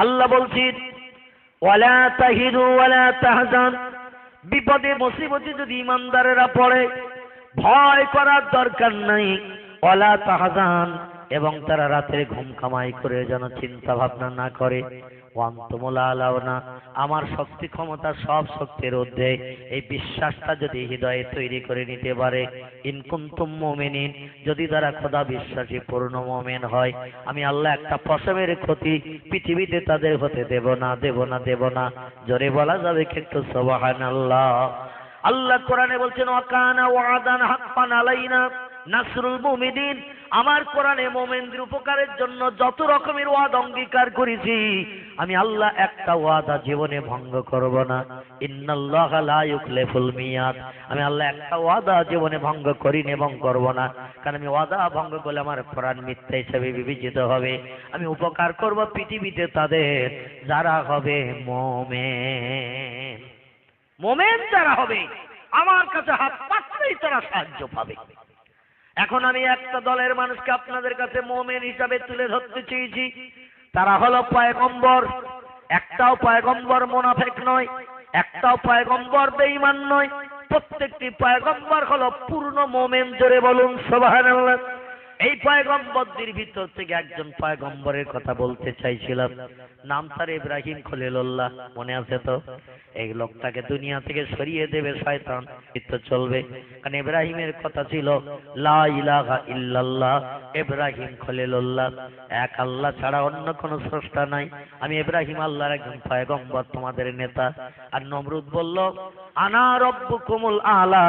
আল্লাহ বলছেন ওয়ালা তাহিনু ওয়ালা তাহজান, বিপদে মুসিবতে যদি ইমানদারেরা পড়ে ভয় করার দরকার নাই। ওয়ালা তাহজান, এবং তারা রাতে ঘুম কামাই করে যেন চিন্তা ভাবনা না করে। ওয়ান্তুমুল আলাউনা, আমার শক্তি ক্ষমতা সব শক্তির ঊর্ধ্বে, এই বিশ্বাসটা যদি হৃদয়ে তৈরি করে নিতে পারে। ইন কুনতুম মুমিনিন, যদি তারা খোদা বিশ্বাসী পূর্ণ মুমিন হয়, আমি আল্লাহ একটা পশমের ক্ষতি পৃথিবীতে তাদের হতে দেব না, দেব না, দেব না। জোরে বলা যাবে কিন্তু সুবহানাল্লাহ। আল্লাহ কোরআনে বলছেন ওয়াকানা ওয়াদান হাক্কান আলাইনা নাসরুল মুমিনিন, আমার কোরআনে মুমিনদের উপকারের জন্য যত রকমের ওয়াদা অঙ্গীকার করেছি, আমি আল্লাহ একটা ওয়াদা জীবনে ভঙ্গ করব না। ইন্নাল্লাহা লা ইউখলিফুল মিয়াদ, আমি আল্লাহ একটা ওয়াদা জীবনে ভঙ্গ করি না এবং করব না। কারণ আমি ওয়াদা ভঙ্গ করলে আমার কোরআন মিথ্যা হিসেবে বিবেচিত হবে। আমি উপকার করব পৃথিবীতে তাদের যারা হবে মুমিন। মুমিন যারা হবে আমার কাছে হাত পাতলেই তারা সাহায্য পাবে। এখন আমি একটা দলের মানুষকে আপনাদের কাছে মুমিন হিসাবে তুলে ধরতে চেয়েছি, তারা হলো পয়গম্বর। একটাও পয়গম্বর মুনাফিক নয়, একটাও পয়গম্বর বেঈমান নয়, প্রত্যেকটি পয়গম্বর হলো পূর্ণ মুমিন। জোরে বলুন সুবহানাল্লাহ। এই পয়গম্বরদের ভিতর থেকে একজন পয়গম্বরের কথা বলতে চাইছিলাম, নাম তার ইব্রাহিম খলিলুল্লাহ, মনে আছে তো? এই লোকটাকে দুনিয়া থেকে সরিয়ে দেবে শয়তান, তো চলবে। কারণ ইব্রাহিমের কথা ছিল লা ইলাহা ইল্লাল্লাহ ইব্রাহিম খলিলুল্লাহ, এক আল্লাহ ছাড়া অন্য কোনো স্রষ্টা নাই, আমি ইব্রাহিম আল্লাহর একজন পয়গম্বর, তোমাদের নেতা। আর নমরুদ বলল আনা রব্বুকুমুল আলা,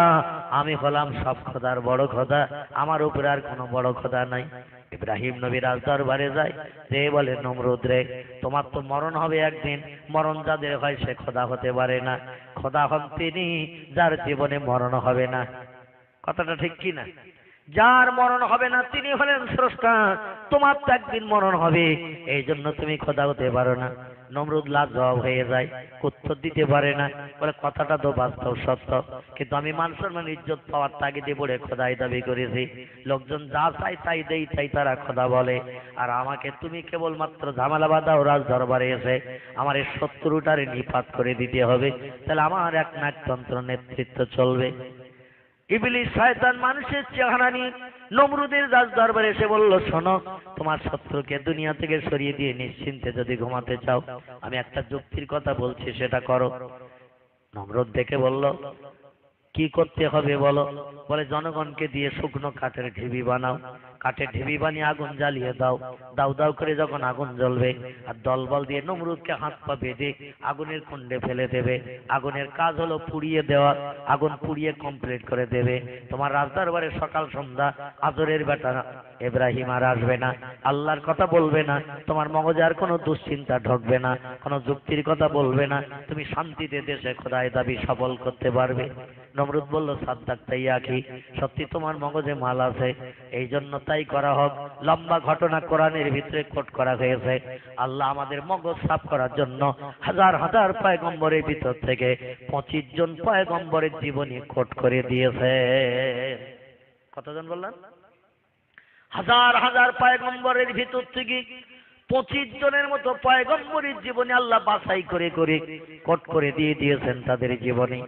আমি হলাম সব খোদার বড় খোদা, আমার উপরে আর কোনো বড় খোদা নাই। ইব্রাহিম নবী রাজ দরবারে যায়, যে বলে নমরুদ রে, তোমার তো মরণ হবে একদিন, মরণ যাদের হয় সে খোদা হতে পারে না, খোদা হন তিনি যার জীবনে মরণ হবে না। কথাটা ঠিক কি না? যার মরণ হবে না তিনি হলেন স্রষ্টা, তোমার তো একদিন মরণ হবে, এই জন্য তুমি খোদা হতে পারো না। নমরুদ লাজবাব হয়ে যায়, উত্তর দিতে পারে না, বলে কথাটা তো বাস্তব সত্য, কিন্তু আমি মানুষের মানে ইজ্জত পাওয়ার তাগিদে পড়ে খোদাই দাবি করেছি, লোকজন যা চাই তাই দেই, তাই তারা খোদা বলে, আর আমাকে তুমি কেবলমাত্র ঝামেলা বাঁধাও রাজ দরবারে এসে আমার এই শত্রুটারে নিপাত করে দিতে হবে, তাহলে আমার এক নাট্যতন্ত্র নেতৃত্ব চলবে। ইবলিস শয়তান মানুষের চেহারা নিয়ে নমরুদের রাজ দরবারে এসে বলল, শোনো, তোমার শত্রুকে দুনিয়া থেকে সরিয়ে দিয়ে নিশ্চিন্তে যদি ঘুমাতে চাও, আমি একটা যুক্তির কথা বলছি, সেটা করো। নমরুদ দেখে বলল, কি করতে হবে বলো? বলে জনগণকে দিয়ে শুকনো কাঠের ঢিবি বানাও, কাঠের ঢিবি বানিয়ে আগুন জ্বালিয়ে দাও, দাউ দাউ করে যখন আগুন জ্বলবে আর দলবল দিয়ে নমরুদকে হাত পা বেঁধে আগুনের কুণ্ডে ফেলে দেবে। আগুনের কাজ হলো পুড়িয়ে দেওয়া, আগুন পুড়িয়ে কমপ্লিট করে দেবে। তোমার রাজদরবারে সকাল সন্ধ্যা আজরের বেটা ইব্রাহিম আর আসবে না, আল্লাহর কথা বলবে না, তোমার মগজে আর কোনো দুশ্চিন্তা ঢুকবে না, কোনো যুক্তির কথা বলবে না, তুমি শান্তিতে দেশে খোদাই দাবি সফল করতে পারবে। নমরুদ বলল, সাদ্দাক তাইয়াকি, সত্যি তোমার মগজে মাল আছে, এই জন্য তাই করা হোক। লম্বা ঘটনা কোরআনের ভিতরে কোট করা হয়েছে। আল্লাহ আমাদের মগজ সাফ করার জন্য হাজার হাজার পয়গম্বরের ভিতর থেকে 25 জন পয়গম্বরের জীবনী কোট করে দিয়েছে। কতজন বললাম? হাজার হাজার পয়গম্বরের ভিতর থেকে 25 জনের মতো পয়গম্বরের জীবনে আল্লাহ বাছাই করে করে কোট করে দিয়ে দিয়েছেন তাদের জীবনে।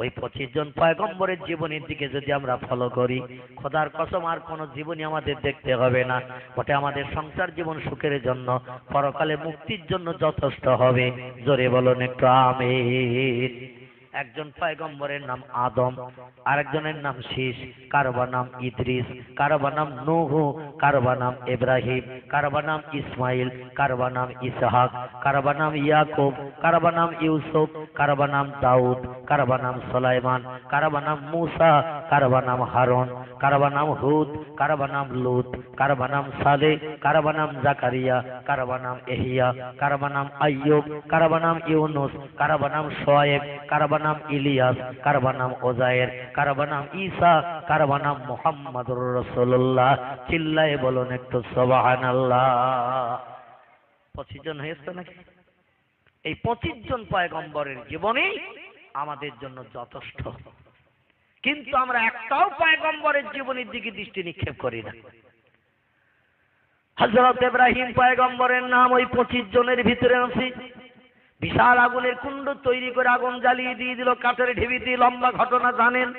ওই 25 জন পয়গম্বরের জীবনের দিকে যদি আমরা ফলো করি, খোদার কসম আর কোন জীবনী আমাদের দেখতে হবে না, ওটা আমাদের সংসার জীবন সুখের জন্য, পরকালে মুক্তির জন্য যথেষ্ট হবে। জোরে বলুন একটু আমিন। একজন পয়গম্বরের নাম আদম, আরেকজনের নাম শীষ, কারবা নাম ইদ্রিস, কারবা নাম নূহ, কারবা নাম ইব্রাহিম, কারবা নাম ইসমাইল, কারবা নাম ইসহাক, কারবা নাম ইয়াকুব, কারবা নাম ইউসুফ, কারবা নাম দাউদ, কারবা নাম সুলাইমান, কারবা নাম মুসা, কারবা নাম হারুন, কারবা নাম হুদ, কারবা নাম লুত, কারবা নাম সালেহ, কারবা নাম জাকারিয়া, কারবা নাম ইহইয়া, কারবা নাম আইয়ুব, কারবা নাম ইউনুস, কারবা নাম শুআয়ব, কারবা নাম ইলিয়াস, কারবা নাম ওজায়ের, কারবা নাম ঈসা, কারবা নাম মুহাম্মাদুর রাসূলুল্লাহ। চিল্লায়ে বলুন একটু সুবহানাল্লাহ। 25 জন হয়েছে নাকি? এই 25 জন পয়গম্বরের জীবনী আমাদের জন্য যথেষ্ট, কিন্তু আমরা একটাও পয়গম্বরের জীবনের দিকে দৃষ্টি নিক্ষেপ করি না। হযরত ইব্রাহিম পয়গম্বরের নাম ওই 25 জনের ভিতরে আছে। বিশাল আগুনের কুণ্ড তৈরি করে আগুন জ্বালিয়ে দিয়ে দিল কাঠের ঢিবিতে। লম্বা ঘটনা জানেন,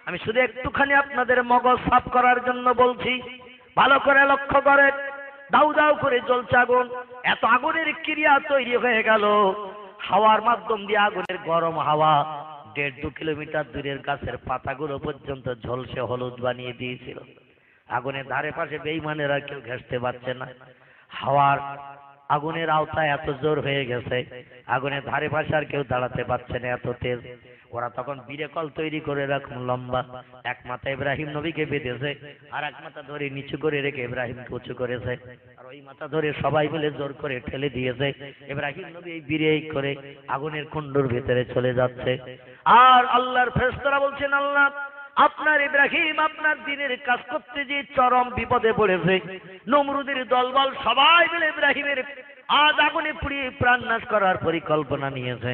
আমি শুধু একটুখানি আপনাদের মগজ সাফ করার জন্য বলছি, ভালো করে লক্ষ্য করে। দাউ দাউ করে জ্বলছে আগুন, এত আগুনের ক্রিয়া তৈরি হয়ে গেল, হাওয়ার মাধ্যম দিয়ে আগুনের গরম হাওয়া 1.5-2 কিলোমিটার দূরের গাছের পাতাগুলো পর্যন্ত ঝলসে হলুদ বানিয়ে দিয়েছিল। আগুনের ধারে পাশে বেঈমানেরা কেউ ঘেঁষতে পারছে না। হাওয়ার আগুনের আওতায় এত জোর হয়ে গেছে, আগুনের ধারে পাশে আর কেউ দাঁড়াতে পারছে না, এত তেজ। ওরা তখন বিরেকল তৈরি করে রাখুন লম্বা, এক মাথা ইব্রাহিম নবীকে বেঁধেছে, আর এক মাথা ধরে নিচু করে রেখে ইব্রাহিমকে উঁচু করেছে, আর ওই মাথা ধরে সবাই মিলে জোর করে ঠেলে দিয়েছে। ইব্রাহিম নবী এই বিরে করে আগুনের কুণ্ডুর ভিতরে চলে যাচ্ছে। আর আল্লাহর ফেরেশতারা বলছেন, আল্লাহ আপনার ইব্রাহিম আপনার দিনের কাজ করতে যে চরম বিপদে পড়েছে, নমরুদের দলবল সবাই মিলে ইব্রাহিমের আজ আগুনে পুড়িয়ে প্রাণ নাশ করার পরিকল্পনা নিয়েছে।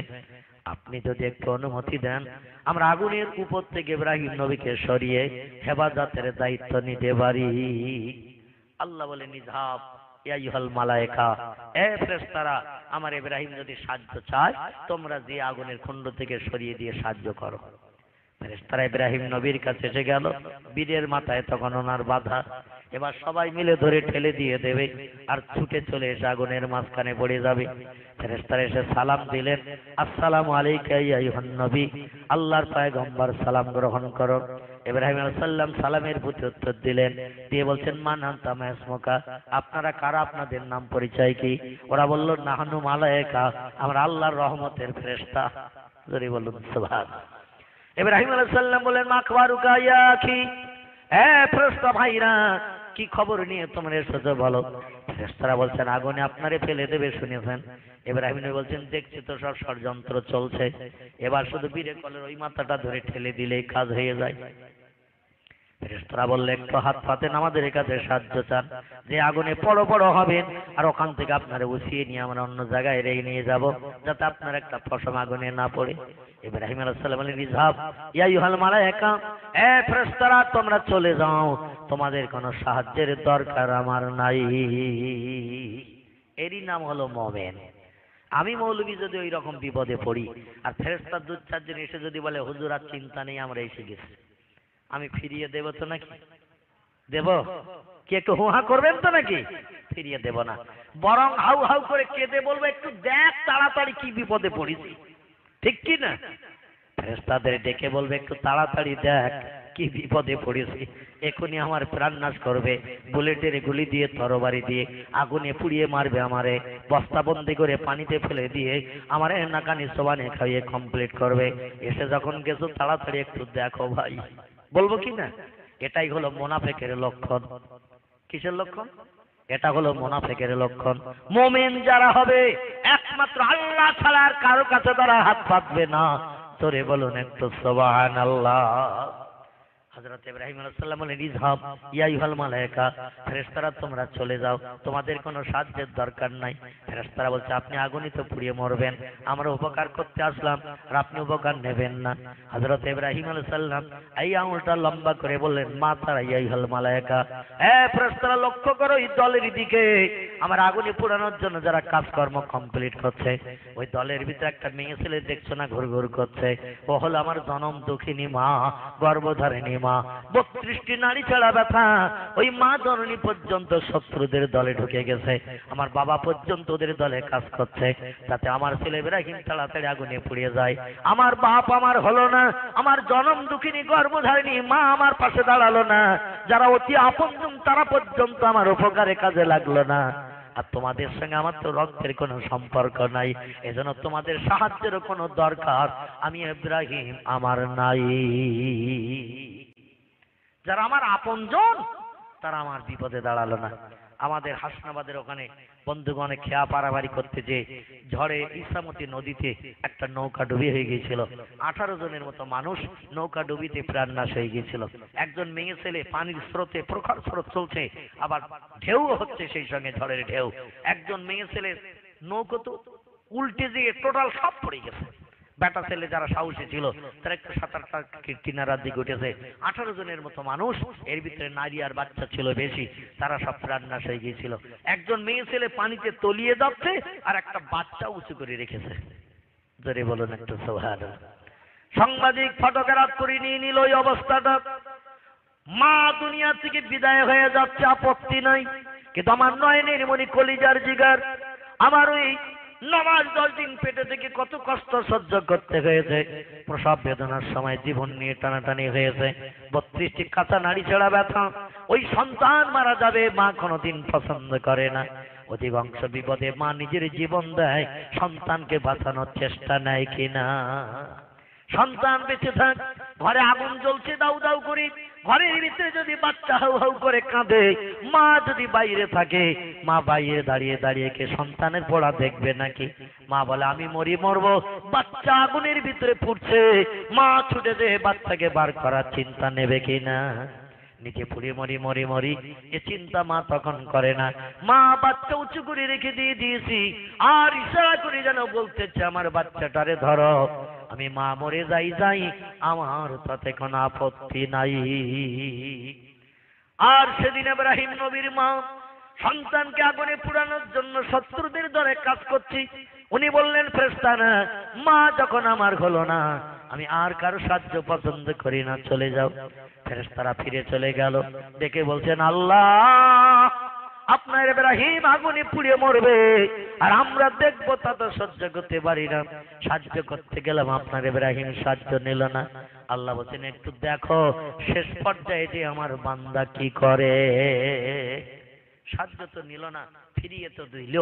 আপনি যদি একটু অনুমতি দেন, আমরা আগুনের উপর থেকে ইব্রাহিম নবীকে সরিয়ে হেফাজতের দায়িত্ব নিতে পারি। আল্লাহ বলেন, ইযহাব ইয়া আইয়ুহাল মালায়েকা, এ ফেরেশতারা, আমার ইব্রাহিম যদি সাহায্য চায় তোমরা যে আগুনের কুণ্ড থেকে সরিয়ে দিয়ে সাহায্য করো। ফেরেশতারা ইব্রাহিম নবীর কাছে এসে গেল, বীরের মাথায় তখন ওনার বাধা। এবার সবাই মিলে ধরে ঠেলে দিয়ে দেবে আর ছুটে চলে এসে আগুনের মাঝখানে পড়ে যাবে। ফেরেশতারা এসে সালাম দিলেন, আসসালামু আলাইকা ইয়া আইয়ুহান নবী, আল্লাহর পয়গম্বর সালাম গ্রহণ করো। ইব্রাহিম আলাইহিস সালাম সালামের প্রতি উত্তর দিলেন, দিয়ে বলছেন, মান আনতা মা ইসমুকা, আপনারা কারা, আপনাদের নাম পরিচয় কি? ওরা বলল, নাহনু মালায়েকা, আমরা আল্লাহর রহমতের ফেরেশতা। জোরে বলুন সুবহানাল্লাহ। ইব্রাহিম আলাইহিস সালাম বলেন, মা খবরুকা ইয়া আখি, এ ফেরেশতা ভাইরা, কি খবর নিয়ে তোমরা এসেছো বলো। ফেরেশতারা বলছেন, আগুনে আপনারে ফেলে দেবে শুনেছেন। ইব্রাহিম নবী বলছেন, দেখছি তো সব ষড়যন্ত্র চলছে, এবার শুধু বীরে কলের ওই মাথাটা ধরে ঠেলে দিলেই কাজ হয়ে যায়। ফেরেশতারা বললে, একটু হাত পাতেন, আমাদের কাছে সাহায্য চান, যে আগুনে বড় বড় হবেন, আর ওখান থেকে আপনারা উঠিয়ে নিয়ে আমরা অন্য জায়গায় রেখে নিয়ে যাব, যাতে আপনার একটা পশম আগুনে না পড়ে। ইব্রাহিম আলাইহিস সালাম বলেন, ইযহাব ইয়া আইয়ুহাল মালায়েকা, এ ফেরেশতারা তোমরা চলে যাও, তোমাদের কোনো সাহায্যের দরকার আমার নাই। এরই নাম হলো মুমিন। আমি মৌলবী যদি ওই রকম বিপদে পড়ি, আর ফেরেশতার 2-4 জন এসে যদি বলে, হুজুর আর চিন্তা নেই, আমরা এসে গেছি, আমি ফিরিয়ে দেব তো নাকি? দেব? কি একটু হুহা করবেন তো নাকি? ফিরিয়ে দেব না, বরং হাউ হাউ করে কেঁদে বলবো, একটু দেখ তাড়াতাড়ি কি বিপদে পড়েছি, ঠিক কি না? ফেরেশতাদের ডেকে বলবে, একটু তাড়াতাড়ি দেখ কি বিপদে পড়েছি, এখনই আমার প্রাণ নাশ করবে, বুলেটের গুলি দিয়ে তরবারি দিয়ে আগুনে পুড়িয়ে মারবে আমারে, বস্তাবন্দি করে পানিতে ফেলে দিয়ে আমারে নাকানি সোবানে খাইয়ে কমপ্লিট করবে। এসে যখন গেছো তাড়াতাড়ি একটু দেখো ভাই, বলবো কি না? এটাই হলো মুনাফিকের লক্ষণ। কিসের লক্ষণ? এটা হলো মুনাফিকের লক্ষণ। মুমিন যারা হবে, একমাত্র আল্লাহ ছাড়া আর কারো কাছে তারা হাত পাতবে না। তোরে বলুন একটু সুবহানাল্লাহ। হযরত ইব্রাহিম আলাইহিস সালাম বলেন, ইযহাব ইয়া আইয়ুহাল মালায়েকা, ফেরেশতারা তোমরা চলে যাও, তোমাদের কোনো সাহায্যের দরকার নাই। ফেরেশতারা বলছে, আপনি আগুনে তো পুড়িয়ে মরবেন, আমরা উপকার করতে আসলাম আর আপনি উপকার নেবেন না। হযরত ইব্রাহিম আলাইহিস সালাম এই আঙুলটা লম্বা করে বললেন, মা তারা ইয়া আইয়ুহাল মালায়েকা, এ ফেরেশতারা লক্ষ্য করো এই দলের দিকে, আমার আগুনে পোড়ানোর জন্য যারা কাজকর্ম কমপ্লিট করছে, ওই দলের ভিতরে একটা মেয়ে ছেলে দেখছো না ঘুরঘুর করছে, ও হলো আমার জনম দুঃখিনী মা, গর্ভধারিণী মা, 32টি নারী ছাড়া ব্যথা, ওই মা জননী পর্যন্ত শত্রুদের দলে ঢুকে গেছে, আমার বাবা পর্যন্ত ওদের দলে কাজ করছে, যাতে আমার ছেলে ইব্রাহিম তাড়াতাড়ি আগুনে পুড়িয়ে যায়। আমার বাপ আমার হলো না, আমার জনম দুঃখিনী গর্ভধারিণী মা আমার পাশে দাঁড়ালো না, যারা অতি আপনজন তারা পর্যন্ত আমার উপকারে কাজে লাগলো না। আর তোমাদের সঙ্গে আমার তো রক্তের কোনো সম্পর্ক নাই, এজন্য তোমাদের সাহায্যের কোনো দরকার আমি ইব্রাহিম আমার নাই। যারা আমার আপনজন তারা আমার বিপদে দাঁড়ালো না। আমাদের হাসনাবাদের ওখানে বন্ধুগণে খেয়া পারাবাড়ি করতে যে ঝড়ে ইসামতি নদীতে একটা নৌকা ডুবে হয়ে গিয়েছিল, 18 জনের মতো মানুষ নৌকা ডুবিতে প্রাণ নাশ হয়ে গিয়েছিল। একজন মেয়ে ছেলে পানির স্রোতে, প্রখর স্রোত চলছে, আবার ঢেউ হচ্ছে, সেই সঙ্গে ঝড়ের ঢেউ, একজন মেয়ে ছেলে নৌকো তো উল্টে দিয়ে টোটাল সব পড়ে গেছে। বেটা ছেলে যারা সাহসী ছিল তারা একটু সাঁতারটা কিনারার দিকে উঠেছে। 18 জনের মতো মানুষ, এর ভিতরে নারী আর বাচ্চা ছিল বেশি, তারা সব প্রাণনাশ হয়ে গিয়েছিল। একজন মেয়ে ছেলে পানিতে তলিয়ে যাচ্ছে আর একটা বাচ্চা উঁচু করে রেখেছে। জোরে বলুন একটু সুবহানাল্লাহ। সাংবাদিক ফটোগ্রাফ করে নিয়ে নিল ওই অবস্থাটা। মা দুনিয়া থেকে বিদায় হয়ে যাচ্ছে, আপত্তি নাই, কিন্তু আমার নয়নের মনি কলিজার জিগার, আমার ওই নামাজ 10 দিন পেটে থেকে কত কষ্ট সহ্য করতে হয়েছে, প্রসব বেদনার সময় জীবন নিয়ে টানাটানি হয়েছে, 32টি কাঁচা নাড়ি ছেড়া ব্যথা, ওই সন্তান মারা যাবে মা কোনোদিন পছন্দ করে না। অধিকাংশ বিপদে মা নিজের জীবন দেয়, সন্তানকে বাঁচানোর চেষ্টা নেয় কিনা। সন্তান বেঁচে থাক, ঘরে আগুন জ্বলছে দাউ দাউ করে, ঘরের ভিতরে যদি বাচ্চা হাউ হাউ করে কাঁদে, মা যদি বাইরে থাকে, মা বাইরে দাঁড়িয়ে দাঁড়িয়ে কে সন্তানের পড়া দেখবে নাকি? মা বলে আমি মরবো, বাচ্চা আগুনের ভিতরে পুড়ছে, মা ছুটে যেয়ে বাচ্চাকে বার করার চিন্তা নেবে কিনা? নিজে পুড়ে মরি এ চিন্তা মা তখন করে না। মা বাচ্চা উঁচু করে রেখে দিয়েছি, আর ইশারা করে যেন বলতেছে আমার বাচ্চাটারে ধরো, আমি মা মরে যাই, আমার তাতে কোনো আপত্তি নাই। আর সেদিন ইব্রাহিম নবীর মা সন্তানকে আগুনে পুরানোর জন্য শত্রুদের দরে কাজ করছি, উনি বললেন ফেরেশতারা, মা যখন আমার হলো না, আমি আর কারো সাহায্য পছন্দ করি না, চলে যাও। ফেরেশতারা ফিরে চলে গেল, দেখে বলছেন আল্লাহ আপনার ইব্রাহিম আগুনে পুড়ে মরবে, আর আমরা দেখবো তা তো সহ্য করতে পারি না। সাহায্য করতে গেলাম, আপনার ইব্রাহিম সাহায্য নিল না। আল্লাহ বলছেন একটু দেখো শেষ পর্যায়ে যে আমার বান্দা কি করে। সাহায্য তো নিল না, ফিরিয়ে তো দিল,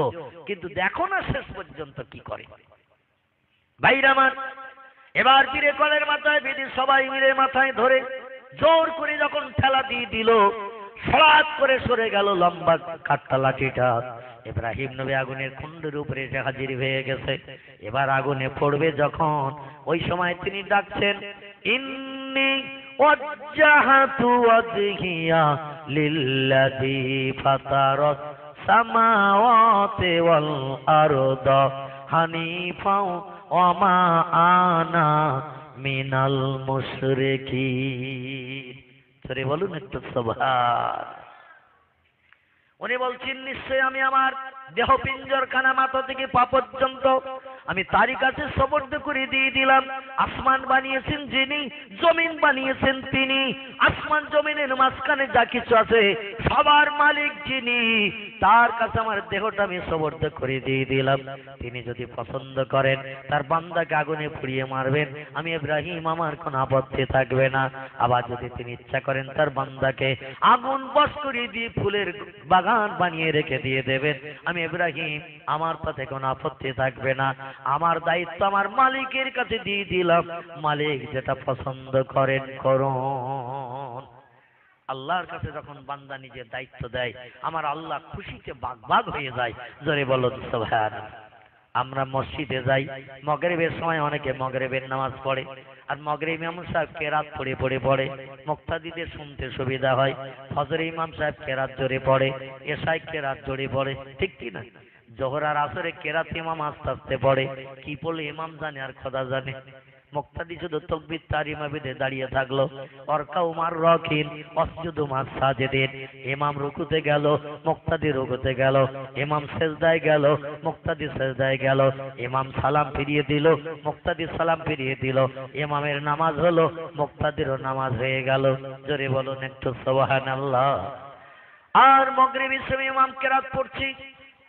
কিন্তু দেখো না শেষ পর্যন্ত কি করে। ভাইরা আমার, এবার ফিরে কলের মাথায় বেঁধে সবাই মিলে মাথায় ধরে জোর করে যখন ঠেলা দিয়ে দিল, সরাত করে সরে গেল লম্বা কাঠটা লাঠিটা। ইব্রাহিম নবী আগুনের কুণ্ডের উপরে এসে হাজির হয়ে গেছে। এবার আগুনে পড়বে যখন, ওই সময় তিনি ডাকছেন ইন্নী ওয়াজ্জাহাতু ওয়াজহিয়া লিল্লাযী ফাতারাস সামাওয়াতি ওয়াল আরদা হানিফা ওয়া মা আনা মিনাল মুশরিকিন। সরে বলুন একটু সুবহান। উনি বলছেন নিশ্চয় আমি আমার দেহ পিঞ্জর খানা মাথা থেকে পা পর্যন্ত আমি তারই কাছে সুপর্দ করে দিয়ে দিলাম। আসমান বানিয়েছেন যিনি, জমিন বানিয়েছেন তিনি, আসমান জমিনের মাঝখানে যা কিছু আছে সবার মালিক যিনি, তার কাছে আমার দেহটা আমি সুপর্দ করে দিয়ে দিলাম। তিনি যদি পছন্দ করেন তার বান্দাকে আগুনে পুড়িয়ে মারবেন, আমি ইব্রাহিম আমার কোনো আপত্তি থাকবে না। আবার যদি তিনি ইচ্ছা করেন তার বান্দাকে আগুন বশ করে দিয়ে ফুলের বাগান বানিয়ে রেখে দিয়ে দেবেন, আমি ইব্রাহিম আমার তাতে কোনো আপত্তি থাকবে না। আমার দায়িত্ব আমার মালিকের কাছে দিয়ে দিলাম, মালিক যেটা পছন্দ করেন করুন। আল্লাহর কাছে যখন বান্দা নিজের দায়িত্ব দেয়, আমার আল্লাহ খুশিতে বাগ হয়ে যায়। জোরে বলুন সুবহানাল্লাহ। আমরা মসজিদে যাই, মাগরিবের সময় অনেকে মাগরিবের নামাজ পড়ে, আর মাগরিব ইমাম সাহেব কেরাত পড়ে মুক্তাদিদের শুনতে সুবিধা হয়। ফজরে ইমাম সাহেব কেরাত জোরে পড়ে, এশায় কেরাত জোরে পড়ে, ঠিক কি না? জোহর আর আসরে কেরাত ইমাম আস্তে আস্তে পড়ে, কি পড়লে ইমাম জানে আর খোদা জানে। মুক্তাদি শুধু তাকবীর তাহরিমা বেঁধে দাঁড়িয়ে থাকলো, অরকাউ মার রাকিন ওয়াসজুদু মাস সাজিদিন। ইমাম রুকুতে গেল, মুক্তাদি রুকুতে গেল, ইমাম সিজদায় গেল, মুক্তাদি সিজদায় গেল, ইমাম সালাম ফিরিয়ে দিল, মুক্তাদি সালাম ফিরিয়ে দিল। ইমামের নামাজ হলো, মুক্তাদিরও নামাজ হয়ে গেল। জোরে বলুন একটু সুবহানাল্লাহ। আর মাগরিবের সময় ইমাম কেরাত পড়ছি,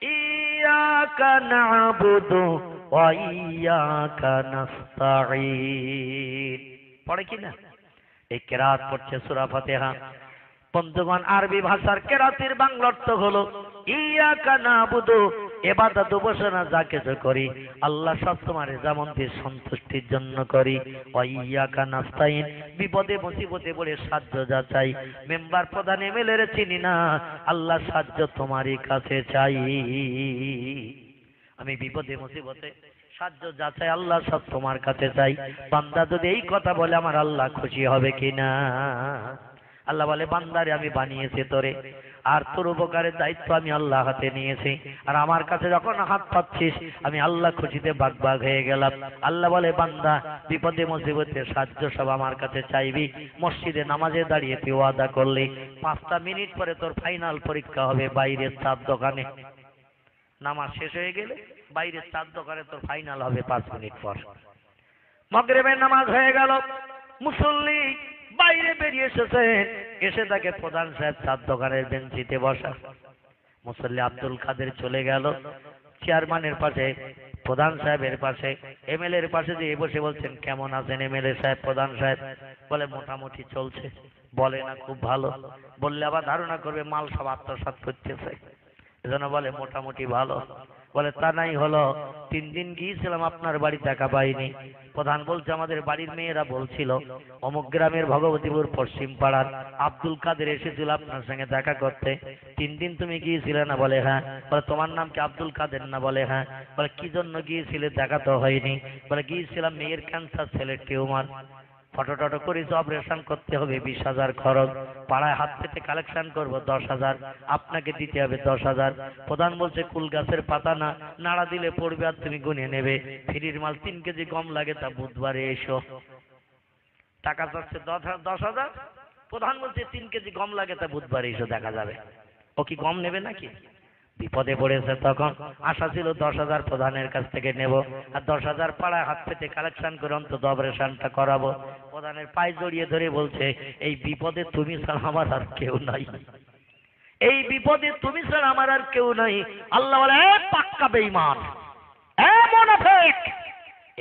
ইয়াকা না'বুদু ওয়া ইয়াকা নাস্তাঈন, পড়ে কি না? এই কেরাত পড়ছে সূরা ফাতিহা। বন্ধুগণ, আরবি ভাষার কেরাতের বাংলা অর্থ হলো ইয়াকা না'বুদু, ইবাদত উপাসনা যা কিছু করি আল্লাহ সব তোমার রেজামন্দির সন্তুষ্টির জন্য করি। ওয়া ইয়াকা নাস্তাঈন, বিপদে মুসিবতে পড়ে সাহায্য যাচাই। মেম্বার প্রধান এমএলএ রে চিনি না, আল্লাহ সাহায্য তোমারই কাছে চাই। আমি বিপদে মুসিবতে সাহায্য যাচাই, আল্লাহ সব তোমার কাছে চাই। বান্দা যদি এই কথা বলে আমার আল্লাহ খুশি হবে কিনা? আল্লাহ বলে বান্দারে আমি বানিয়েছি তোরে, আর তোর উপকারের দায়িত্ব আমি আল্লাহ হাতে নিয়েছি। আর আমার কাছে যখন হাত পাচ্ছিস আমি আল্লাহ খুশিতে বাগবাগ হয়ে গেলাম। আল্লাহ বলে, বান্দা বিপদে মুসিবতে সাহায্য সব আমার কাছে চাইবি। মসজিদে নামাজে দাঁড়িয়ে তুই ওয়াদা করলি 5টা মিনিট পরে তোর ফাইনাল পরীক্ষা হবে বাইরের চার দোকানে। নামাজ শেষ হয়ে গেলে বাইরের চার দোকানে তোর ফাইনাল হবে 5 মিনিট পর। মাগরিবের নামাজ হয়ে গেল, মুসল্লি বাইরে বেরিয়ে এসেছে, এসে তাকে প্রধান সাহেব চার দোকানের বেঞ্চিতে বসা। মুসল্লি আব্দুল কাদের চলে গেল চেয়ারম্যানের পাশে, প্রধান সাহেবের পাশে, এমএলএ এর পাশে যে বসে বলছেন, কেমন আছেন এমএলএ সাহেব? প্রধান সাহেব বলে, মোটামুটি চলছে। বলে না খুব ভালো, বললে আবার ধারণা করবে মাল সব আত্মসাৎ করতেছে, এজন্য বলে মোটামুটি ভালো। বলে, তা নাই হলো, 3 দিন গিয়েছিলাম আপনার বাড়ি, দেখা পাইনি। প্রধান বলছে, আমাদের বাড়ির মেয়েরা বলছিল অমুক গ্রামের ভগবতীপুর পশ্চিম পাড়ার আব্দুল কাদের এসেছিল আপনার সঙ্গে দেখা করতে। 3 দিন তুমি গিয়েছিলে না? বলে হ্যাঁ। বলে, তোমার নাম কি আব্দুল কাদের না? বলে হ্যাঁ। বলে, কি জন্য গিয়েছিলে? দেখা তো হয়নি। বলে, গিয়েছিলাম মেয়ের ক্যান্সার, ছেলের টিউমার, ফটো টটো করেছি, অপারেশন করতে হবে, 20,000 খরচ। পাড়ায় হাত পেতে কালেকশন করবো 10,000, আপনাকে দিতে হবে 10,000। প্রধান বলছে, কুল গাছের পাতা না, নাড়া দিলে পড়বে আর তুমি গুনে নেবে। ফ্রির মাল 3 কেজি গম লাগে, তা বুধবারে এসো। টাকা চাচ্ছে 10,000। প্রধান বলছে 3 কেজি গম লাগে, তা বুধবারে এসো, দেখা যাবে। ও কি গম নেবে নাকি? বিপদে পড়েছে, তখন আশা ছিল 10,000 প্রধানের কাছ থেকে নেব, আর 10,000 পাড়ায় হাত পেতে কালেকশন করে অন্তত অপারেশনটা করাবো। প্রধানের পায়ে জড়িয়ে ধরে বলছে, এই বিপদে তুমি ছাড়া আমার আর কেউ নাই, এই বিপদে তুমি ছাড়া আমার আর কেউ নাই। আল্লাহ বলে, পাক্কা বেঈমান, মুনাফিক,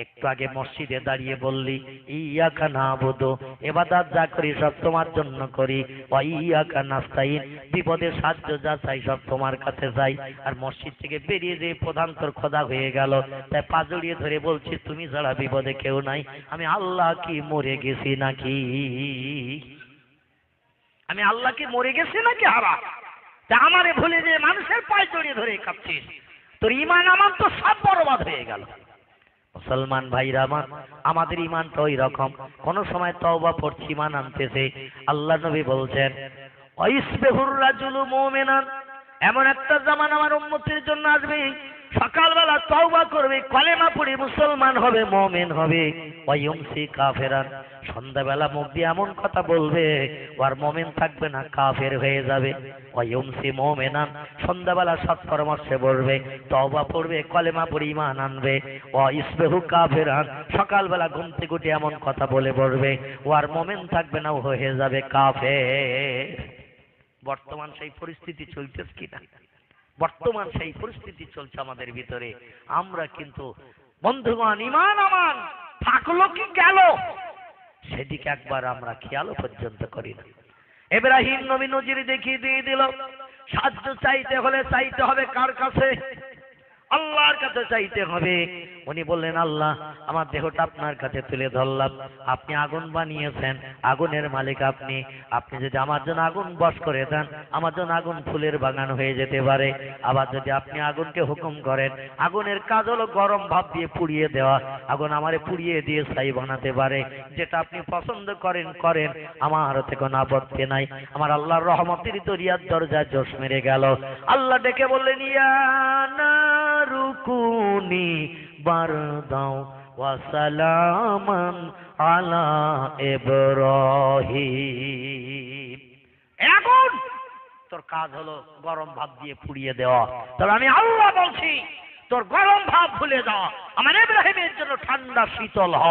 একটু আগে মসজিদে দাঁড়িয়ে বললি ইয়াকা নাবুদু, ইবাদত যা করি সব তোমার জন্য করি, ওয়া ইয়াকা নাস্তাইন, বিপদে সাহায্য যা চাই সব তোমার কাছে চাই। আর মসজিদ থেকে বেরিয়ে যে প্রধান তোর খোদা হয়ে গেল, তাই পা জড়িয়ে ধরে বলছি, তুমি ছাড়া বিপদে কেউ নাই। আমি আল্লাহ কি মরে গেছি নাকি? আমি আল্লাহ কি মরে গেছি নাকি? হারা তা আমারে ভুলে যে মানুষের পায়ে জড়িয়ে ধরে কাঁদছিস, তোর ঈমান আমার তো সব বরবাদ হয়ে গেল। মুসলমান ভাইরা আমার, আমাদের ঈমানটা ওই রকম, কোন সময় তওবা পড়ছি, ঈমান আনতেছে। আল্লাহ নবী বলছেন, ওয়াইসবিহুর রাজুলু মুমিনান, এমন একটা জামানা আমার উম্মতের জন্য আসবে, সকালবেলা তওবা করবে, কলেমা পড়ে মুসলমান হবে, মুমিন হবে, ওয়ায়ুমসি কাফেরান, সন্ধ্যাবেলা মুখ দিয়ে এমন কথা বলবে আর মুমিন থাকবে না, কাফের হয়ে যাবে। ওয়ায়ুমসি মুমিনান, সন্ধ্যাবেলা সৎ পরামর্শে বলবে, তওবা পড়বে, কলেমা পড়ে ঈমান আনবে। ওয়াইসবিহু কাফেরান, সকালবেলা ঘুম থেকে উঠে এমন কথা বলে বলবে ও আর মুমিন থাকবে না, ও হয়ে যাবে কাফের। বর্তমান সেই পরিস্থিতি চলতেছে কিনা? বর্তমান সেই পরিস্থিতি চলছে আমাদের ভিতরে। আমরা কিন্তু বন্ধুগণ, ঈমান আমান থাকলো কি গেল, সেদিকে একবার আমরা খেয়ালও পর্যন্ত করি না। ইব্রাহিম নবী নজির দেখিয়ে দিয়ে দিল, সাহায্য চাইতে হলে চাইতে হবে কার কাছে? আল্লাহর কাছে চাইতে হবে। উনি বললেন, আল্লাহ আমার দেহটা আপনার কাছে তুলে ধরলাম, আপনি আগুন বানিয়েছেন, আগুনের মালিক আপনি, আপনি যদি আমার জন্য আগুন বশ করে দেন, আমার জন্য আগুন ফুলের বাগান হয়ে যেতে পারে। আবার যদি আপনি আগুনকে হুকুম করেন, আগুনের কাজ হলো গরম ভাব দিয়ে পুড়িয়ে দেওয়া, আগুন আমারে পুড়িয়ে দিয়ে ছাই বানাতে পারে। যেটা আপনি পছন্দ করেন করেন, আমার হাতে কোনো আপত্তি নাই। আমার আল্লাহর রহমতের দরিয়ার দরজায় জোশ মেরে গেল। আল্লাহ ডেকে বললেন, ইয়া রুকুনি বারদাও ওয়া সালামান আলা ইব্রাহিম। এখন তোর কাজ হলো গরম ভাব দিয়ে পুড়িয়ে দেওয়া। তবে আমি আল্লাহ বলছি, তোর গরম ভাব ভুলে যাও, আমার ইব্রাহিমের জন্য ঠান্ডা শীতল হ,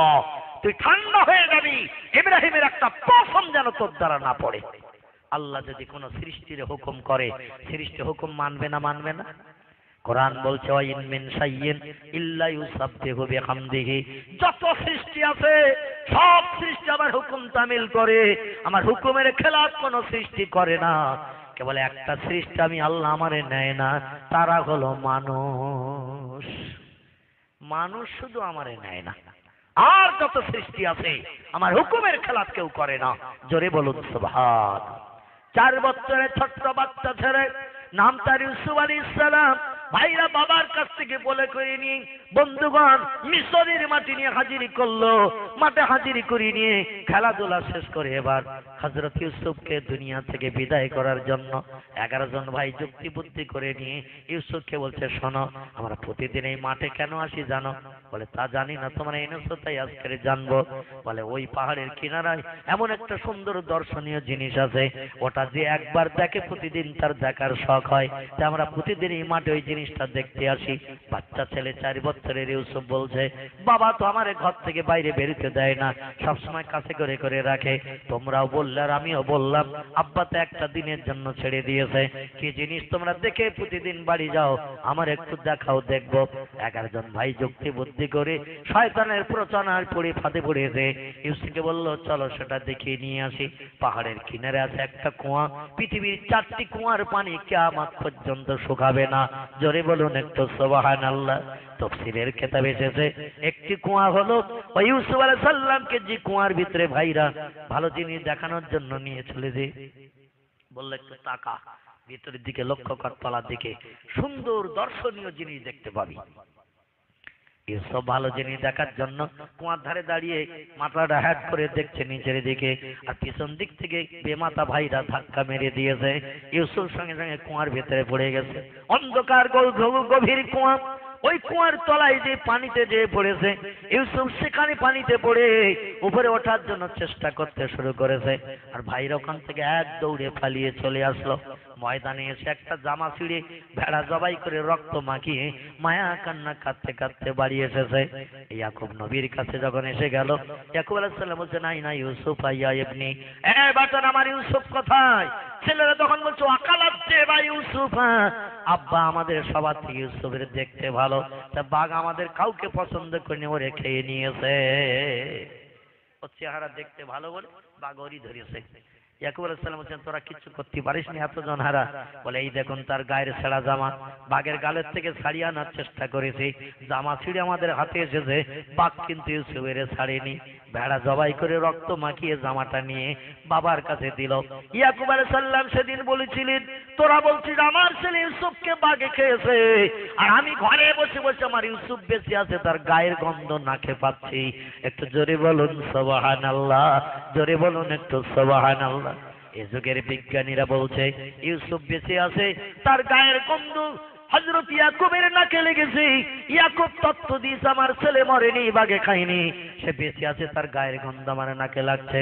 তুই ঠান্ডা হয়ে যাবি। ইব্রাহিমের একটা পশম যেন তোর দ্বারা না পড়ে। আল্লাহ যদি কোনো সৃষ্টির হুকুম করে, সৃষ্টি হুকুম মানবে না? মানবে না? কোরআন বলছে, ওয়াইন মিন শাইইন ইল্লা ইউসাব্বিহু বিহামদিহি, যত সৃষ্টি আছে সব সৃষ্টি আমার হুকুম তামিল করে, আমার হুকুমের খেলাফ কোনো সৃষ্টি করে না। কেবল একটা সৃষ্টি আমি আল্লাহ আমারে নেয় না, তারা হলো মানুষ। মানুষ শুধু আমারে নেয় না, আর যত সৃষ্টি আছে আমার হুকুমের খেলাফ কেউ করে না। জোরে বলুন সুবহান। 4 বছরের ছোট্ট বাচ্চা ছেলে, নাম তার ইউসুফ আলাইহিস সালাম, ভাইরা বাবার কাছ থেকে বলে করে নিয়ে বন্ধুগণ মিশরের মাটি নিয়ে হাজিরি করলো। মাঠে হাজিরি করে নিয়ে খেলাধুলা শেষ করে এবার হযরত ইউসুফকে দুনিয়া থেকে বিদায় করার জন্য 11 জন ভাই যুক্তি বুদ্ধি করে নিয়ে ইউসুফকে বলছে, শোনো, আমরা প্রতিদিন এই মাঠে কেন আসি জানো? বলে, তা জানি না, তোমরা এনেছো তাই আজকে জানবো। বলে, ওই পাহাড়ের কিনারায় এমন একটা সুন্দর দর্শনীয় জিনিস আছে, ওটা যে একবার দেখে প্রতিদিন তার দেখার শখ হয়, তাই আমরা প্রতিদিন এই মাঠে ওই জিনিসটা দেখতে আসি। বাচ্চা ছেলে 4 বছরের ইউসুফ বলছে, বাবা তো আমার ঘর থেকে বাইরে বেরোতে দেয় না, সবসময় কাছে করে করে রাখে। তোমরাও বললে আর আমিও বললাম, আব্বা তো একটা দিনের জন্য ছেড়ে দিয়েছে, কি জিনিস তোমরা দেখে প্রতিদিন বাড়ি যাও, আমার একটু দেখাও, দেখবো। 11 জন ভাই যুক্তি বুদ্ধি করে শয়তানের প্রচনার পড়ে ফাঁদে পড়েছে। ইউসুফকে বলল, চলো সেটা দেখিয়ে নিয়ে আসি। পাহাড়ের কিনারে আছে একটা কুয়া, পৃথিবীর 4টি কুয়ার পানি কিয়ামত পর্যন্ত শুকাবে না। জোরে বলুন একটু সুবহানাল্লাহ। তাফসীরের কিতাবে এসেছে একটি কুয়া হলো ওই ইউসুফ আলাইহিস সালামকে যে কুয়ার ভিতরে ভাইরা ভালো জিনিস দেখানোর জন্য নিয়ে চলে যে বললে, একটু তাকা, ভিতরের দিকে লক্ষ্য কর, তলার দিকে সুন্দর দর্শনীয় জিনিস দেখতে পাবি। এসব ভালো জিনিস দেখার জন্য কুয়ার ধারে দাঁড়িয়ে মাথাটা হ্যাট করে দেখছে নিচের দিকে, আর পিছন দিক থেকে বেমাতা ভাইরা ধাক্কা মেরে দিয়েছে। ইউসুফ সঙ্গে সঙ্গে কুয়ার ভেতরে পড়ে গেছে। অন্ধকার গভীর কুয়া, ওই কুয়ার তলায় যে পানিতে যে পড়েছে, ইউসুফ সেখানে পানিতে পড়ে উপরে ওঠার জন্য চেষ্টা করতে শুরু করেছে। আর ভাইরা ওখান থেকে এক দৌড়ে পালিয়ে চলে আসলো। ময়দানে এসে একটা জামা ছিঁড়ে ভেড়া জবাই করে রক্ত মাখিয়ে মায়া কান্না কাঁদতে কাঁদতে বাড়ি এসেছে। ইয়াকুব নবীর কাছে যখন এসে গেল, ইয়াকুব আলাইহিস সালাম বলছে, নাই না ইউসুফ আইয়া ইবনি, এ বাটান আমার ইউসুফ কোথায়? ছেলেরা তখন বলছে, আকালাতে বা ইউসুফ, আব্বা আমাদের সবার থেকে ইউসুফের দেখতে ভালো, তা বাঘ আমাদের কাউকে পছন্দ করে ওরে খেয়ে নিয়েছে। ওর চেহারা দেখতে ভালো বলে বাঘ ওরই ধরেছে। ইয়াকুব আলাইহিস সালাম বলছেন, তোরা কিছু করতে পারিস নি এতজন হারা? বলে, এই দেখুন তার গায়ের ছেঁড়া জামা, বাঘের গালের থেকে ছাড়িয়ে আনার চেষ্টা করেছি, জামা ছিঁড়ে আমাদের হাতে এসেছে, বাঘ কিন্তু ইউসুফের ছাড়েনি। ভেড়া জবাই করে রক্ত মাখিয়ে জামাটা নিয়ে বাবার কাছে দিল। ইয়াকুব আলাইহিস সালাম সেদিন বলেছিলেন, তোরা বলছিস আমার ছেলে ইউসুফকে বাঘে খেয়েছে, আর আমি ঘরে বসে বসে আমার ইউসুফ বেঁচে আছে, তার গায়ের গন্ধ নাকে পাচ্ছি। একটু জোরে বলুন সুবহানাল্লাহ, জোরে বলুন একটু সুবহানাল্লাহ। এই যুগের বিজ্ঞানীরা বলছে ইউসুফ বেঁচে আছে, তার গায়ের গন্ধ হযরত ইয়াকুবের নাকে লেগেছে। ইয়াকুব তত্ত্ব দিয়েছে আমার ছেলে মরেনি, বাঘে খায়নি, সে বেঁচে আছে, তার গায়ের গন্ধ আমার নাকে লাগছে।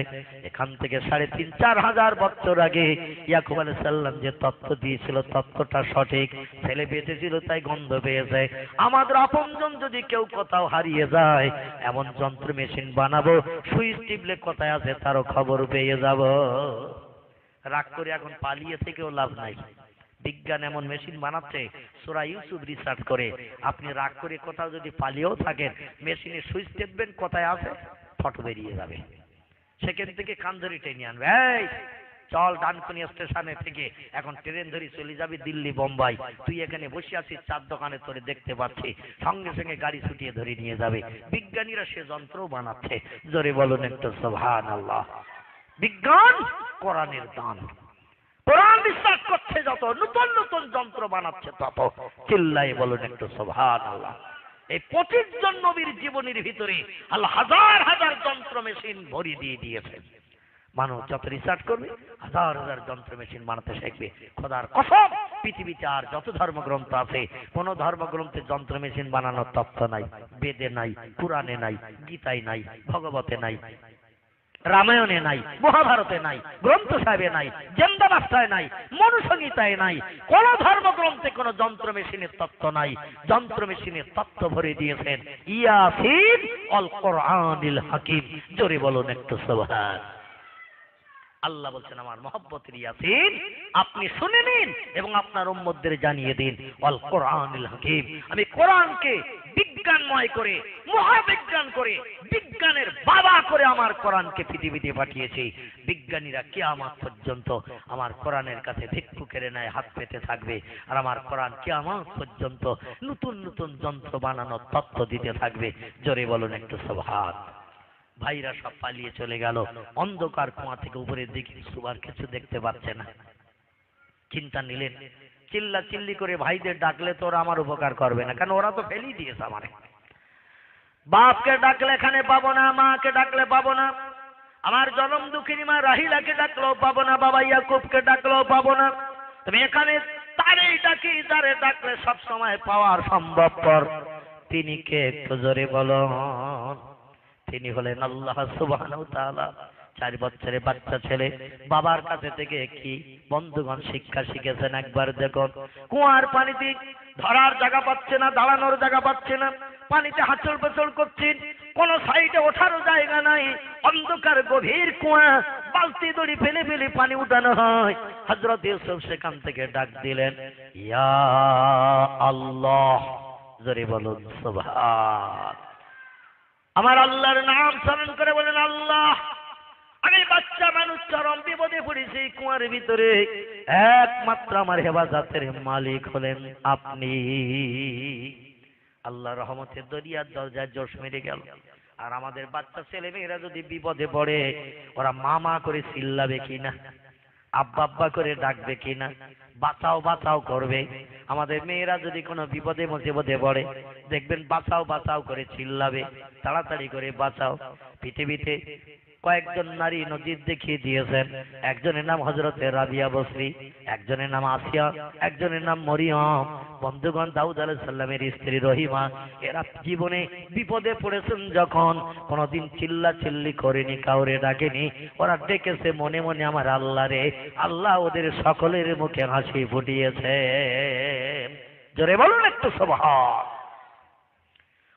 এখান থেকে 3,500-4 হাজার বছর আগে ইয়াকুব আলাইহিস সালাম যে তত্ত্ব দিয়েছিল তত্ত্বটা সঠিক, ছেলে বেঁচে ছিল তাই গন্ধ পেয়েছে। আমাদের আপনজন যদি কেউ কোথাও হারিয়ে যায়, এমন যন্ত্র মেশিন বানাবো, সুইচ টিপলে কোথায় আছে তারও খবর পেয়ে যাব। রাগ করে এখন পালিয়ে থেকেও লাভ নাই। বিজ্ঞান এমন মেশিন বানাচ্ছে, সূরা ইউসুফ রিসার্চ করে আপনি রাগ করে কোথাও যদি পালিয়েও থাকেন, মেশিনে সুইচ টিপবেন, কোথায় আছে ফটো বেরিয়ে যাবে। সেখান থেকে কান ধরে টেনে আনবে, এই চল ডানকুনি স্টেশনে থেকে এখন ট্রেন ধরে চলে যাবি দিল্লি বোম্বাই, তুই এখানে বসে আছিস, 4 দোকানে তোরে দেখতে পাচ্ছি, সঙ্গে সঙ্গে গাড়ি ছুটিয়ে ধরে নিয়ে যাবে। বিজ্ঞানীরা সে যন্ত্র বানাচ্ছে। জোরে বলুন একটু সুবহানাল্লাহ। বিজ্ঞান কোরআনের দান, কোরআন বিশ্বাস করছে যত, নতুন নতুন যন্ত্র বানাচ্ছে তত। চিল্লাই বলুন একটু সুবহানাল্লাহ। এই 25 জন নবীর জীবনের ভিতরে আল্লাহ হাজার হাজার যন্ত্র মেশিন ভরিয়ে দিয়ে দিয়েছেন। মানুষ যত রিসার্চ করবে হাজার হাজার যন্ত্র মেশিন বানাতে শিখবে। খোদার কসম, পৃথিবীতে আর যত ধর্মগ্রন্থ আছে, কোন ধর্মগ্রন্থে যন্ত্র মেশিন বানানোর তথ্য নাই। বেদে নাই, কোরআনে নাই, গীতায় নাই, ভগবতে নাই, রামায়ণে নাই, মহাভারতে নাই, গ্রন্থ সাহেবে নাই, জেন্দাবাস্তায় নাই, মনুসংহিতায় নাই, কোন ধর্মগ্রন্থে কোন যন্ত্র মেশিনের তত্ত্ব নাই। যন্ত্র মেশিনের তত্ত্ব ভরে দিয়েছেন ইয়াসিন অল কোরআনিল হাকিম। জোরে বলুন একটু সুবহান। আল্লাহ বলছেন, আমার মহব্বতের ইয়াসিন আপনি শুনে নিন এবং আপনার উম্মতদের জানিয়ে দিন, অল কোরআনিল হাকিম, আমি কোরআনকে বিজ্ঞানময় করে, মহাবিজ্ঞান করে, বিজ্ঞানের বাবা করে আমার কোরআনকে পৃথিবীতে পাঠিয়েছি। বিজ্ঞানীরা কিয়ামত পর্যন্ত আমার কোরআনের কাছে ভিক্ষুকের ন্যায় হাত পেতে থাকবে, আর আমার কোরআন কিয়ামত পর্যন্ত নতুন নতুন যন্ত্র বানানোর তথ্য দিতে থাকবে। জোরে বলুন একটু সুবহান। ভাইরা সব পালিয়ে চলে গেল। অন্ধকার কুয়া থেকে উপরের দিকে সুবার কিছু দেখতে পাচ্ছে না। চিন্তা নিলেন, চিল্লা চিল্লি করে ভাইদের ডাকলে তো ওরা আমার উপকার করবে না, কারণ ওরা তো ফেলেই দিয়েছে আমারে। বাপকে ডাকলে এখানে পাবো না, মাকে ডাকলে পাবো না, আমার জনম দুঃখিনী মা রাহিলাকে ডাকলেও পাবো না, বাবা ইয়াকুবকে ডাকলেও পাবো না। তুমি এখানে তারেই ডাকি, তারে ডাকলে সব সময় পাওয়ার সম্ভবপর। তিনি কে একটু জোরে বলুন। তিনি হলেন আল্লাহ সুবহানাহু ওয়া তাআলা। 4 বছরের বাচ্চা ছেলে বাবার কাছে থেকে কি বন্ধুগণ শিক্ষা শিখেছেন একবার দেখুন। কুয়ার পানিতে ধরার জায়গা পাচ্ছে না, দাঁড়ানোর জায়গা পাচ্ছে না, পানিতে হাঁচড় পেছড় করছেন, কোন সাইডে ওঠারও জায়গা নাই, অন্ধকার গভীর কুয়া, বালতি দড়ি ফেলে ফেলে পানি উঠানো হয়। হযরত ইউসুফ সেখান থেকে ডাক দিলেন, ইয়া আল্লাহ, জোরে বলুন সুবহান। আমার আল্লাহর নাম স্মরণ করে বলেন, আল্লাহ, আমি বাচ্চা মানুষ চরম বিপদে পড়েছি কুয়ার ভিতরে, একমাত্র আমার হেফাজতের মালিক হলেন আপনি। আল্লাহ রহমতের দরিয়ার দরজায় জোশ মেরে গেল। আর আমাদের বাচ্চা ছেলে মেয়েরা যদি বিপদে পড়ে ওরা মা করে চিল্লাবে কিনা, আব্বা আব্বা করে ডাকবে কিনা, বাঁচাও বাঁচাও করবে। আমাদের মেয়েরা যদি কোনো বিপদে মুসিবতে পড়ে দেখবেন বাঁচাও বাঁচাও করে চিল্লাবে, তাড়াতাড়ি করে বাঁচাও। পৃথিবীতে কয়েকজন নারী নজির দেখিয়ে দিয়েছেন। একজনের নাম হযরতে রাবিয়া বসরি, একজনের নাম আসিয়া, একজনের নাম মরিয়ম। বন্ধুগণ, দাউদ আলাইহিস সালামের স্ত্রী রহিমা, এরা জীবনে বিপদে পড়েছেন যখন কোনোদিন চিল্লা চিল্লি করেনি, কাউরে ডাকেনি, ওরা ডেকেছে মনে মনে আমার আল্লাহ রে। আল্লাহ ওদের সকলের মুখে হাসি ফুটিয়েছে। জোরে বলুন একটু সুবহান।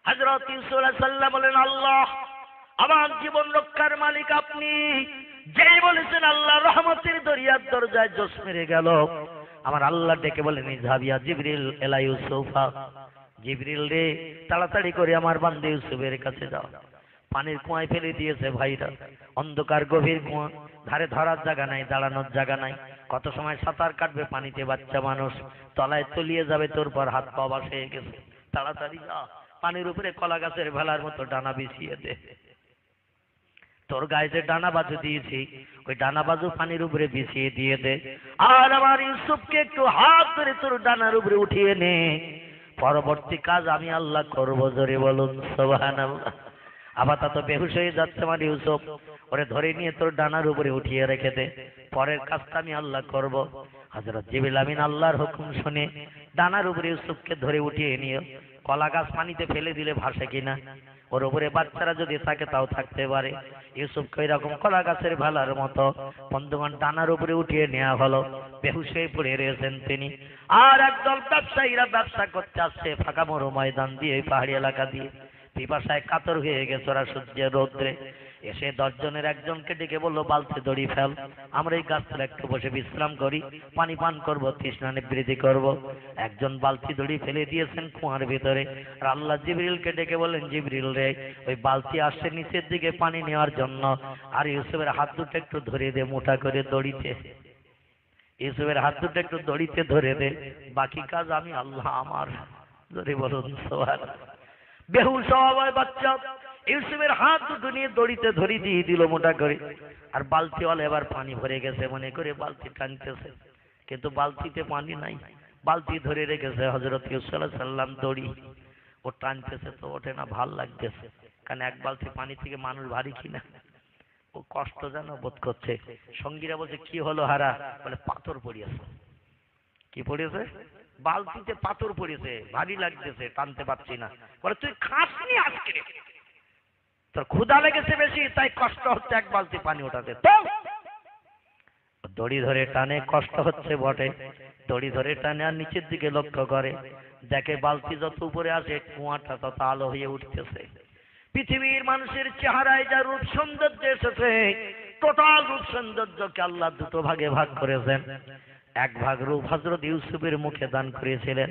হযরত ইউসুফ আলাইহিস সালাম বলেন, আল্লাহ, আমার জীবন রক্ষার মালিক আপনি। যেই বলেছেন আল্লাহ রহমতের দরিয়ার দরজায় জোশ মেরে গেল। আমার আল্লাহ ডেকে বলেন, ইযহাবিয়া জিবরিল ইলা ইউসুফা, জিবরিল রে, তাড়াতাড়ি করে আমার বান্দা ইউসুফের কাছে যাও। পানির কুয়ায় ফেলে দিয়েছে ভাইরা, অন্ধকার গভীর কুয়া, ধারে ধরার জায়গা নাই, দাঁড়ানোর জায়গা নাই। কত সময় সাঁতার কাটবে পানিতে বাচ্চা মানুষ, তলায় তলিয়ে যাবে, তোর পর হাত পা বসে গেছে, তাড়াতাড়ি যা, পানির উপরে কলা গাছের ভেলার মতো ডানা বিছিয়ে দে। তোর গায়ে যে ডানা বাজু দিয়েছি ওই ডানা বাজু পানির উপরে বিছিয়ে দিয়ে দে। আর আমার ইউসুফকে একটু হাত ধরে তোর ডানার উপরে উঠিয়ে নে, পরবর্তী কাজ আমি আল্লাহ করব। জোরে বলুন সুবহানাল্লাহ। আপাতত বেহুশ হয়ে যাচ্ছে আমার ইউসুফ, ওরে ধরে নিয়ে তোর ডানার উপরে উঠিয়ে রেখে দে, পরের কাজটা আমি আল্লাহ করব। হযরত জিবরিল আমিন আল্লাহর হুকুম শুনে ডানার উপরে ইউসুফকে ধরে উঠিয়ে নিয়ে, কলা গাছ পানিতে ফেলে দিলে ভাসে কিনা, ওর উপরে বাচ্চারা যদি থাকে তাও থাকতে পারে। ইউসুফকে এরকম কলা গাছের ভালার মতো বন্ধুগণ ডানার উপরে উঠিয়ে নেওয়া হলো। বেহুশ হয়ে পড়ে রয়েছেন তিনি। আর একদল ব্যবসায়ীরা ব্যবসা করতে আসছে ফাঁকা মরু ময়দান দিয়ে, পাহাড়ি এলাকা দিয়ে, পিপাসায় কাতর হয়ে গেছে ওরা সূর্যের রৌদ্রে। এসে 10 জনের একজনকে ডেকে বললো, বালতি দড়ি ফেল, আমরা এই গাছতলা একটু বসে বিশ্রাম করি, পানি পান করবো, তৃষ্ণা নিবৃত্তি করবো। একজন বালতি দড়ি ফেলে দিয়েছেন কুয়ার ভিতরে। আর আল্লাহ জিবরিলকে ডেকে বললেন, জিবরিল রে, ওই বালতি আসছে নিচের দিকে পানি নেওয়ার জন্য, আর ইউসুফের হাত দুটো একটু ধরে দে মোটা করে দড়িতে, ইউসুফের হাত দুটো একটু দড়িতে ধরে দে, বাকি কাজ আমি আল্লাহ আমার। ধরে বলুন সুবহানাল্লাহ। বেহুশ হওয়া বাচ্চা ইউসুফের হাত দুটো নিয়ে দড়িতে ধরে দিয়ে দিল মোটা করে। আর বালতিওয়ালা এবার পানি ভরে গেছে মনে করে বালতি টানতেছে, কিন্তু বালতিতে পানি নাই, বালতি ধরে রেখেছে হযরত ইউসুফ আলাইহিস সালাম দড়ি। ও টানতেছে তো ওঠে না, ভাল লাগতেছে, কারণ এক বালতি পানি থেকে মানুষ ভারী কিনা, ও কষ্ট যেন বোধ করছে। সঙ্গীরা বলছে, কি হলো হারা? বলে, পাথর পড়িয়েছে। কি পড়েছে? বালতিতে পাথর পড়েছে, ভারী লাগতেছে, টানতে পারছি না। বলে, তুই খাসনি আজকে, তোর ক্ষুধা লেগেছে বেশি, তাই কষ্ট হচ্ছে এক বালতি পানি ওঠাতে। তো দড়ি ধরে টানে, কষ্ট হচ্ছে বটে, দড়ি ধরে টানে আর নিচের দিকে লক্ষ্য করে, দেখে বালতি যত উপরে আসে কুয়াটা তত আলো হয়ে উঠতেছে। পৃথিবীর মানুষের চেহারায় যা রূপ সৌন্দর্য এসেছে, টোটাল রূপ সৌন্দর্যকে আল্লাহ দুটো ভাগে ভাগ করেছেন। এক ভাগ রূপ হযরত ইউসুফের মুখে দান করেছিলেন,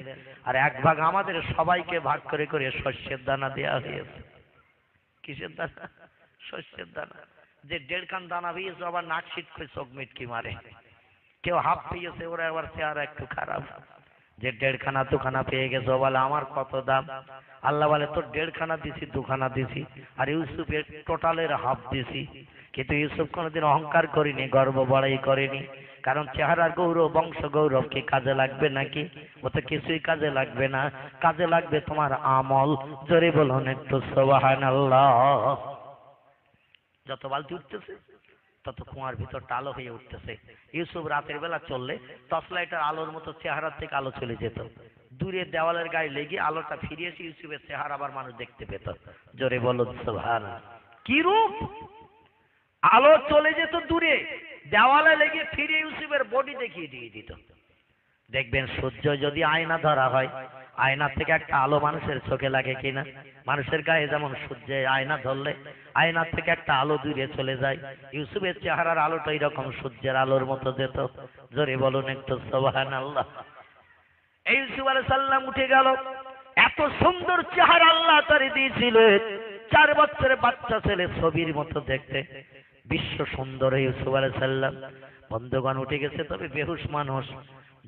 আর এক ভাগ আমাদের সবাইকে ভাগ করে করে শস্যের দানা দেওয়া হয়েছে। কিসের দানা? শস্যের দানা। যে 1.5 কান দানা পেয়েছে আবার নাক শীত করে চোখ মিটকি মারে, কেউ হাফ পেয়েছে, ওরা আবার চেহারা একটু খারাপ। যে 1.5খানা 2খানা পেয়ে গেছো, বলে আমার কত দাম? আল্লাহ বলে তোর 1.5খানা দিছি 2খানা দিছি, আর ইউসুফের টোটালের হাফ দিছি। কিন্তু ইউসুফ কোনোদিন অহংকার করেনি, গর্ব বড়াই করেনি। কারণ চেহারার গৌরব, বংশ গৌরব কি কাজে লাগবে নাকি? ও তো কিছুই কাজে লাগবে না, কাজে লাগবে তোমার আমল। জোরে বলুন একটু সুবহানাল্লাহ। যত বালতি উঠতেছে তত কুয়ার ভিতরটা আলো হয়ে উঠতেছে। ইউসুফ রাতের বেলা চললে টর্চ লাইটের আলোর মতো চেহারা থেকে আলো চলে যেত, দূরে দেওয়ালের গায়ে লেগে আলোটা ফিরে এসে ইউসুফের চেহারা আবার মানুষ দেখতে পেত। জোরে বলুন সুবহানাল্লাহ। কি রূপ! আলো চলে যেত দূরে, দেওয়ালে লেগে ফিরে ইউসুফের বডি দেখিয়ে দিয়ে দিত। দেখবেন সূর্য যদি আয়না ধরা হয়, আয়নার থেকে একটা আলো মানুষের চোখে লাগে কিনা? মানুষের গায়ে যেমন সূর্যে আয়না ধরলে আয়নার থেকে একটা আলো দূরে চলে যায়, ইউসুফের চেহারার আলোটা এরকম সূর্যের আলোর মতো যেত। জোরে বলুন একটু সুবহানাল্লাহ। এই ইউসুফ আলাইহিস সালাম উঠে গেল, এত সুন্দর চেহারা আল্লাহ তারে দিয়েছিলেন, 4 বছরের বাচ্চা ছেলে ছবির মতো দেখতে, বিশ্ব সুন্দর ইউসুফ আলাইহিস সালাম। বন্ধুগণ উঠে গেছে, তবে বেহুশ মানুষ।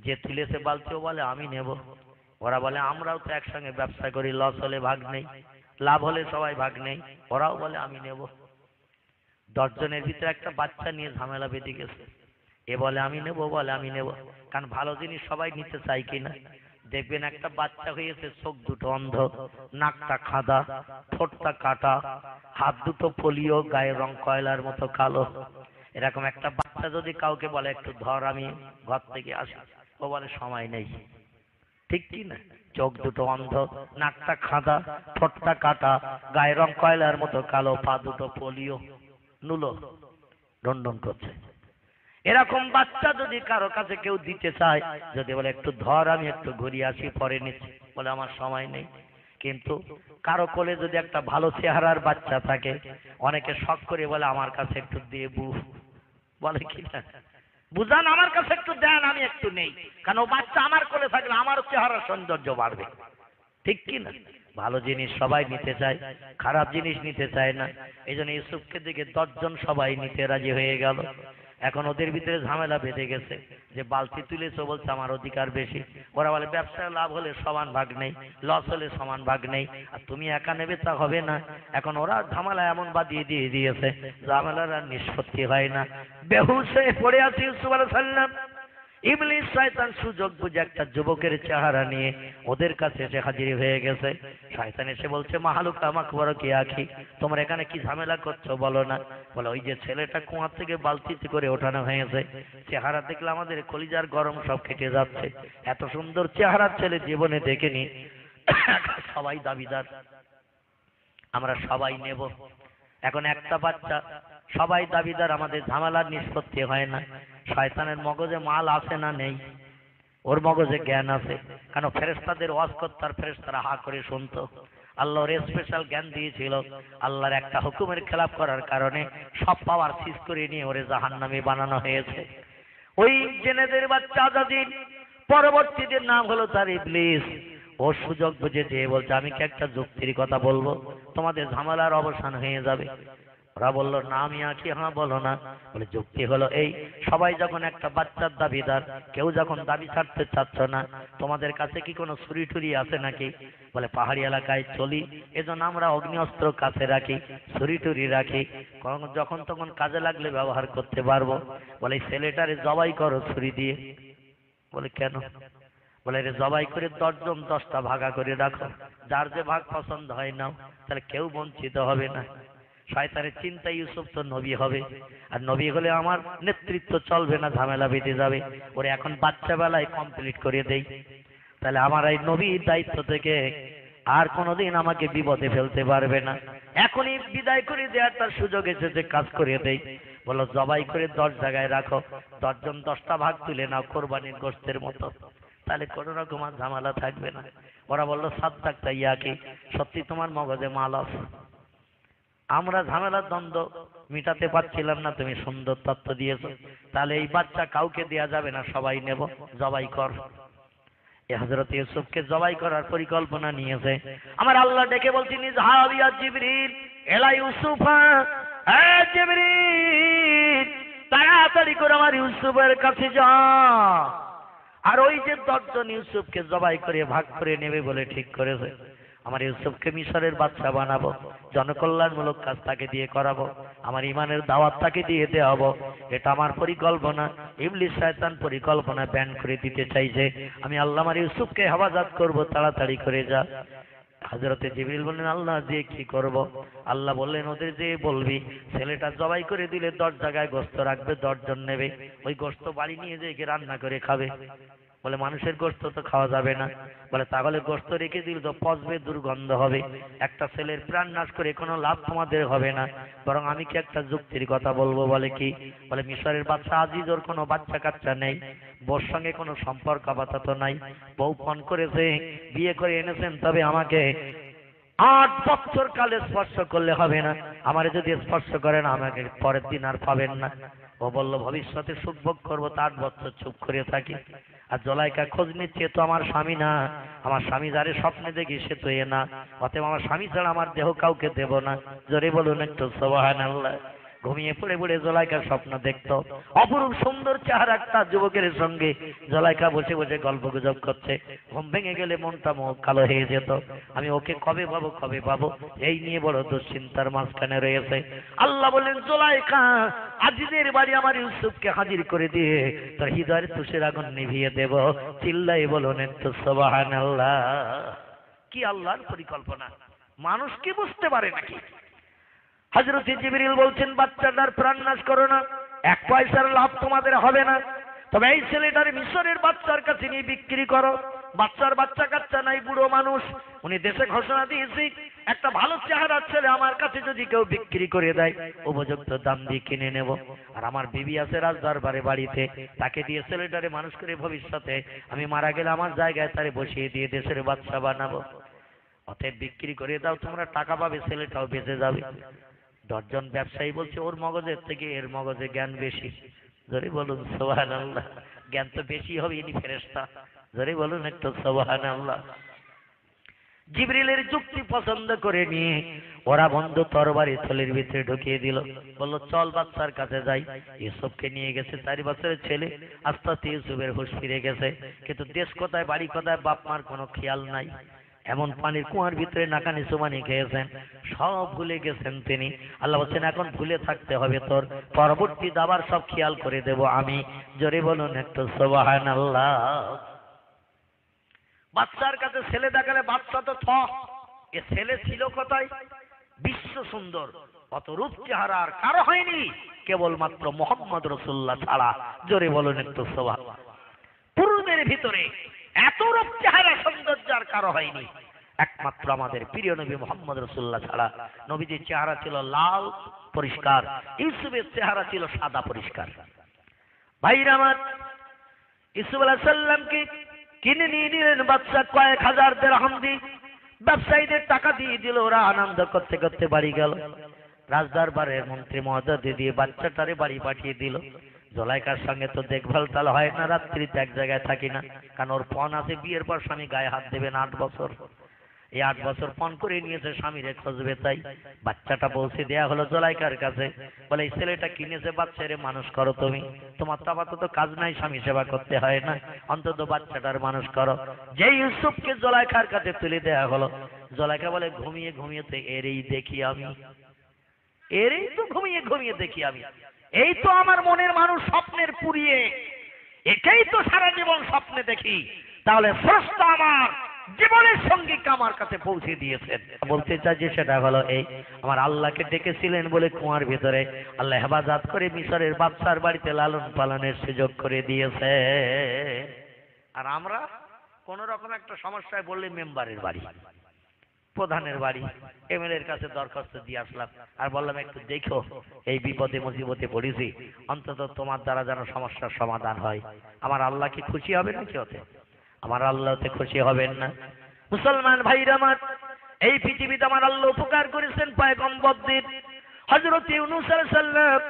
যে তুলেছে বালতিও বলে আমি নেব, ওরা বলে আমরাও তো একসঙ্গে ব্যবসা করি, লস হলে ভাগ নেই, লাভ হলে সবাই ভাগ নেই, ওরাও বলে আমি নেব। 10 জনের ভিতরে একটা বাচ্চা নিয়ে ঝামেলা বেঁধে গেছে। এ বলে আমি নেব, বলে আমি নেব। কারণ ভালো জিনিস সবাই নিতে চায় কিনা? দেখবেন একটা বাচ্চা হয়েছে, চোখ দুটো অন্ধ, নাকটা খাদা, ঠোঁটটা কাটা, হাত দুটো পোলিও, গায়ের রং কয়লার মতো কালো। এরকম একটা বাচ্চা যদি কাউকে বলে একটু ধর আমি ঘর থেকে আসি, ও বলে সময় নেই। ঠিক কি না? চোখ দুটো অন্ধ, নাকটা খাদা, ঠোঁটটা কাটা, গায়ের রং কয়লার মতো কালো, পা দুটো পোলিও, নুলো ডন করছে। এরকম বাচ্চা যদি কারো কাছে কেউ দিতে চায়, যদি বলে একটু ধর আমি একটু ঘুরিয়ে আসি পরে নিচ্ছি, বলে আমার সময় নেই। কিন্তু কারো কোলে যদি একটা ভালো চেহারার বাচ্চা থাকে, অনেকে শখ করে বলে আমার কাছে একটু দিয়ে বু, বলে কি না বুঝান আমার কাছে একটু দেন আমি একটু নেই, কারণ ও বাচ্চা আমার কোলে থাকলে আমার চেহারার সৌন্দর্য বাড়বে। ঠিক কি না? ভালো জিনিস সবাই নিতে চায়, খারাপ জিনিস নিতে চায় না। এই জন্য ইউসুফকে দিকে 10 জন সবাই নিতে রাজি হয়ে গেল। এখন ওদের ভিতরে ঝামেলা বেঁধে গেছে, যে বালতি তুলেছো বলছে আমার অধিকার বেশি, ওরা বলে ব্যবসায় লাভ হলে সমান ভাগ নেই, লস হলে সমান ভাগ নেই, আর তুমি একা নেবে তা হবে না। এখন ওরা ঝামেলা এমন বাদিয়ে দিয়ে দিয়েছে, ঝামেলার আর নিষ্পত্তি হয় না। বেহুশ হয়ে পড়ে আছে ইউসুফ আলাইহিস সালাম। ইবলিস শয়তান সুযোগ বুঝে একটা যুবকের চেহারা নিয়ে ওদের কাছে এসে হাজির হয়ে গেছে। শয়তান এসে বলছে মাহালুকা মাকবর কি আখি, তোমরা এখানে কি ঝামেলা করছো বলো না? বলে ওই যে ছেলেটা কুয়া থেকে বালতিতে করে ওঠানো হয়েছে, চেহারা দেখলে আমাদের কলিজার গরম সব কেটে যাচ্ছে। এত সুন্দর চেহারার ছেলে জীবনে দেখেনি। সবাই দাবিদার, আমরা সবাই নেব। এখন একটা বাচ্চা, সবাই দাবিদার, আমাদের ঝামেলার নিষ্পত্তি হয় না। শয়তানের মগজে মাল আছে না নেই? ওর মগজে জ্ঞান আছে, কারণ ফেরেশতাদের ওয়াজ করতে আর ফেরেশতারা হা করে শুনতো। আল্লাহর স্পেশাল জ্ঞান দিয়েছিল। আল্লাহর একটা হুকুমের খেলাপ করার কারণে সব পাওয়ার সিজ করে নিয়ে ওরে জাহান্নামী বানানো হয়েছে। ওই জেনেদের বাচ্চা আজাদিন, পরবর্তীদের নাম হলো তার ইবলিস। ও সুযোগ বুঝেছে, বলছে আমি কি একটা যুক্তির কথা বলবো, তোমাদের ঝামেলার অবসান হয়ে যাবে। ওরা বললো না আমি আছি, হ্যাঁ বলো না। বলে যুক্তি হলো এই, সবাই যখন একটা বাচ্চার দাবিদার, কেউ যখন দাবি ছাড়তে চাচ্ছ না, তোমাদের কাছে কি কোনো ছুরি টুরি আছে নাকি? বলে পাহাড়ি এলাকায় চলি, এজন্য আমরা অগ্নি অস্ত্র কাছে রাখি, ছুরি টুরি রাখি, যখন তখন কাজে লাগলে ব্যবহার করতে পারবো। বলে ছেলেটারে জবাই করো ছুরি দিয়ে। বলে কেন? বলে রে জবাই করে 10 জন 10টা ভাগা করে রাখো, যার যে ভাগ পছন্দ হয় নাও, তাহলে কেউ বঞ্চিত হবে না। শয়তানের চিন্তা ইউসুফ তো নবী হবে, আর নবী হলে আমার নেতৃত্ব চলবে না, ঝামেলা বেঁধে যাবে। ওরে এখন বাচ্চা বেলায় কমপ্লিট করে দেই, তাহলে আমার এই নবীর দায়িত্ব থেকে আর কোনোদিন আমাকে বিপদে ফেলতে পারবে না। এখনই বিদায় করে দেওয়ার তার সুযোগ এসেছে, কাজ করে দেই। বলো জবাই করে 10 জায়গায় রাখো, 10 জন 10টা ভাগ তুলে নাও কোরবানির গোশতের মতো, তাহলে কোনো রকম আর ঝামেলা থাকবে না। ওরা বললো সাদ্দাক তাইয়াকি, সত্যি তোমার মগজে মাল আছে, আমরা ঝামেলার দ্বন্দ্ব মিটাতে পারছিলাম না, তুমি সুন্দর তত্ত্ব দিয়েছো, তাহলে এই বাচ্চা কাউকে দেয়া যাবে না, সবাই নেব, জবাই কর। এই হযরত ইউসুফকে জবাই করার পরিকল্পনা নিয়েছে। আমার আল্লাহ ডেকে বলছেন ইযহাব ইয়া জিবরিল ইলা ইউসুফা, এ জিবরিল তাড়াতাড়ি করে আমার ইউসুফের কাছে যা। আর ওই যে 10 জন ইউসুফকে জবাই করে ভাগ করে নেবে বলে ঠিক করেছে, আমার ইউসুফকে মিশরের বাদশা বানাবো, জনকল্যাণমূলক কাজ তাকে দিয়ে করাবো, আমার ইমানের দাওয়াত তাকে দিয়ে দেওয়াবো। এটা আমার পরিকল্পনা। ইবলিস শয়তান পরিকল্পনা ব্যান করে দিতে চাইছে। আমি আল্লাহ আমার ইউসুফকে হেফাজত করব, তাড়াতাড়ি করে যা। হযরতে জিবরিল বললেন, আল্লাহ দিয়ে কি করব? আল্লাহ বললেন, ওদের যে বলবি ছেলেটা জবাই করে দিলে 10 জায়গায় গোশত রাখবে, 10 জন নেবে, ওই গোশত বাড়ি নিয়ে যেয়ে রান্না করে খাবে। বলে মানুষের গোশত তো খাওয়া যাবে না। বলে তাহলে গোশত রেখে দিলে তো পচবে, দুর্গন্ধ হবে, একটা ছেলের প্রাণ নাশ করে কোনো লাভ তোমাদের হবে না, বরং আমি কি একটা যুক্তির কথা বলবো। বলে কি? বলে মিশরের বাদশা আজিজ, ওর কোনো বাচ্চা কাচ্চা নেই, বউর সঙ্গে কোনো সম্পর্ক আপাতত নাই, বউ ফোন করেছে, বিয়ে করে এনেছেন, তবে আমাকে 8 বছর কালে স্পর্শ করলে হবে না, আমারে যদি স্পর্শ করেন আমাকে পরের দিন আর পাবেন না। ও বলল ভবিষ্যতে সুখ ভোগ করবো, তা 8 বছর চুপ করে থাকি। আর জলাইকা খোঁজ নিচ্ছে, তো আমার স্বামী না, আমার স্বামী যারে স্বপ্নে দেখি সে তো এ না, অতএব আমার স্বামী ছাড়া আমার দেহ কাউকে দেব না। জোরে বলুন একটু সুবহানাল্লাহ। ঘুমিয়ে পড়ে পড়ে জলাইকার স্বপ্ন দেখতো, অপরূপ সুন্দর চেহারা একটা যুবকের সঙ্গে জলাইকা বসে বসে গল্প গুজব করছে। ঘুম ভেঙে গেলে মনটা কালো হয়ে যেত, আমি ওকে কবে পাবো কবে পাবো, এই নিয়ে বড় দুশ্চিন্তার মাঝখানে রয়েছে। আল্লাহ বললেন, জলাইকা, আজিজের বাড়ি আমার ইউসুফকে হাজির করে দিয়ে তোর হৃদয়ের তুষের আগুন নিভিয়ে দেব। চিল্লাই বলুন একটু সুবহানাল্লাহ। কি আল্লাহর পরিকল্পনা, মানুষ কি বুঝতে পারে নাকি? হযরত জিবরিল বলছেন, বাচ্চাটার প্রাণ নাশ করো না, 1 পয়সার লাভ তোমাদের হবে না, তবে এই ছেলেটার মিশরের বাচ্চার কাছে নিয়ে বিক্রি করো। বাচ্চার বাচ্চা কাচ্চা নাই, বুড়ো মানুষ, উনি দেশে ঘোষণা দিয়েছি, একটা ভালো চেহারার ছেলে আমার কাছে যদি কেউ বিক্রি করে দেয়, উপযুক্ত দাম দিয়ে কিনে নেব। আর আমার বিবি আছে রাজদরবারে বাড়িতে, তাকে দিয়ে ছেলেটারে মানুষ করে ভবিষ্যতে আমি মারা গেলে আমার জায়গায় তারে বসিয়ে দিয়ে দেশের বাচ্চা বানাবো। অতএব বিক্রি করে দাও, তোমরা টাকা পাবে, ছেলেটাও বেঁচে যাবে। 10 জন ব্যবসায়ী বলছে, ওর মগজের থেকে এর মগজে জ্ঞান বেশি। জোরে বলুন সুবহানাল্লাহ। জ্ঞান তো বেশি হবে, ইনি ফেরেশতা। জোরে বলুন একটু সুবহানাল্লাহ। জিবরিলের যুক্তি পছন্দ করে নিয়ে ওরা বন্ধু তরবারি থলির ভিতরে ঢুকিয়ে দিল। বলল, চল বাচ্চার কাছে যাই। ইউসুফকে নিয়ে গেছে, 4 বছরের ছেলে। আস্তে আস্তে ইউসুফের হুঁশ ফিরে গেছে, কিন্তু দেশ কোথায় বাড়ি কোথায় বাপ মার কোনো খেয়াল নাই। এমন পানির কুয়ার ভিতরে নাকানি সুমানি খেয়েছেন, সব ভুলে গেছেন তিনি। আল্লাহ বলছেন, এখন ভুলে থাকতে হবে তোর, পরবর্তী দাবার সব খেয়াল করে দেব আমি। জোরে বলুন একটু সুবহানাল্লাহ। বাচ্চার কাছে ছেলে দেখালে বাচ্চা তো এ ছেলে ছিল কোথায়? বিশ্ব সুন্দর, অত রূপ চেহারা আর কারো হয়নি, কেবলমাত্র মুহাম্মদ রাসূলুল্লাহ ছাড়া। জোরে বলুন একটু সুবহানাল্লাহ। পুরুষদের ভিতরে এত রূপ চেহারা সৌন্দর্য আর কারো হয়নি, একমাত্র আমাদের প্রিয় নবী মুহাম্মদ রাসূলুল্লাহ ছাড়া। নবীজির চেহারা ছিল লাল পরিষ্কার, ইউসুফের চেহারা ছিল সাদা পরিষ্কার। ভাইরা আমার, ইউসুফ আলাইহিস সালামকে কিনে নিয়ে নিলেন বাদশা, কয়েক হাজার দিরহাম দিয়ে ব্যবসায়ীদের টাকা দিয়ে দিল। ওরা আনন্দ করতে করতে বাড়ি গেল। রাজদরবারের মন্ত্রী মহোদয় দিয়ে বাচ্চাটারে বাড়ি পাঠিয়ে দিল। জলাইকার সঙ্গে তো দেখভাল তাহলে হয় না, রাত্রিতে এক জায়গায় থাকি না, কারণ ওর পণ আছে, বিয়ের পর স্বামী গায়ে হাত দেবে না 8 বছর। এই 8 বছর পণ করে নিয়েছে, স্বামীরে খুঁজবে, তাই বাচ্চাটা পৌঁছে দেয়া হলো জলাইকার কাছে। বলে, এই ছেলেটা কিনেছে, বাচ্চারে মানুষ করো তুমি, তোমার তো আপাতত কাজ নাই, স্বামী সেবা করতে হয় না, অন্তত বাচ্চাটার মানুষ করো। যে ইউসুফকে জলাইকার কাছে তুলে দেয়া হলো, জলাইকা বলে, ঘুমিয়ে ঘুমিয়ে তো এরই দেখি আমি, এরই তো ঘুমিয়ে ঘুমিয়ে দেখি আমি, এই তো আমার মনের মানুষ স্বপ্নের পুরিয়ে, এটাই তো সারা জীবন স্বপ্নে দেখি। তাহলে স্রষ্টা আমার জীবনের সঙ্গীকে আমার কাছে পৌঁছে দিয়েছেন। বলতে চাই যে সেটা হলো এই, আমার আল্লাহকে ডেকেছিলেন বলে কুয়ার ভিতরে আল্লাহ হেফাজত করে মিশরের বাদশার বাড়িতে লালন পালনের সুযোগ করে দিয়েছে। আর আমরা কোন রকম একটা সমস্যায় বললে মেম্বারের বাড়ি, প্রধানের বাড়ি, এমএলএর কাছে দরখাস্ত দিয়ে আসলাম, আর বললাম একটু দেখো এই বিপদে মুসিবতে পড়েছি, অন্তত তোমার দ্বারা যেন সমস্যার সমাধান হয়। আমার আল্লাহ কি খুশি হবে নাকি ওতে? আমার আল্লাহতে খুশি হবেন না। মুসলমান ভাইরা আমার, এই পৃথিবীতে আমার আল্লাহ উপকার করেছেন পয়গম্বরদের। হযরত ইউনূস আলাইহিস সালাম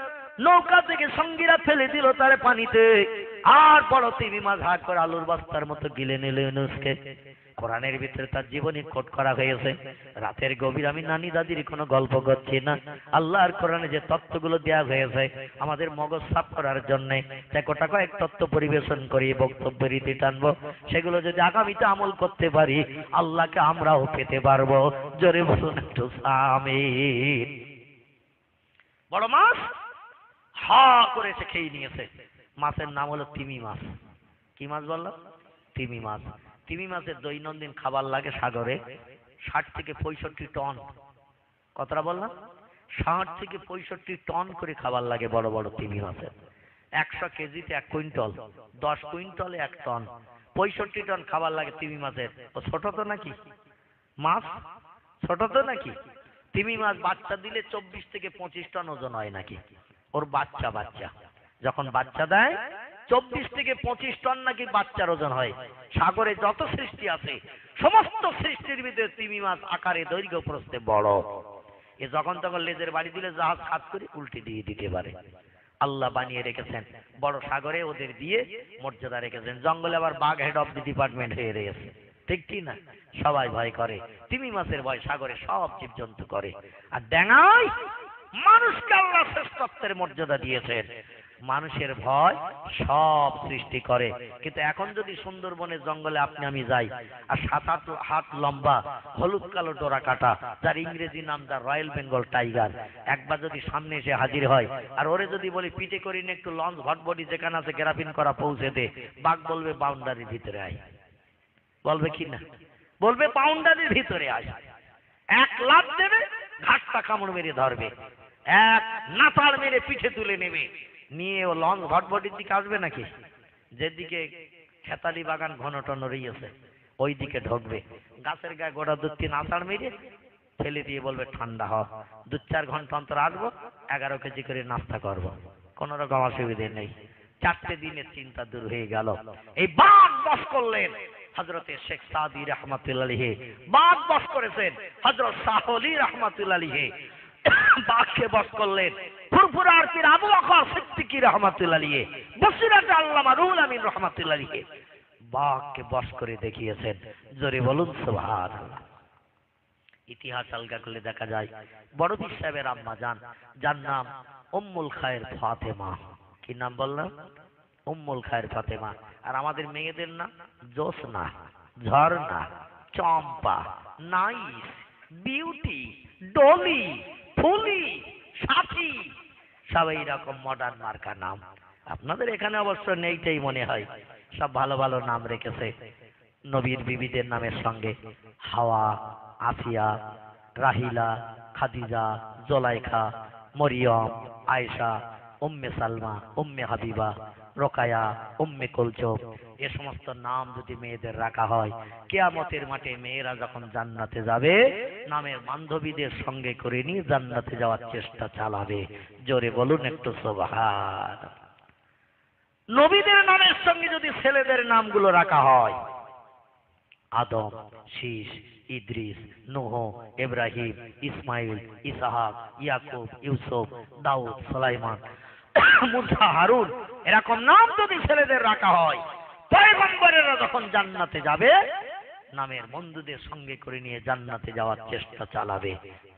নৌকা থেকে সঙ্গীরা ফেলে দিল তারে পানিতে, আর বড় তিমি মাছ হাত করে আলুর বস্তার মতো গিলে নিল ইউনূসকে। কোরআনের ভিতরে তার জীবনী কোট করা হয়েছে। রাতের গভীর আমি নানি দাদির কোনো গল্প করছি না, আল্লাহর কোরআনে যে তত্ত্বগুলো দেওয়া হয়েছে আমাদের মগজ সাফ করার জন্য, তাই গোটা কয়েক তত্ত্ব পরিবেশন করি, বক্তব্যের রীতি টানবো। সেগুলো যদি আগামীতে আমল করতে পারি আল্লাহকে আমরাও পেতে পারবো। জোরে বলুন একটু আমিন। বড় মাছ হা করে এসে খেয়ে নিয়েছে। মাছের নাম হলো তিমি মাছ। কি মাছ বললাম? তিমি মাছ। তিমি মাছের দৈনন্দিন খাবার লাগে সাগরে 60 থেকে 65 টন। কতটা বললাম? 60 থেকে 65 টন করে খাবার লাগে বড় বড় তিমি মাছের। 100 কেজিতে 1 কুইন্টাল, 10 কুইন্টালে 1 টন, 65 টন খাবার লাগে তিমি মাছের। ও ছোট তো নাকি মাছ? ছোট তো নাকি? তিমি মাছ বাচ্চা দিলে 24 থেকে 25 টন ওজন হয় নাকি ওর বাচ্চা। যখন বাচ্চা দেয় 24 থেকে 25 টন নাকি বাচ্চার ওজন হয়। সাগরে যত সৃষ্টি আছে সমস্ত সৃষ্টির ভিতরে তিমি মাছ আকারে দৈর্ঘ্য প্রস্থে বড়। এ যখন তখন লেজের বাড়ি দিলে জাহাজ খাত করে উল্টে দিয়ে দিতে পারে। আল্লাহ বানিয়ে রেখেছেন বড় সাগরে, ওদের দিয়ে মর্যাদা রেখেছেন। জঙ্গলে আবার বাঘ হেড অফ দি ডিপার্টমেন্ট হয়ে রয়েছে, ঠিক কি না? সবাই ভয় করে, তিমি মাছের ভয় সাগরে সব জীবজন্তু করে। আর ডেঙ্গাই মানুষকে আল্লাহ শ্রেষ্ঠত্বের মর্যাদা দিয়েছেন। মানুষের ভয় সব সৃষ্টি করে। কিন্তু এখন যদি সুন্দরবনের জঙ্গলে আপনি আমি যাই আর 7-8 হাত লম্বা হলুদ কালো ডোরা কাটা, যার ইংরেজি নাম দা রয়্যাল বেঙ্গল টাইগার, একবার যদি সামনে এসে হাজির হয় আর ওরে যদি বলি পিঠে করি না একটু লঞ্চ ভটবডি যেখানে আছে গ্রাফিন করা পৌঁছে দে, বাঘ বলবে বাউন্ডারির ভিতরে আয়। বলবে কি না? বলবে বাউন্ডারির ভিতরে আয়। এক লাফ দেবে, ঘাটটা কামড় মেরে ধরবে, এক নাতাড় মেরে পিঠে তুলে নেবে, নিয়ে ও লঞ্চ ভটবটির দিকে আসবে নাকি? যেদিকে খেতালি বাগান ঘন টন রয়েছে ওই দিকে ঢুকবে, গাছের গায়ে গোড়া 2-3 আষাঢ় মেরে ফেলে দিয়ে বলবে ঠান্ডা হ, 2-4 ঘন্টা অন্তর আসবো, 11 কেজি করে নাস্তা করবো, কোন রকম অসুবিধে নেই। 4টে দিনের চিন্তা দূর হয়ে গেল। এই বাঘ বস করলেন হযরতে শেখ সাদি রাহমাতুল্লাহ আলাইহি, বাঘ বস করেছেন হযরত শাহলি রাহমাতুল্লাহ আলাইহি, বাঘকে বস করলেন ফুরফুরার পীর আবু বকর সিদ্দিকী রাহমাতুল্লাহ আলাইহি, বসিরাত আল্লামা রুহুল আমিন রাহমাতুল্লাহ আলাইহি বাঘকে বস করে দেখিয়েছেন। জোরে বলুন সুবহানাল্লাহ। ইতিহাস আলগা করলে দেখা যায় বড় পীর সাহেবের আম্মা জান, যার নাম উম্মুল খায়ের ফাতেমা। কি নাম বললাম? উম্মুল খায়ের ফাতেমা। আর আমাদের মেয়েদের নাম জোসনা, ঝর্ণা, চম্পা, নাইস, বিউটি, ডলি, ফুলি, সাথী, সব এইরকম মডার্ন মার্কা নাম। আপনাদের এখানে অবশ্য নেইটাই মনে হয়, সব ভালো ভালো নাম রেখেছে নবীর বিবিদের নামের সঙ্গে। হাওয়া, আফিয়া, রাহিলা, খাদিজা, জোলাইখা, মরিয়ম, আয়েশা, উম্মে সালমা, উম্মে হাবিবা, রোকায়া, উম্মে কুলসুম, এ সমস্ত নাম যদি মেয়েদের রাখা হয়, কিয়ামতের মাঠে মেয়েরা যখন জান্নাতে যাবে নামের বান্ধবীদের সঙ্গে করে নিয়ে জান্নাতে যাওয়ার চেষ্টা চালাবে। জোরে বলুন একটু সুবহান। নবীদের নামের সঙ্গে যদি ছেলেদের নামগুলো রাখা হয়, আদম, শীষ, ইদ্রিস, নূহ, ইব্রাহিম, ইসমাইল, ইসহাক, ইয়াকুব, ইউসুফ, দাউদ, সুলাইমান, মুসা, হারুন, এরকম নাম যদি ছেলেদের রাখা হয়, পয়গম্বরেরা যখন জান্নাতে যাবে নামের বন্ধুদের সঙ্গে করে নিয়ে জান্নাতে যাওয়ার চেষ্টা চালাবে।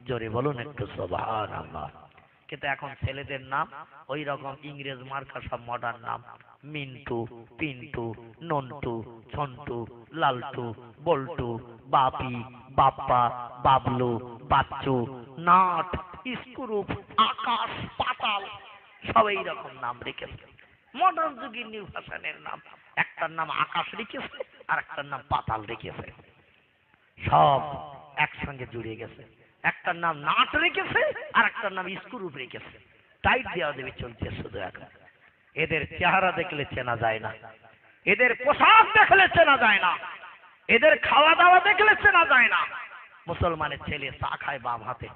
জোরে বলুন একটু সুবহানাল্লাহ। কিন্তু এখন ছেলেদের নাম ওই রকম ইংরেজ মার্কা সব মডার্ন নাম, মিন্টু, পিন্টু, নন্টু, ছন্টু, লালটু, বল্টু, বাপি, বাপ্পা, বাবলু, বাচ্চু, নাট, স্ক্রুপ, আকাশ, পাতাল, সব এইরকম নাম রেখেছে। মডার্ন যুগের নিউ ফ্যাশনের নাম, একটার নাম আকাশ রেখেছে আর একটার নাম পাতাল রেখেছে, সব একসঙ্গে জুড়ে গেছে। একটার নাম নাট রেখেছে আর একটার নাম স্ক্রুপ রেখেছে, টাইট দেওয়া দেবে চলছে শুধু এখন। এদের চেহারা দেখলে চেনা যায় না, এদের পোশাক দেখলে চেনা যায় না, এদের খাওয়া দাওয়া দেখলে চেনা যায় না। মুসলমানের ছেলে চা খায় বাম হাতে,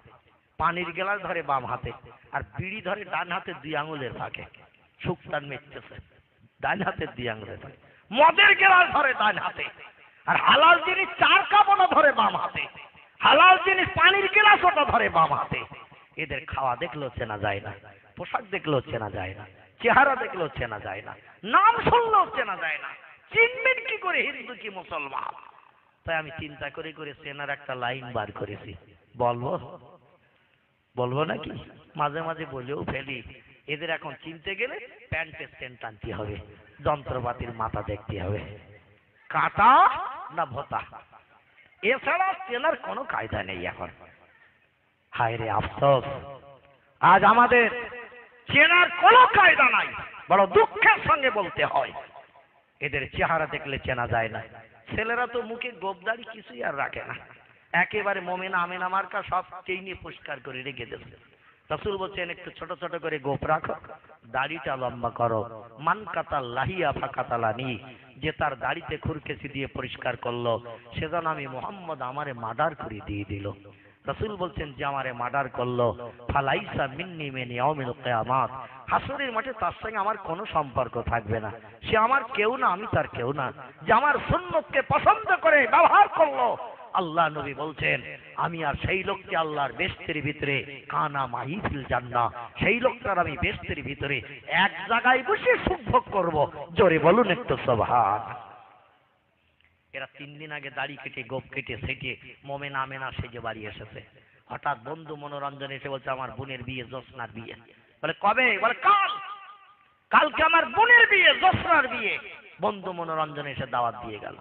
পানির গ্লাস ধরে বাম হাতে, আর বিড়ি ধরে ডান হাতে 2 আঙুলের ফাঁকে, শুকতান মেটতেছে ডান হাতের 2 আঙুলের ফাঁকে, মদের গ্লাস ধরে ডান হাতে, আর হালাল জিনিস 4 কাপড় ধরে বাম হাতে, হালাল জিনিস পানির গ্লাস ওটা ধরে বাম হাতে। এদের খাওয়া দেখলেও চেনা যায় না, পোশাক দেখলেও চেনা যায় না, চেহারা দেখলেও চেনা যায় না, নাম শুনলেও চেনা যায় না। চিনবেন কি করে হিন্দু কি মুসলমান? তাই আমি চিন্তা করে করে চেনার একটা লাইন বার করেছি। বলবো বলবো নাকি? মাঝে মাঝে বলেও ফেলি। এদের এখন চিনতে গেলে প্যান্টের চেন টানতে হবে, যন্ত্রপাতির মাথা দেখতে হবে, কাটা না ভোতা, এছাড়া চেনার কোনো কায়দা নেই এখন। হায় রে আফসোস, আজ আমাদের চেনার কোনো কায়দা নাই। বড় দুঃখের সঙ্গে বলতে হয়, এদের চেহারা দেখলে চেনা যায় না। ছেলেরা তো মুখে গোবদাড়ি কিছুই আর রাখে না, একেবারে মোমেনা আমেনা মার্কা সব চেইনে পরিষ্কার করে রেখে দিয়েছে। রাসূল বলছেন একটু ছোট ছোট করে গোপ রাখো, দাড়িটা লম্বা করো। মান কাতাল লাহিয়া ফাকাতালানি, যে তার দাড়িতে খুরকেসি দিয়ে পরিষ্কার করলো সে যেন আমি মুহাম্মদ আমারে মার্ডার করে দিয়ে দিল। রাসূল বলছেন যে আমারে মার্ডার করলো ফালাইসা মিন্নি মিন ইয়াউমিল কিয়ামাত, হাসরের মাঠে তার সঙ্গে আমার কোনো সম্পর্ক থাকবে না, সে আমার কেউ না, আমি তার কেউ না। যে আমার সুন্নতকে পছন্দ করে ব্যবহার করলো, আল্লাহ নবী বলছেন আমি আর সেই লোককে আল্লাহর বেহেশতের ভিতরে কানা মাহি ফিল জান্নাহ, সেই লোকটার আমি বেহেশতের ভিতরে এক জায়গায় বসে সুখ ভোগ করব। জোরে বলুন একটু সুবহান। এরা 3 দিন আগে দাড়ি কেটে গোপ কেটে সেটে মোমেনা আমেনা সেজে বাড়ি এসেছে। হঠাৎ বন্ধু মনোরঞ্জন এসে বলছে আমার বোনের বিয়ে, জোসনার বিয়ে। বলে কবে? বলে কাল, কালকে আমার বোনের বিয়ে, জোসনার বিয়ে। বন্ধু মনোরঞ্জন এসে দাওয়াত দিয়ে গেল।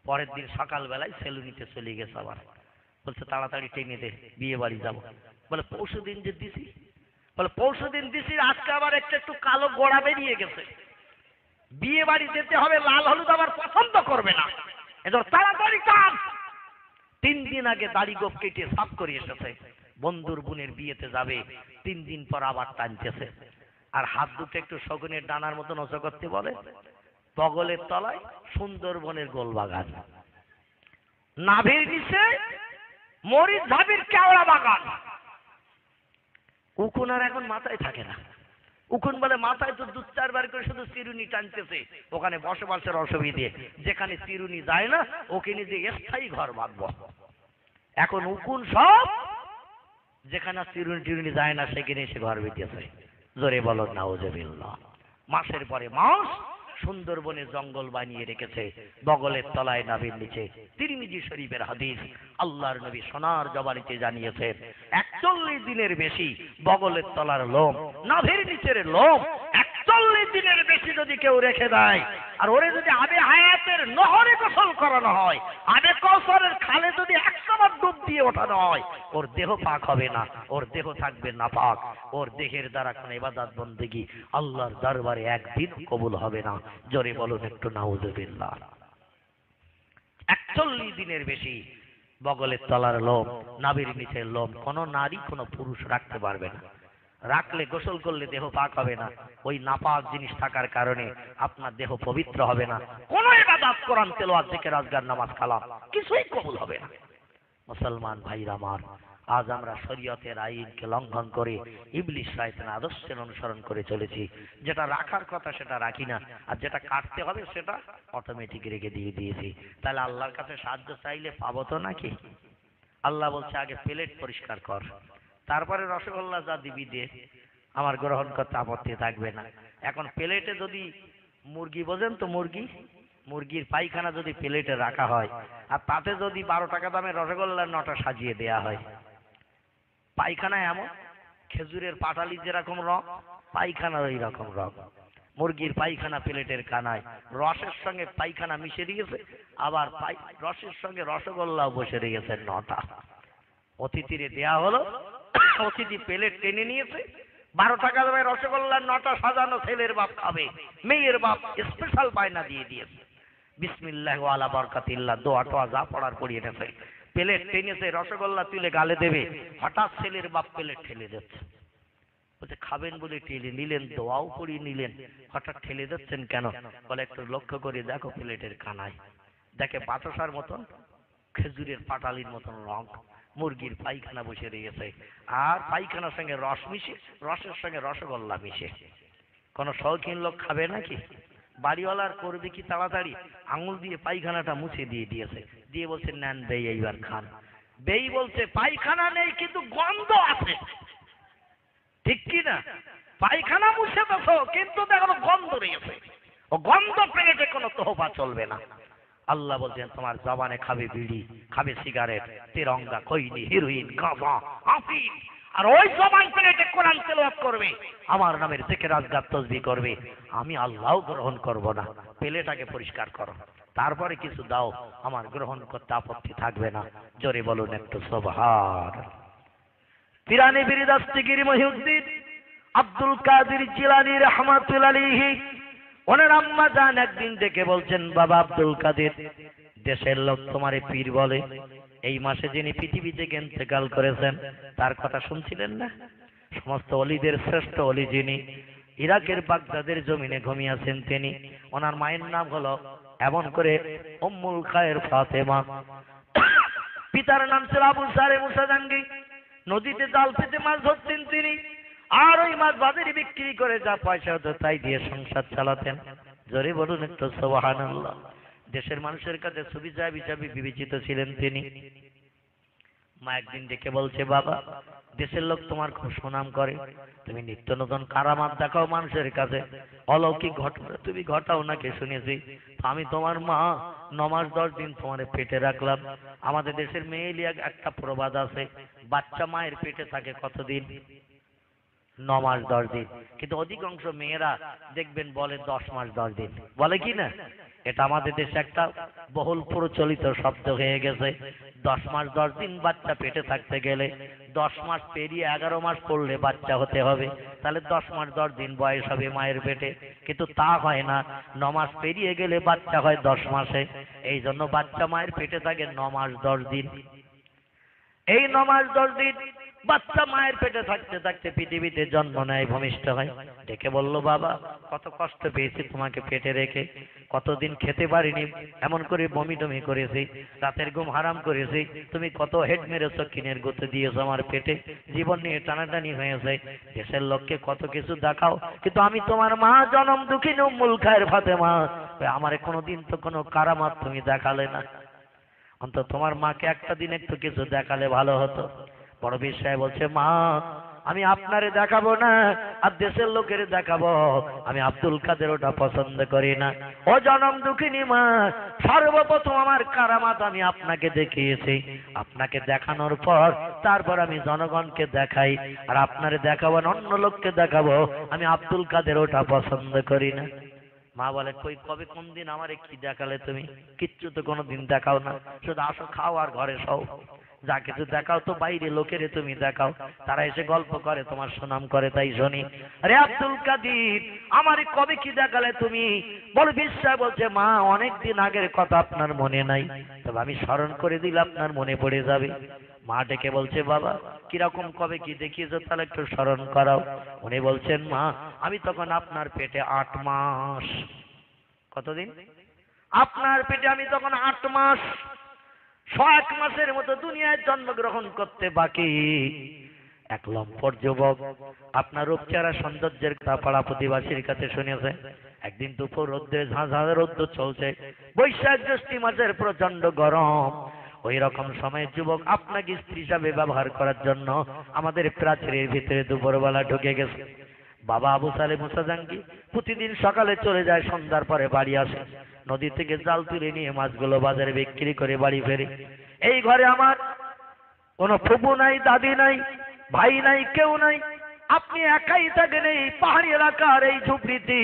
পরের দিন সকালবেলায় সেলুনিতে চলে গেছে। আবার বলছে তাড়াতাড়ি টেনে দে, বিয়ে বাড়ি যাবো। বলে পরশু দিন যে দিছি। বলে পরশু দিন দিছি, আজকে আবার একটু কালো গোড়া বেরিয়ে গেছে, বিয়ে বাড়ি যেতে হবে, লাল হলুদ আবার পছন্দ করবে না, এদের তাড়াতাড়ি কাজ। 3 দিন আগে দাড়ি গোপ কেটে সাফ করে এসেছে, বন্ধুর বোনের বিয়েতে যাবে। 3 দিন পর আবার টানতেছে, আর হাত দুটো একটু শগুনের ডানার মতো নজর করতে বলে। বগলের তলায় সুন্দরবনের গোলবাগান, নাভির নিচে মরিচ ধাবির কেওড়া বাগান। উকুন আর এখন মাথায় থাকে না। উকুন বলে মাথায় তো 2-4 বার করে শুধু চিরুনি টানতেছে, ওখানে বসবাসের অসুবিধে, যেখানে চিরুনি যায় না ওখানে যে স্থায়ী ঘর বাঁধবো। এখন উকুন সব যেখানে চিরুনি টিরুনি যায় না সেখানে এসে ঘর বেঁধেছে। জোরে বলো নাউজুবিল্লাহ। মাসের পরে মাস সুন্দরবনে জঙ্গল বানিয়ে রেখেছে, বগলের তলায় নাভির নিচে। তিরমিজি শরীফের হাদিস, আল্লাহর নবী সোনার জবানিতে জানিয়েছেন 41 দিনের বেশি বগলের তলার লোম, নাভির নিচের লোম 41 দিনের বেশি যদি কেউ রেখে দেয়, আর ওরে যদি আবে হায়াতের নহরে গোসল করানো হয়, আবে কওসারের খালে যদি 100 বার ডুব দিয়ে ওঠানো হয়, ওর দেহ পাক হবে না, ওর দেহ থাকবে নাপাক। ওর দেহের দ্বারা কোনো ইবাদত বন্দেগী আল্লাহর দরবারে একদিন কবুল হবে না। জোরে বলুন একটু নাউজুবিল্লাহ। 41 দিনের বেশি বগলের তলার লোম, নাভির নিচের লোম কোন নারী কোন পুরুষ রাখতে পারবে না। রাখলে গোসল করলে দেহ পাক হবে না, ওই নাপাক জিনিস থাকার কারণে আপনার দেহ পবিত্র হবে না। কোন ইবাদত, কোরআন তেলাওয়াত, জিকির, আজকার, নামাজ, কালাম কিছুই কবুল হবে না। মুসলমান ভাইরা আমার, আজ আমরা শরীয়তের আইনকে লঙ্ঘন করে ইবলিশ শয়তানের আদর্শের অনুসরণ করে চলেছি। যেটা রাখার কথা সেটা রাখি না, আর যেটা কাটতে হবে সেটা অটোমেটিক রেখে দিয়ে দিয়েছি। তাহলে আল্লাহর কাছে সাহায্য চাইলে পাবো তো নাকি? আল্লাহ বলছে আগে প্লেট পরিষ্কার কর, তারপরে রসগোল্লা যা দিবি দে, আমার গ্রহণ করতে আপত্তি থাকবে না। এখন প্লেটে যদি মুরগি, বোঝেন তো মুরগি, মুরগির পায়খানা যদি প্লেটে রাখা হয়, আর তাতে যদি 12 টাকা দামের রসগোল্লার নটা সাজিয়ে দেয়া হয়, পায়খানা এমন খেজুরের পাটালি যেরকম রং, পায়খানার ওই রকম রং। মুরগির পায়খানা প্লেটের কানায়, রসের সঙ্গে পায়খানা মিশে গিয়েছে, আবার রসের সঙ্গে রসগোল্লাও বসে গেছে 9টা। অতিথিরে দেয়া হলো, অতিথি প্লেট টেনে নিয়েছে, 12 টাকা দামের রসগোল্লার 9টা সাজানো, ছেলের বাপ খাবে, মেয়ের বাপ স্পেশাল বায়না দিয়ে দিয়েছে। বিসমিল্লাহ ওয়ালা বরকাতিল্লাহ, দোয়া টোয়া যা পড়ার পড়িয়ে নেছে, প্লেট টেনেছে, রসগোল্লা তুলে গালে দেবে, হঠাৎ ছেলের বাপ প্লেট ঠেলে দিচ্ছে। বলছে খাবেন বলে ঠেলে নিলেন, দোয়াও পড়িয়ে নিলেন, হঠাৎ ঠেলে দিচ্ছেন কেন? বলে একটু লক্ষ্য করে দেখো প্লেটের কানায়, দেখে বাতাসার মতন খেজুরের পাটালির মতন রং, মুরগির পায়খানা বসে রয়েছে, আর পায়খানার সঙ্গে রস মিশে, রসের সঙ্গে রসগোল্লা মিশে। কোন শৌখিন লোক খাবে নাকি? বাড়িওয়ালার করবে কি তাড়াতাড়ি আঙুল দিয়ে পায়খানাটা মুছে দিয়ে দিয়েছে, দিয়ে বলছে নেন বেই এইবার খান। বেই বলছে পায়খানা নেই কিন্তু গন্ধ আছে, ঠিক কি না? পায়খানা মুছে দেছো কিন্তু দেখো গন্ধ রয়েছে, ও গন্ধ প্লেটে কোনো তোহফা চলবে না। আল্লাহ বলছেন তোমার জবানে খাবে বিড়ি, খাবে সিগারেট, তিরঙ্গা, খৈনি, হিরোইন, গাঁজা, আফিম, আর ওই জবান প্লেটে কোরআন তেলাওয়াত করবে, আমার নামের জিকির আজকার তাসবিহ করবে, আমি আল্লাহও গ্রহণ করব না। প্লেটটাকে পরিষ্কার করো, তারপরে কিছু দাও, আমার গ্রহণ করতে আপত্তি থাকবে না। জোরে বলুন একটু সুবহান। পিরানি বিরিদাস্তিগিরি মহিউদ্দিন আব্দুল কাদের জিলানী রাহমাতুল্লাহি আলাইহি, ওনার আম্মা জান একদিন ডেকে বলছেন, বাবা আব্দুল কাদের, দেশের লোক তোমারে পীর বলে, এই মাসে যিনি পৃথিবী থেকে ইন্তেকাল করেছেন তার কথা শুনছিলেন না? সমস্ত অলিদের শ্রেষ্ঠ অলি যিনি, ইরাকের বাগদাদের জমিনে ঘুমিয়েছেন তিনি, ওনার মায়ের নাম হলো এমন করে উম্মুল খায়ের ফাতেমা, পিতার নাম ছিল আবু সারে মুসা জাঙ্গি। নদীতে জাল পেতে মাছ ধরতেন তিনি, আর ওই মাছ বাজারে বিক্রি করে যা পয়সা হতো তাই দিয়ে সংসার চালাতেন। জোরে বলুন একটু সুবহানাল্লাহ। দেশের মানুষের কাছে সুবিচার হিসাবে বিবেচিত ছিলেন তিনি। মা একদিন ডেকে বলছে, বাবা দেশের লোক তোমার খুব সুনাম করে, তুমি নিত্য নতুন কারামাত দেখাও মানুষের কাছে, অলৌকিক ঘটনা তুমি ঘটাও নাকি শুনেছি। আমি তোমার মা নমাজ 10 দিন তোমার পেটে রাখলাম। আমাদের দেশের মেয়েলিয়া একটা প্রবাদ আছে, বাচ্চা মায়ের পেটে থাকে কতদিন? 9 মাস 10 দিন। কিন্তু অধিকাংশ মেয়েরা দেখবেন বলে 10 মাস 10 দিন, বলে কি না? এটা আমাদের দেশে একটা বহুল প্রচলিত শব্দ হয়ে গেছে। 10 মাস 10 দিন বাচ্চা পেটে থাকতে গেলে 10 মাস পেরিয়ে 11 মাস পড়লে বাচ্চা হতে হবে, তাহলে 10 মাস 10 দিন বয়স হবে মায়ের পেটে। কিন্তু তা হয় না, 9 মাস পেরিয়ে গেলে বাচ্চা হয় 10 মাসে। এই জন্য বাচ্চা মায়ের পেটে থাকে 9 মাস 10 দিন। এই 9 মাস 10 দিন বাচ্চা মায়ের পেটে থাকতে থাকতে পৃথিবীতে জন্ম নেয়, ভূমিষ্ঠ হয়। ডেকে বলল, বাবা কত কষ্ট পেয়েছি তোমাকে পেটে রেখে, কতদিন খেতে পারিনি, এমন করে বমি টমি করেছি, রাতের ঘুম হারাম করেছি, তুমি কত হেড মেরেছো, কিনের গুতে দিয়েছো আমার পেটে, জীবন নিয়ে টানাটানি হয়েছে, দেশের লোককে কত কিছু দেখাও, কিন্তু আমি তোমার মা জনম দুঃখিনী উম্মুল খায়ের ফাতেমা, আমারে কোনোদিন তো কোনো কারামাত তুমি দেখালে না। অন্তত তোমার মাকে একটা দিন একটু কিছু দেখালে ভালো হতো। বড় পীর সাহেব বলছে, মা আমি আপনারে দেখাবো না, আর দেশের লোকের দেখাবো, আমি আব্দুল কাদের ওটা পছন্দ করি না। ও জনম দুঃখিনী মা, সর্বপ্রথম আমার কারামাত আমি আপনাকে দেখিয়েছি, আপনাকে দেখানোর পর তারপর আমি জনগণকে দেখাই, আর আপনারে দেখাবো না অন্য লোককে দেখাবো, আমি আব্দুল কাদের ওটা পছন্দ করি না। মা বলে, কই কবে কোন দিন আমারে কি দেখালে তুমি? কিচ্ছু তো কোনোদিন দেখাও না, শুধু আসো খাও আর ঘরে সও, যা কিছু দেখাও তো বাইরে লোকেরে তুমি দেখাও, তারা এসে গল্প করে তোমার সুনাম করে তাই শুনি। আরে আব্দুল কাদের আমারে কবে কি দেখালে তুমি? বলে বিশ্বাস বলছে, মা অনেক দিন আগের কথা আপনার মনে নাই, তবে আমি স্মরণ করে দিলে আপনার মনে পড়ে যাবে। মা ডেকে বলছে, বাবা কিরকম কবে কি দেখিয়েছো তাহলে একটু স্মরণ করাও। উনি বলছেন, মা আমি তখন আপনার পেটে 8 মাস। কতদিন? আপনার পেটে আমি তখন 8 মাস। 1 মাসের মতো দুনিয়ায় জন্মগ্রহণ করতে বাকি। এক লম্পট যুবক আপনার রূপচারা সৌন্দর্যের কথা পাড়া প্রতিবাসীর কাছে শুনেছে। একদিন দুপুর রোদ্রে ঝাঁঝা রোদ্র চলছে, বৈশাখ জ্যৈষ্ঠ মাসের প্রচন্ড গরম। ওই রকম সময় যুবক আপনাকে স্ত্রী হিসাবে ব্যবহার করার জন্য আমাদের প্রাচীরের ভিতরে দুপুরবেলা ঢুকে গেছে। বাবা আবু সালে মুসা জাঙ্গি প্রতিদিন সকালে চলে যায়, সন্ধ্যার পরে বাড়ি আসে, নদী থেকে জাল তুলে নিয়ে মাছগুলো বাজারে বিক্রি করে বাড়ি ফেরে। এই ঘরে আমার কোনো ফুফু নাই, দাদি নাই, ভাই নাই, কেউ নাই, আপনি একাই থাকেন এই পাহাড়ি এলাকার এই ঝুপড়িতে।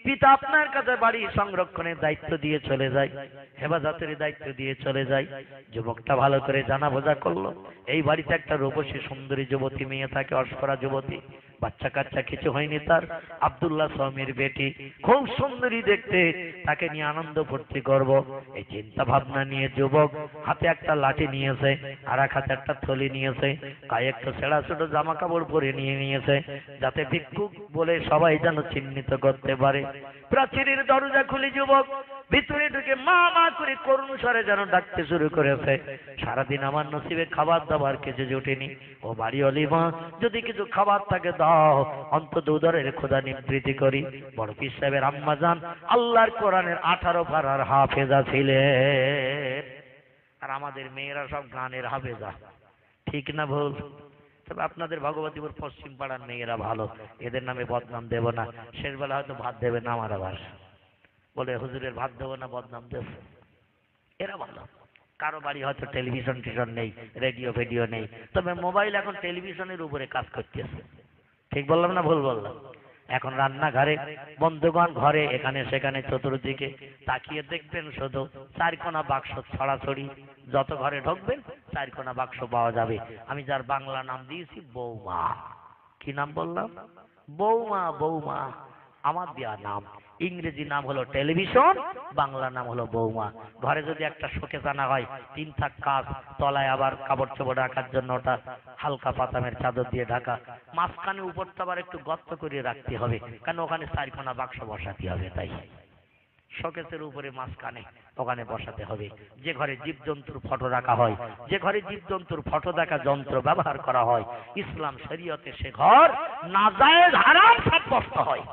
পিতা আপনার কাছে বাড়ি সংরক্ষণের দায়িত্ব দিয়ে চলে যায়, হেফাজতের দায়িত্ব দিয়ে চলে যায়। যুবকটা ভালো করে জানা বোঝা করলো, এই বাড়িতে একটা রূপসী সুন্দরী যুবতী মেয়ে থাকে, অস্পরা যুবতী, বাচ্চা কাচ্চা কিছু হয়নি তার, আব্দুল্লাহ স্বামীর বেটি, খুব সুন্দরী দেখতে, তাকে নিয়ে আনন্দ ফুর্তি করব, এই চিন্তা ভাবনা নিয়ে যুবক হাতে একটা লাঠি নিয়েছে, আর এক হাতে একটা থলি নিয়েছে, গায়ে একটা ছেঁড়া ছোট জামা কাপড় পরে নিয়েছে, যাতে ভিক্ষুক বলে সবাই যেন চিহ্নিত করতে পারে। প্রাচীরের দরজা খুলে যুবক ভিতরে ঢুকে মা মা করে করুণ স্বরে যেন ডাকতে শুরু করেছে। সারাদিন আমার নসিবে খাবার দাবার কিছু জুটেনি, ও বাড়ি অলিমা যদি কিছু খাবার থাকে দাও, অন্তত উদরের ক্ষুধা নিবৃত্তি করি। বড় পীর সাহেবের আম্মা জান আল্লাহর কোরআনের 18 পারার হাফেজা ছিলেন, আর আমাদের মেয়েরা সব গানের হাফেজা। ঠিক না ভুল? তবে আপনাদের ভগবতীপুর পশ্চিম পাড়ার মেয়েরা ভালো, এদের নামে বদনাম দেব না। শেষবেলা হয়তো ভাত দেবে না আমার, আবার বলে হুজুরের ভাত দেবো না, বদনাম দেব। এরা ভালো। কারো বাড়ি হয়তো টেলিভিশন টিশন নেই, রেডিও ফেডিও নেই, তবে মোবাইল এখন টেলিভিশনের উপরে কাজ করতেছে। ঠিক বললাম না ভুল বললাম? এখন রান্নাঘরে বন্ধুগণ, ঘরে এখানে সেখানে চতুর্দিকে তাকিয়ে দেখবেন শুধু চারকোনা বাক্স ছড়াছড়ি। যত ঘরে ঢুকবেন চারকোনা বাক্স পাওয়া যাবে। আমি যার বাংলা নাম দিয়েছি বৌমা। কি নাম বললাম? বৌমা। বৌমা আমার দেওয়া নাম। ইংরেজি নাম হলো টেলিভিশন, বাংলা নাম হলো বৌমা। ঘরে যদি একটা শোকেস আনা হয়, 3 থাক কাজ, তলায় আবার কাপড় চোপড় রাখার জন্য ওটা হালকা পাতামের চাদর দিয়ে ঢাকা, মাঝখানে উপরটা আবার একটু গর্ত করে রাখতে হবে, কারণ ওখানে চারকোনা বাক্স বসাতে হবে। তাই শোকেসের উপরে মাঝখানে ওখানে বসাতে হবে। যে ঘরে জীবজন্তুর ফটো রাখা হয়, যে ঘরে জীবজন্তুর ফটো দেখা যন্ত্র ব্যবহার করা হয়, ইসলাম শরীয়তে সে ঘর নাজায়েজ হারাম সাব্যস্ত হয়।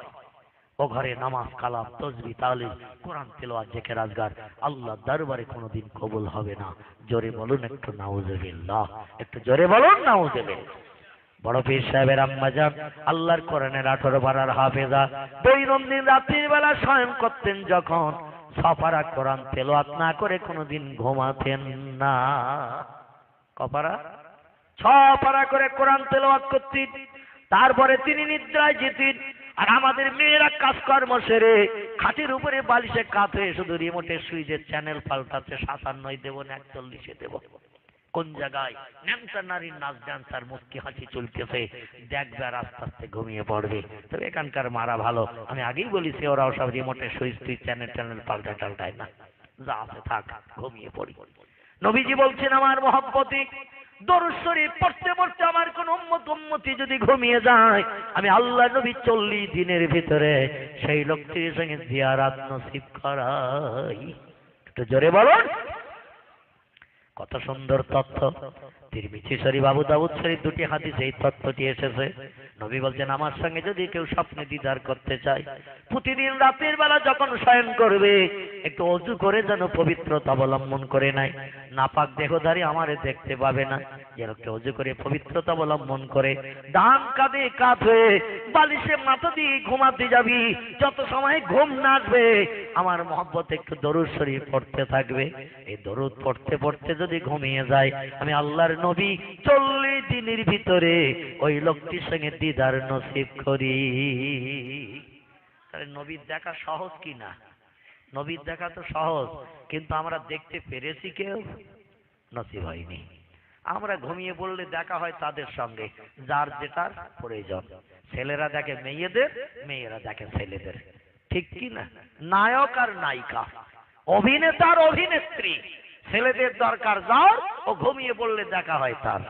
ও ঘরে নামাজ কালাম তসবিহ তাহলিল কোরআন তেলাওয়াত জিকির আজগার আল্লাহ দরবারে কোনোদিন কবুল হবে না। জোরে বলুন একটু নাউজুবিল্লাহ, একটু জোরে বলুন নাউজুবিল্লাহ। বড় পীর সাহেবের আম্মাজান আল্লাহর কোরআনের 18 পারার হাফেজা, দৈনন্দিন রাত্রির বেলা শয়ন করতেন যখন, সপারা কোরআন তেলাওয়াত না করে কোনোদিন ঘুমাতেন না। কপারা 6 পারা করে কোরআন তেলাওয়াত করতেন, তারপরে তিনি নিদ্রায় যেতেন। আর আমাদের মেয়েরা কাজকর্ম সেরে খাটের উপরে বালিশে কাত হয়ে শুধু রিমোটের সুইচের চ্যানেল পাল্টাচ্ছে। 57 দেব না 41 দেব। কোন জায়গায় ন্যাংটা নারীর নাচ ডান্স আর মুক্তি হাসি চলতেছে, দেখবে আর আস্তে আস্তে ঘুমিয়ে পড়বে। তবে এখানকার মারা ভালো, আমি আগেই বলেছি ওরাও সব রিমোটের সুইচ টুইচ চ্যানেল পাল্টায় না, যা আছে থাক, ঘুমিয়ে পড়ি। নবীজি বলছেন আমার মহব্বতে দরুদ শরীফ পড়তে পড়তে আমার কোন উম্মতি যদি ঘুমিয়ে যায়, আমি আল্লাহ নবী 40 দিনের ভিতরে সেই লোকটির সঙ্গে জিয়ারাত নসিব করাই। একটু জোরে বলুন। কত সুন্দর তথ্য! তিরমিজি শরীফ, আবু দাউদ শরীফ দুটি হাদিসে এই তথ্যটি এসেছে। নবী বলছেন আমার সঙ্গে যদি কেউ স্বপ্নে দিদার করতে চায়, প্রতিদিন রাতের বেলা যখন শয়ন করবে একটু ওযু করে যেন পবিত্রতা অবলম্বন করে নেয়। নাপাক দেহধারী আমারে দেখতে পাবে না। যে লোকটা ওযু করে পবিত্রতা অবলম্বন করে ডান কাঁধে কাত হয়ে বালিশে মাথা দিয়ে ঘুমাতে যাবি, যত সময় ঘুম না আসবে আমার মহব্বত একটু দরুদ শরীফ পড়তে থাকবে। এই দরুদ পড়তে পড়তে যদি ঘুমিয়ে যায়, আমি আল্লাহর নবী 40 দিনের ভিতরে ওই লোকটির সঙ্গে দিদার নসিব করি। তাহলে নবীর দেখা সহজ কি না? নবীর দেখা তো সহজ, কিন্তু আমরা দেখতে পেরেছি কেউ? নসিব হয়নি। আমরা ঘুমিয়ে পড়লে দেখা হয় তাদের সঙ্গে যার যেটার প্রয়োজন। ছেলেরা দেখে মেয়েদের, মেয়েরা দেখে ছেলেদের, ঠিক কি না? নায়ক আর নায়িকা, অভিনেতা আর অভিনেত্রী, ছেলেদের দরকার যার, ও ঘুমিয়ে পড়লে দেখা হয় তার।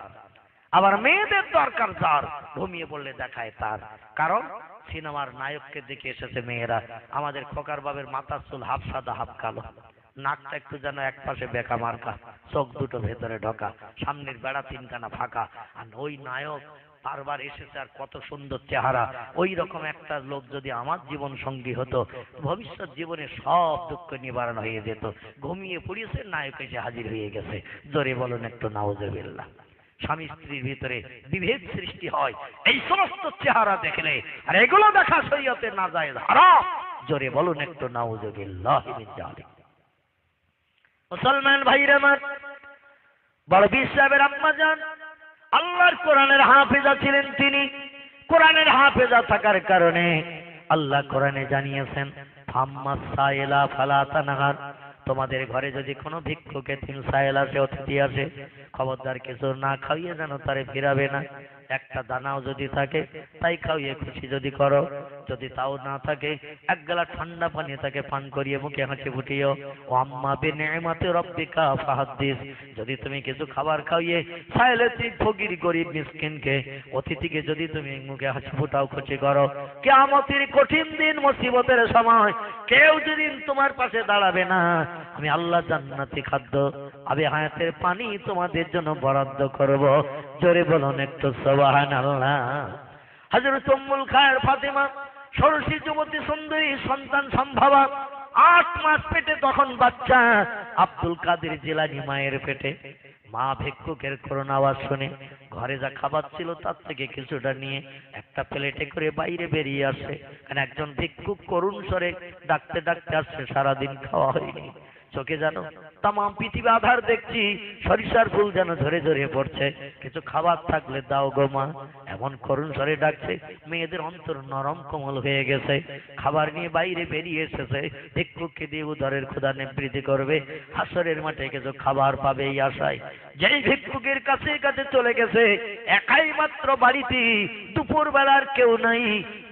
আবার মেয়েদের দরকার যার, ঘুমিয়ে পড়লে দেখায় তার। কারণ সিনেমার নায়ককে দেখে এসেছে মেয়েরা। আমাদের খোকার বাবের মাথার চুল হাফ সাদা হাফ কালো, নাকটা একটু যেন এক পাশে বেঁকা মার্কা, চোখ দুটো ভেতরে ঢোকা, সামনের বেড়া 3খানা ফাঁকা। আর ওই নায়ক বারবার এসেছে, আর কত সুন্দর চেহারা। ওই রকম একটা লোক যদি আমার জীবন সঙ্গী হতো, ভবিষ্যৎ জীবনে সব দুঃখ নিবারণ হয়ে যেত। ঘুমিয়ে পড়িয়েছে, নায়ক এসে হাজির হয়ে গেছে। জোরে বলুন একটু নাউজুবিল্লাহ। স্বামী স্ত্রীর ভিতরে বিভেদ সৃষ্টি হয় এই সমস্ত চেহারা দেখলে, আর এগুলো দেখা শরীয়তে নাজায়েজ হারাম। জোরে বলুন একটু নাউজুবিল্লাহ মিন যালিক। মুসলমান ভাইরা আমার, বড় পীর সাহেবের আম্মা জান আল্লাহর কোরআনের হাফেজা ছিলেন। তিনি কোরআনের হাফেজা থাকার কারণে আল্লাহ কোরআনে জানিয়েছেন, ফাম্মাস সাইলা ফালা তানহার, তোমাদের ঘরে যদি কোনো ভিক্ষুকে তিনসাইল আসে, অতিথি আসে, খবরদার কিছু না খাইয়ে যেন তারে ফিরাবে না। একটা দানাও যদি থাকে তাই খাইয়ে খুশি যদি করো, যদি তাও না থাকে 1 গ্লাস ঠান্ডা পানি তাকে পান করিয়ে মুখে হাসি ফুটিও। ও আম্মা বিনিআমাতি রাব্বিকা ফাহাদ্দিস, যদি তুমি কিছু খাবার খাইয়ে সাইলেতি ফকির গরিব মিসকিনকে, অতিথিকে যদি তুমি মুখে হাসি ফুটাও, খুশি করো, কিয়ামতের কঠিন দিন মুসিবতের সময় কেউ যদি তোমার পাশে দাঁড়াবে না, আমি আল্লাহ জান্নাতি খাদ্য আবে হায়াতের পানি তোমাদের জন্য বরাদ্দ করব। জোরে বলুন একটু সুবহানাল্লাহ। হযরত উম্মুল খায়ের ফাতেমা ষোড়শী যুবতী সুন্দরী সন্তান সম্ভবা, 8 মাস পেটে তখন বাচ্চা। আব্দুল কাদের জিলানী মায়ের পেটে। মা ভিক্ষুকের করুণ আওয়াজ শুনে ঘরে যা খাবার ছিল তার থেকে কিছুটা নিয়ে একটা প্লেটে করে বাইরে বেরিয়ে আসে। কারণ একজন ভিক্ষুক করুণ স্বরে ডাকতে ডাকতে আসছে, সারাদিন খাওয়া হয়নি। চোখে জানো তাম পৃথিবী আধার দেখছি, সরিষার ফুল যেন ঝরে ঝরে পড়ছে, কিছু খাবার থাকলে দাও গো মা। এমন করুণ স্বরে ডাকছে, মেয়েদের অন্তর নরম কোমল হয়ে গেছে। খাবার নিয়ে বাইরে বেরিয়ে এসেছে, ভিক্ষুককে দিয়ে উদরের ক্ষুধা নিবৃত্তি করবে, হাসরের মাঠে কিছু খাবার পাবে এই আশায়। যেই ভিক্ষুকের কাছে কাছে চলে গেছে, একাই মাত্র বাড়িতে, দুপুর বেলার কেউ নাই,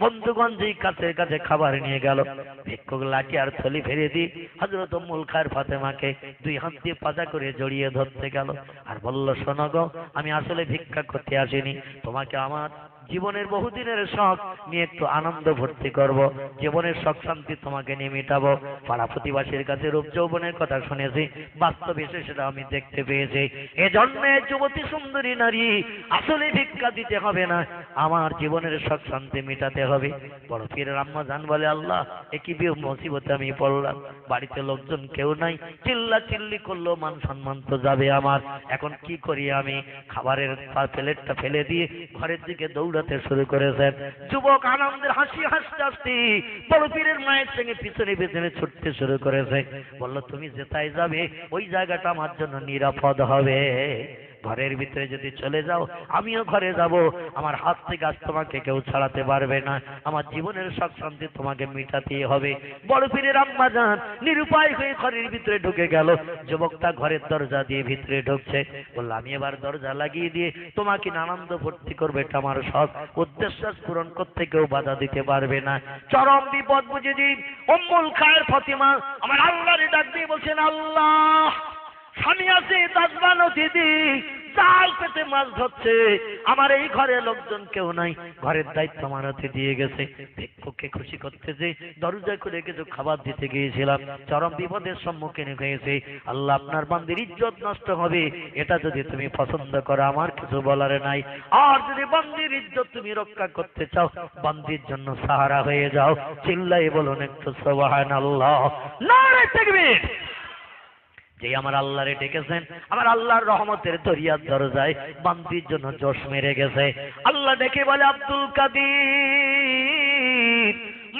বন্ধুগণ যেই কাছে কাছে খাবার নিয়ে গেল, ভিক্ষুক লাঠি আর থলি ফেলে দিয়ে হযরত উম্মুল খায়ের ফাতেমাকে দুই হাত দিয়ে পাজা করে জড়িয়ে ধরতে গেল আর বলল, শোনো গো, আমি আসলে ভিক্ষা করতে আসিনি, তোমাকে আমার জীবনের বহুদিনের শখ নিয়ে একটু আনন্দ ভর্তি করব, জীবনের শখ শান্তি তোমাকে নিয়ে মেটাবো। পাড়া প্রতিবাসীর কাছে রূপ যৌবনের কথা শুনেছি, বাস্তবে এসে সেটা আমি দেখতে পেয়েছি। এজন্য যুবতী সুন্দরী নারী, আসলে ভিক্ষা দিতে হবে না, আমার জীবনের শখ শান্তি মেটাতে হবে। বড় পীরের আম্মা জান বলে, আল্লাহ এ কি মুসিবতে আমি পড়লাম, বাড়িতে লোকজন কেউ নাই, চিল্লা চিল্লি করলো, মান সম্মান তো যাবে আমার, এখন কি করি আমি? খাবারের প্লেটটা ফেলে দিয়ে ঘরের দিকে দৌড়াতে শুরু করেছেন। যুবক আনন্দের হাসি হাসতে হাসতে বড় পীরের মায়ের সঙ্গে পিছনে পিছনে ছুটতে শুরু করেছে। বলল, তুমি যেটাই যাবে ওই জায়গাটা আমার জন্য নিরাপদ হবে, ঘরের ভিতরে যদি চলে যাও আমিও ঘরে যাব, আমার হাত থেকে আজ তোমাকে কেউ ছাড়াতে পারবে না, আমার জীবনের শখ শান্তি তোমাকে মিটাতেই হবে। বড় পীরের আম্মা জান নিরুপায় হয়ে ঘরের ভিতরে ঢুকে গেল। যুবকটা ঘরের দরজা দিয়ে ভিতরে ঢুকছে, বলল, আমি এবার দরজা লাগিয়ে দিয়ে তোমাকে আনন্দ ভর্তি করবে, এটা আমার শখ, উদ্দেশ্য পূরণ করতে কেউ বাধা দিতে পারবে না। চরম বিপদ বুঝে দিন উম্মুল খায়ের ফাতেমা আমার আল্লাহরে ডাক দিয়ে বলছেন, আল্লাহ স্বামী আছে তাজবা নদী, জাল পেতে মাছ ধরছে, আমার এই ঘরে লোকজন কেউ নাই, ঘরের দায়িত্ব আমার হাতে দিয়ে গেছে, ভিক্ষুককে খুশি করতে যে দরজা খুলে কিছু খাবার দিতে গিয়েছিলাম, চরম বিপদের সম্মুখীন হয়েছে। আল্লাহ আপনার বান্দির ইজ্জত নষ্ট হবে, এটা যদি তুমি পছন্দ করো আমার কিছু বলার নাই, আর যদি বান্দির ইজ্জত তুমি রক্ষা করতে চাও, বান্দির জন্য সাহারা হয়ে যাও। চিল্লাই বলুন একটু সুবহানাল্লাহ, নারে তাকবীর। যে আমার আল্লাহরে ডেকেছেন, আমার আল্লাহর রহমতের দরিয়ার দরজায় বান্দির জন্য জোশ মেরে গেছে। আল্লাহ ডেকে বলে, আব্দুল কাদির,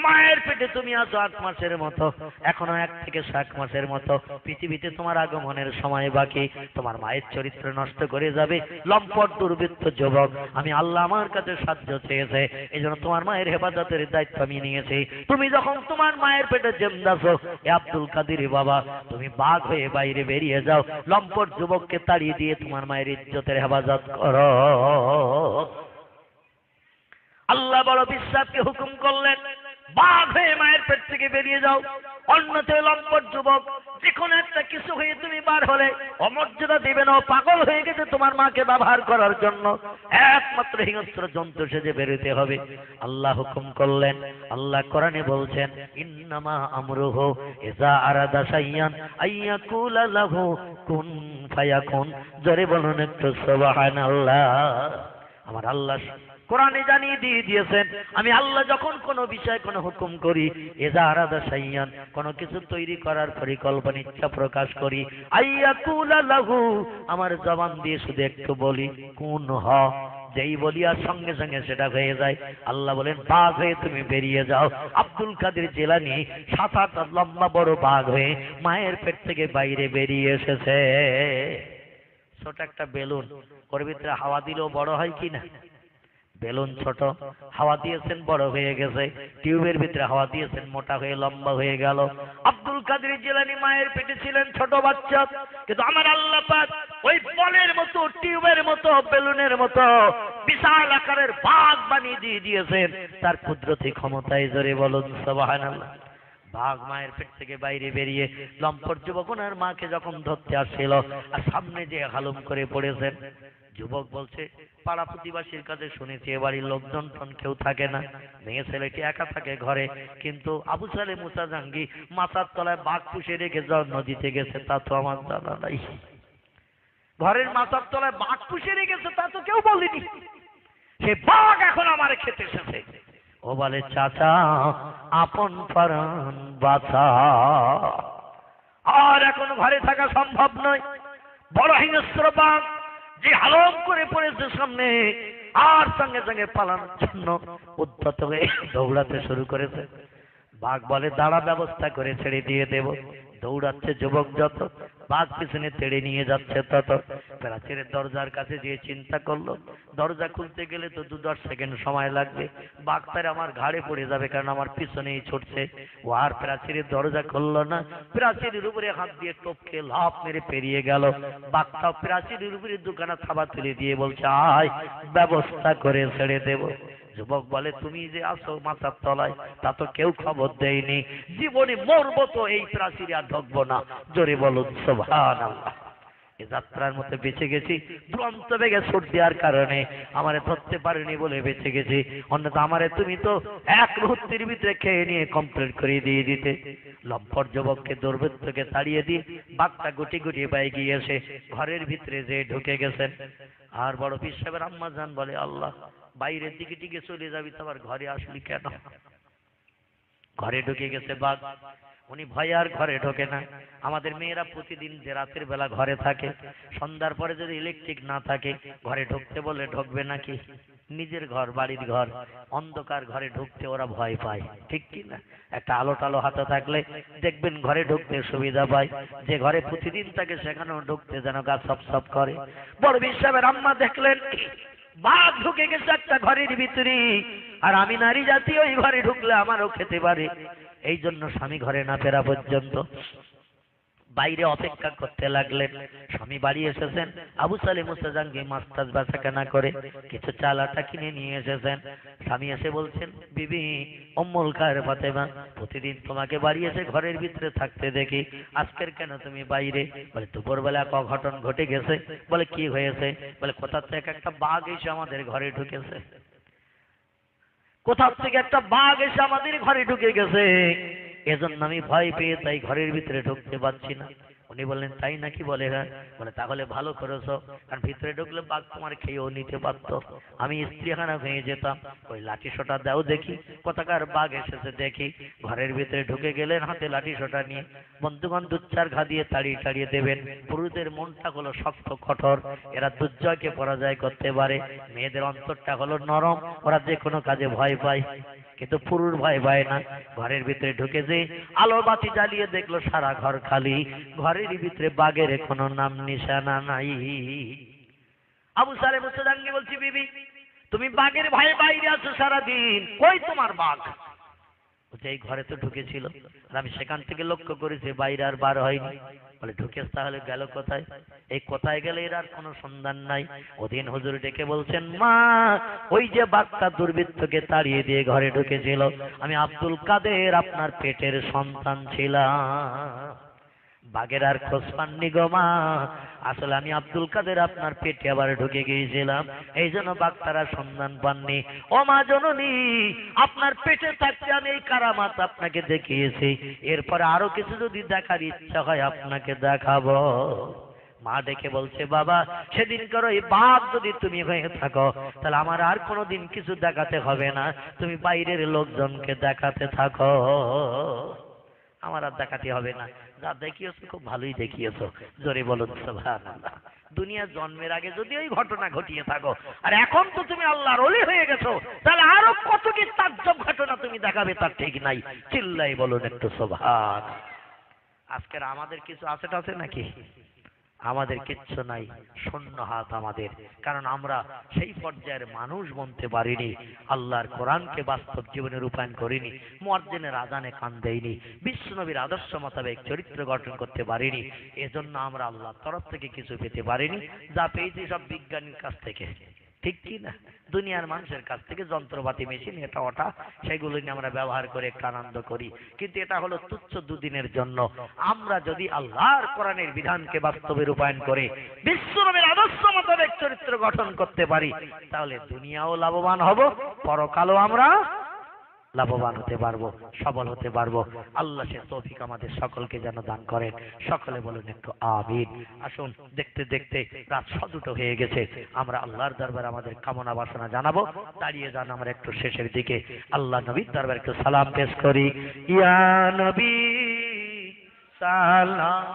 মায়ের পেটে তুমি আছো 8 মাসের মতো, এখনো 1 থেকে 7 মাসের মতো, পৃথিবীতে তোমার আগমনের সময় বাকি, তোমার মায়ের চরিত্র নষ্ট করে যাবে লম্পট দুর্বৃত্ত যুবক। আমি আল্লাহ আমার কাছে সাহায্য চেয়েছে, এই জন্য তোমার মায়ের হেফাজতের দায়িত্ব আমি নিয়েছি। তুমি যখন তোমার মায়ের পেটে জেন্দাছো, এ আব্দুল কাদির বাবা, তুমি বাঘ হয়ে বাইরে বেরিয়ে যাও, লম্পট যুবককে তাড়িয়ে দিয়ে তোমার মায়ের ইজ্জতের হেফাজত করো। আল্লাহ বড় বিশ্বাসকে হুকুম করলেন, বাঘ হয়ে মায়ের পেট থেকে বেরিয়ে যাও, অন্যথায় লম্পট যুবক যে কোনো একটা কিছু হয়ে তুমি বার হলে অমর্যাদা দিবে না, পাগল হয়ে গেছে তোমার মাকে ব্যবহার করার জন্য, একমাত্র হিংস্র জন্তু সেজে বেরোতে হবে। আল্লাহ হুকুম করলেন। আল্লাহ কোরআনে বলছেন, ইন্নামা আমরুহু ইযা আরাদা শাইয়ান আইয়াকুলা লাহু কুন ফায়াকুন। জোরে বলুন একটু সুবহানাল্লাহ। আমার আল্লাহ কোরআনে জানিয়ে দিয়ে দিয়েছেন, আমি আল্লাহ যখন কোনো বিষয় কোনো হুকুম করি, এজা আরাদা শাইয়ান, কোনো কিছু তৈরি করার পরিকল্পনা ইচ্ছা প্রকাশ করি, আইয়াকুলা লাহু, আমার জবান দিয়ে শুধু একটু বলি, কুন হ, যেই বলি আর সঙ্গে সঙ্গে সেটা হয়ে যায়। আল্লাহ বলেন, বাঘ হয়ে তুমি বেরিয়ে যাও। আব্দুল কাদের জিলানী 7-8 লম্বা বড় বাঘ হয়ে মায়ের পেট থেকে বাইরে বেরিয়ে এসেছে। ছোট একটা বেলুন, ওর ভিতরে হাওয়া দিলেও বড় হয় কিনা? বেলুন ছোট, হাওয়া দিয়েছেন বড় হয়ে গেছে, টিউবের ভিতরে হাওয়া দিয়েছেন মোটা হয়ে লম্বা হয়ে গেল। আব্দুল কাদের জিলানী মায়ের পেটে ছিলেন ছোট বাচ্চা, কিন্তু আমার আল্লাহ পাক ওই বলের মতো, টিউবের মতো, বেলুনের মতো বিশাল আকারের বাঘ বানিয়ে দিয়ে দিয়েছেন তার কুদরতি ক্ষমতায়। জোরে বলুন সুবহানাল্লাহ। বাঘ মায়ের পেট থেকে বাইরে বেরিয়ে লম্পট যুবক ওনার মাকে যখন ধরতে আসছিল, আর সামনে যে হালুম করে পড়েছেন, যুবক বলছে, পাড়া প্রতিবাসীর কাছে শুনেছি এ বাড়ির লোকজন টন কেউ থাকে না, মেয়ে ছেলেটি একা থাকে ঘরে, কিন্তু আবু সালে মুসা জাঙ্গি মাথার তলায় বাঘ পুষে রেখে যাও নদীতে গেছে, তা তো আমার জানা নাই। ঘরের মাথার তলায় বাঘ পুষে রেখেছে তা তো কেউ বলেনি, সে বাঘ এখন আমার খেতে এসেছে। ও বলে, চাচা আপন প্রাণ বাঁচা, আর এখন ঘরে থাকা সম্ভব নয়, বড় হিংস্র বাঘ যে হালম করে পড়েছে সামনে, আর সঙ্গে সঙ্গে পালানোর জন্য উদ্যত হয়ে দৌড়াতে শুরু করেছে। বাঘ বলে, দাঁড়া, ব্যবস্থা করে ছেড়ে দিয়ে দেব। দৌড়াচ্ছে যুবক যত, বাঘ পিছনে তেড়ে নিয়ে যাচ্ছে তত। প্রাচীরের দরজার কাছে গিয়ে চিন্তা করলো, দরজা খুলতে গেলে তো 2-10 সেকেন্ড সময় লাগবে, বাঘ তার আমার ঘাড়ে পড়ে যাবে, কারণ আমার পিছনেই ছুটছে। ও আর প্রাচীরের দরজা খুললো না, প্রাচীরের উপরে হাত দিয়ে টপকে লাফ মেরে পেরিয়ে গেল। বাঘটাও প্রাচীরের উপরে দুখানা থাবা তুলে দিয়ে বলছে, আয় ব্যবস্থা করে ছেড়ে দেব। যুবক বলে, তুমি যে আসো মাথার তলায়, তা তো কেউ খবর দেয়নি, জীবনে মরবো তো এই প্রাচীরে আর ঢুকবো না। জোরে বলুন সুবহানাল্লাহ। এই যাত্রার মধ্যে বেঁচে গেছি দুরন্ত বেগে ছুট দেওয়ার কারণে, আমারে ধরতে পারিনি বলে বেঁচে গেছি, অন্যথা আমারে তুমি তো এক মুহূর্তের ভিতরে খেয়ে নিয়ে কমপ্লিট করে দিয়ে দিতে। লম্পট যুবককে দুর্বৃত্তকে তাড়িয়ে দিয়ে বাঘটা গুটি গুটি পায়ে গিয়ে এসে ঘরের ভিতরে যে ঢুকে গেছেন। আর বড় পীর সাহেবের আম্মা জান বলে, আল্লাহ, বাইরের দিকে টিকে চলে যাবি তো আবার ঘরে আসলি কেন? ঘরে ঢুকে গেছে বাঘ, উনি ভয়ে আর ঘরে ঢোকে না। আমাদের মেয়েরা প্রতিদিন যে রাতের বেলা ঘরে থাকে, সন্ধ্যার পরে যদি ইলেকট্রিক না থাকে ঘরে ঢুকতে বলে ঢুকবে নাকি? নিজের ঘর, বাড়ির ঘর, অন্ধকার ঘরে ঢুকতে ওরা ভয় পায়, ঠিক কি না? একটা আলো টালো হাতে থাকলে দেখবেন ঘরে ঢুকতে সুবিধা পায়। যে ঘরে প্রতিদিন থাকে সেখানেও ঢুকতে যেন গা সপ সপ করে। বড় বিশ্বাসের আম্মা দেখলেন বাঘ ঢুকে গেছে একটা ঘরের ভিতরে, আর আমি নারী জাতি ওই ঘরে ঢুকলে আমারও খেতে পারে। এই জন্য স্বামী ঘরে না ফেরা পর্যন্ত বাইরে অপেক্ষা করতে লাগলেন। স্বামী বাড়ি এসেছেন, আবু সালেহ মুস্তাজানকে মাছ টাছ বেচা কেনা করে কিছু চাল আটা কিনে নিয়ে এসেছেন। স্বামী এসে বলছেন, বিবি উম্মুল খায়ের ফাতেমা, প্রতিদিন তোমাকে বাড়ি এসে ঘরের ভিতরে থাকতে দেখি, আজকের কেন তুমি বাইরে? বলে, দুপুরবেলা এক অঘটন ঘটে গেছে। বলে, কি হয়েছে? বলে, কোথা থেকে একটা বাঘ এসে আমাদের ঘরে ঢুকেছে। কোথা থেকে একটা বাঘ এসে আমাদের ঘরে ঢুকে গেছে, এজন্য আমি ভয় পেয়ে তাই ঘরের ভিতরে ঢুকতে পারছি না। উনি বললেন, তাই নাকি? বলে, হ্যাঁ। বলে, তাহলে ভালো করেছো, কারণ ভিতরে ঢুকলে বাঘ তোমার খেয়েও নিতে পারতো, আমি স্ত্রীখানা ভেঙে যেতাম। ওই লাঠি সোটা দাও দেখি, কোথাকার বাঘ এসেছে দেখি। ঘরের ভিতরে ঢুকে গেলেন হাতে লাঠি সোটা নিয়ে। বন্ধুগণ, 2-4 ঘা দিয়ে তাড়িয়ে তাড়িয়ে দেবেন। পুরুষদের মনটা হলো শক্ত কঠোর, এরা দুর্জয়কে পরাজয় করতে পারে। মেয়েদের অন্তরটা হলো নরম, ওরা যে কোনো কাজে ভয় পায়, কিন্তু পুরুষ ভয় পায় না। ঘরের ভিতরে ঢুকে যে আলো বাতি জ্বালিয়ে দেখলো সারা ঘর খালি, ঘরের ভিতরে বাঘের কোনো নাম নিশানা নাই। আবু সালেহ মুস্তাজানকে বলছি, বিবি তুমি বাঘের ভয়ে বাইরে আছো সারাদিন, কই তোমার বাঘ? বলছে, এই ঘরে তো ঢুকেছিল, আর আমি সেখান থেকে লক্ষ্য করেছি বাইরে আর বার হয়নি। বলে, ঢুকেছ তাহলে গেল কোথায়? এই কোথায় গেলে এর আর কোনো সন্ধান নাই। ওদিন হুজুর ডেকে বলছেন, মা ওই যে বাঘটা দুর্বৃত্তকে তাড়িয়ে দিয়ে ঘরে ঢুকেছিল, আমি আব্দুল কাদের আপনার পেটের সন্তান ছিলাম। বাঘের আর খোঁজ পাননি গো মা, আসলে আমি আব্দুল কাদের আপনার পেটে আবার ঢুকে গিয়েছিলাম, এই জন্য বাঘ তারা সন্ধান পাননি। ও মা জননী, আপনার পেটে থাকতে আমি এই কারামাত আপনাকে দেখিয়েছি, এরপরে আরো কিছু যদি দেখার ইচ্ছা হয় আপনাকে দেখাবো। মা ডেকে বলছে, বাবা সেদিন করো এই বাঘ যদি তুমি হয়ে থাকো, তাহলে আমার আর কোনোদিন কিছু দেখাতে হবে না, তুমি বাইরের লোকজনকে দেখাতে থাকো, আমার আর দেখাতে হবে না। যা দেখিয়েছো খুব ভালোই দেখিয়েছো, জোরে বলুন সুবহানাল্লাহ। দুনিয়া জন্মের আগে যদি ওই ঘটনা ঘটিয়ে থাকো, আর এখন তো তুমি আল্লাহর ওলি হয়ে গেছো, তাহলে আরো কত কি তাজ্জব ঘটনা তুমি দেখাবে তার ঠিক নাই। চিল্লাই বলুন একটু সুবহান। আজকের আমাদের কিছু আছে টাছে নাকি? আমাদের কিচ্ছু নাই, শূন্য হাত আমাদের, কারণ আমরা সেই পর্যায়ের মানুষ বনতে পারিনি, আল্লাহর কোরআনকে বাস্তব জীবনে রূপায়ণ করিনি, মুয়াজ্জিনের আযানে কান দেইনি, বিশ্বনবীর আদর্শ মোতাবেক চরিত্র গঠন করতে পারিনি। এজন্য আমরা আল্লাহর তরফ থেকে কিছু পেতে পারিনি, যা পেয়েছি সব বিজ্ঞানীর কাছ থেকে, ঠিক কি না? দুনিয়ার মানুষের কাছ থেকে যন্ত্রপাতি, মেশিন, এটা ওটা, সেগুলো নিয়ে আমরা ব্যবহার করে একটু আনন্দ করি, কিন্তু এটা হলো তুচ্ছ দুদিনের জন্য। আমরা যদি আল্লাহর কোরআনের বিধানকে বাস্তবে রূপায়ণ করে বিশ্বনবীর আদর্শ মোতাবেক চরিত্র গঠন করতে পারি, তাহলে দুনিয়াও লাভবান হব, পরকালও আমরা লাভবান হতে পারবো, সবল হতে পারবো। আল্লাহ সে তৌফিক আমাদের সকলকে যেন দান করেন। সকলে বলুন একটু আমিন। আসুন, দেখতে দেখতে রাত 2:15 হয়ে গেছে, আমরা আল্লাহর দরবারে আমাদের কামনা বাসনা জানাবো। দাঁড়িয়ে যান আমরা একটু শেষের দিকে, আল্লাহ নবীর দরবারে একটু সালাম পেশ করি। ইয়া নবী সালাম,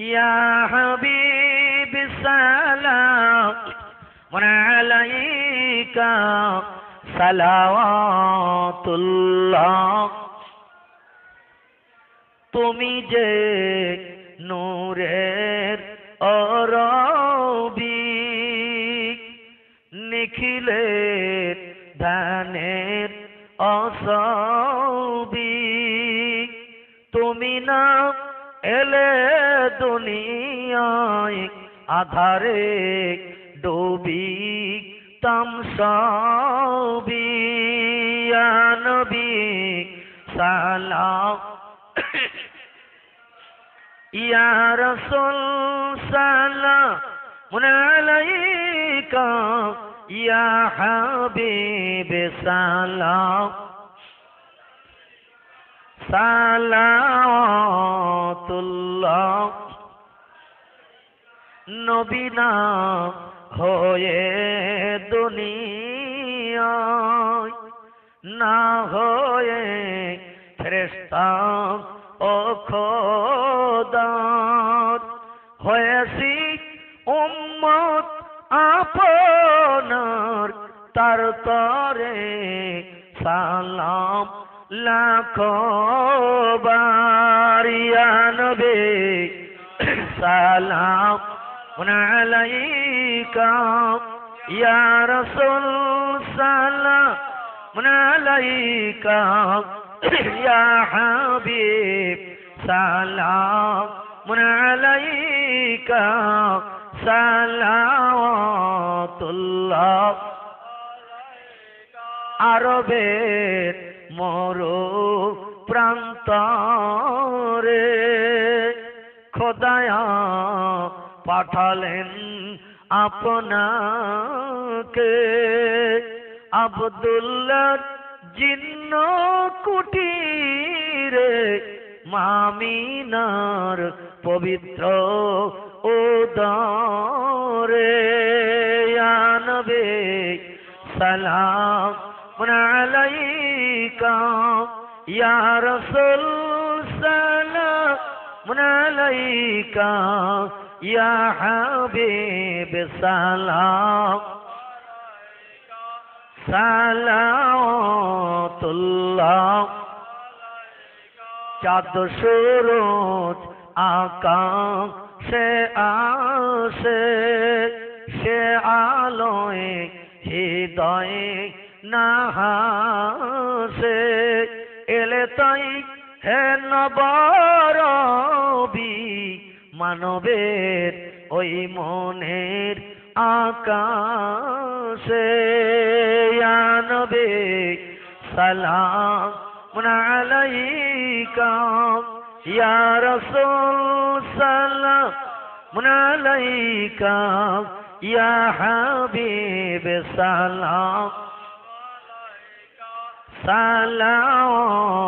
ইয়া হাবিব সালাম আলাইকা আলাইকা সালাওয়াতুল্লাহ। তুমি যে নূরের অরবি, নিখিলের ধ্যানের অসবি, তুমি না এলে দুনিয়ায় আধারে ডুবি তামসাবি। ইয়া নবী সালাম, ইয়া রাসূল সালামুন আলাইকা, ইয়া হাবিব সালাম সালাওয়াতুল্লাহ। নবী না হয়ে দুনিয়ায়, না হয়ে ফেরেশতা ও খোদার, হয়েছি উম্মত আপনার, তার তরে সালাম লাখো বার। ইয়া নবী সালাম আলাইকা, ইয়া রাসূল সালাম আলাইকা, ইয়া হাবিব সালাম আলাইকা সালাওয়াতুল্লাহ। আরবের মরু প্রান্তরে খোদায়া পাঠালেন আপনাকে, আব্দুল্লাহর জিন্ন কুটিরে মামিনার পবিত্র উদরে। ইয়া নবী সালাম আলাইকা, ইয়া রাসূল সালাম আলাইকা, ইয়া হাবিব সালাম সালাওয়াতুল্লাহ। চাঁদ সূরজ আকাশে আসে, সে আলোয় হৃদয়ে নাহাসে, এলে তাই হে নবরবি, মানবের ওই মনের আকাশে। ইয়া নবী সালাম আলাইকা, ইয়া রাসূল সালাম আলাইকা, ইয়া হাবিব সালাম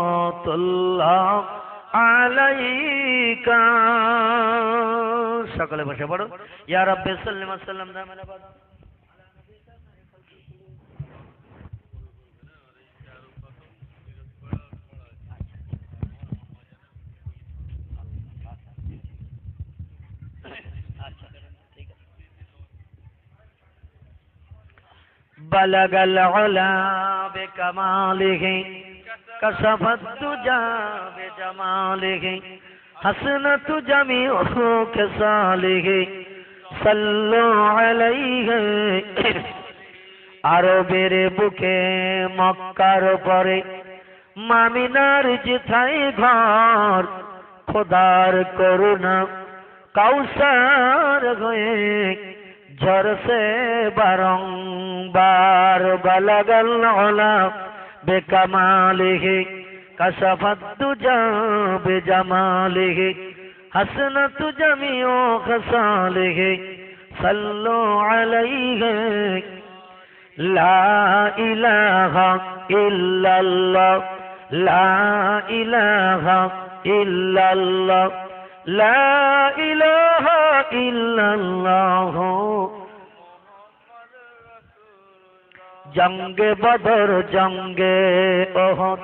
সালাওয়াতুল্লাহ আলাইকা। সকলে বসে পড়ো। ইয়া রাব্বি সাল্লি ওয়া সাল্লাম দাইমান আবাদা। بلغ العلا بكماله كشف الدجى بجماله حسنت جميع خصاله صلوا عليه। আরবের বুকে মক্কার পরে মামিনার যেথায় ঘর, খোদার করুণা কাউসার হয়ে ঝরসে বারংবার। বালাগাল উলা বেকামালিহি কাশাফাত দুজা বেজামালিহি হাসনাতু জামিউ খাসালিহি সাল্লু আলাইহি। লা ইলাহা ইল্লাল্লাহ, লা ইলাহা ইল্লাল্লাহ, লা ইলাহা ইল্লাল্লাহ। জঙ্গে বদর জঙ্গে ওহদ,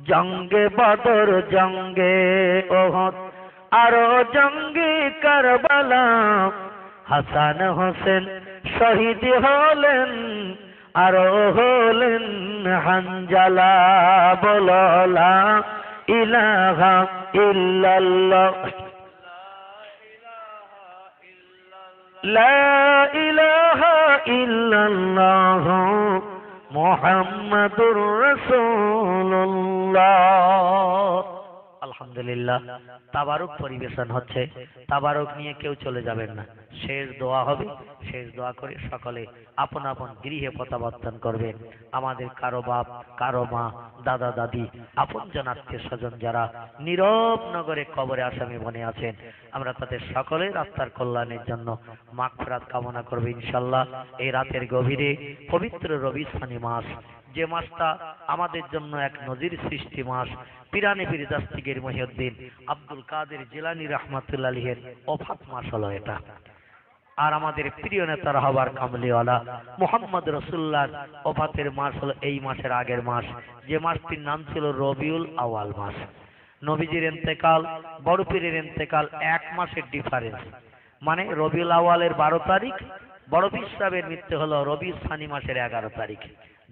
জঙ্গে বদর জঙ্গে ওহদ, আরো জঙ্গে কারবালা। হাসান হোসেন শহীদ হলেন আরো হলেন হানজালা, বলো লা ইলাহা ইল্লাল্লাহ, লা ইলাহা ইল্লাল্লাহ মুহাম্মাদুর রাসূলুল্লাহ। আলহামদুলিল্লাহ, তাবারুক পরিবেশন হচ্ছে। তাবারুক নিয়ে কেউ চলে যাবেন না, শেষ দোয়া হবে। শেষ দোয়া করে সকলে আপন আপন গৃহে প্রত্যাবর্তন করবেন। আমাদের কারো বাপ, কারো মা, দাদা দাদি, আপনজন আত্মীয় স্বজন যারা নীরব নগরে কবরে আসামি বনে আছেন, আমরা তাদের সকলের আত্মার কল্যাণের জন্য মাগফিরাত কামনা করব ইনশাআল্লাহ। এই রাতের গভীরে পবিত্র রবিউল মাস, যে মাসটা আমাদের জন্য এক নজির সৃষ্টি মাস, পিরানে পীর দাস্তিগীর মহিউদ্দিন আব্দুল কাদের জিলানী রাহমাতুল্লাহ আলাইহির ওফাত মাস হলো এটা। আর আমাদের প্রিয় নেতার হবার কামলিওয়ালা মুহাম্মদ রাসূলুল্লাহর ওফাতের মাস হলো এই মাসের আগের মাস, যে মাসটির নাম ছিল রবিউল আউয়াল মাস। নবীজির ইন্তেকাল, বড় পীরের ইন্তেকাল এক মাসের ডিফারেন্স, মানে রবিউল আউয়ালের 12 তারিখ, বড় পীর সাহেবের মৃত্যু হলো রবিউল সানি মাসের 11 তারিখ।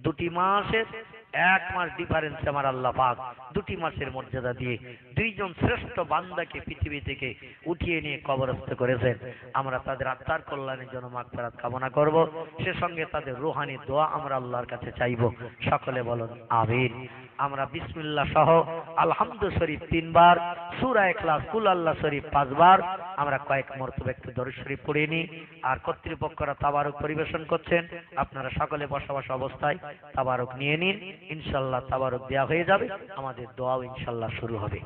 দুটি মাসের এক মাস ডিফারেন্স আমার আল্লাহ পাক দুটি মাসের মর্যাদা দিয়ে দুইজন শ্রেষ্ঠ বান্দাকে পৃথিবী থেকে উঠিয়ে নিয়ে কবরস্থ করেছেন। আমরা তাদের আত্মার কল্যাণের জন্য মাগফিরাত কামনা করব, সে সঙ্গে তাদের রূহানি দোয়া আমরা আল্লাহর কাছে চাইব। সকলে বলুন আমিন। আমরা বিসমিল্লাহ সহ আলহামদু শরীফ 3 বার, সূরা ইখলাস, কুল আল্লাহ শরীফ 5 বার, আমরা কয়েক মর্তবা একটু দরুদ শরীফ পড়ে নিই। আর কর্তৃপক্ষরা তাবারুক পরিবেশন করছেন, আপনারা সকলে বসা বসা অবস্থায় তাবারুক নিয়ে নিন। ইনশাআল্লাহ তাবারুক দেয়া হয়ে যাবে, আমাদের দোয়াও ইনশাআল্লাহ শুরু হবে।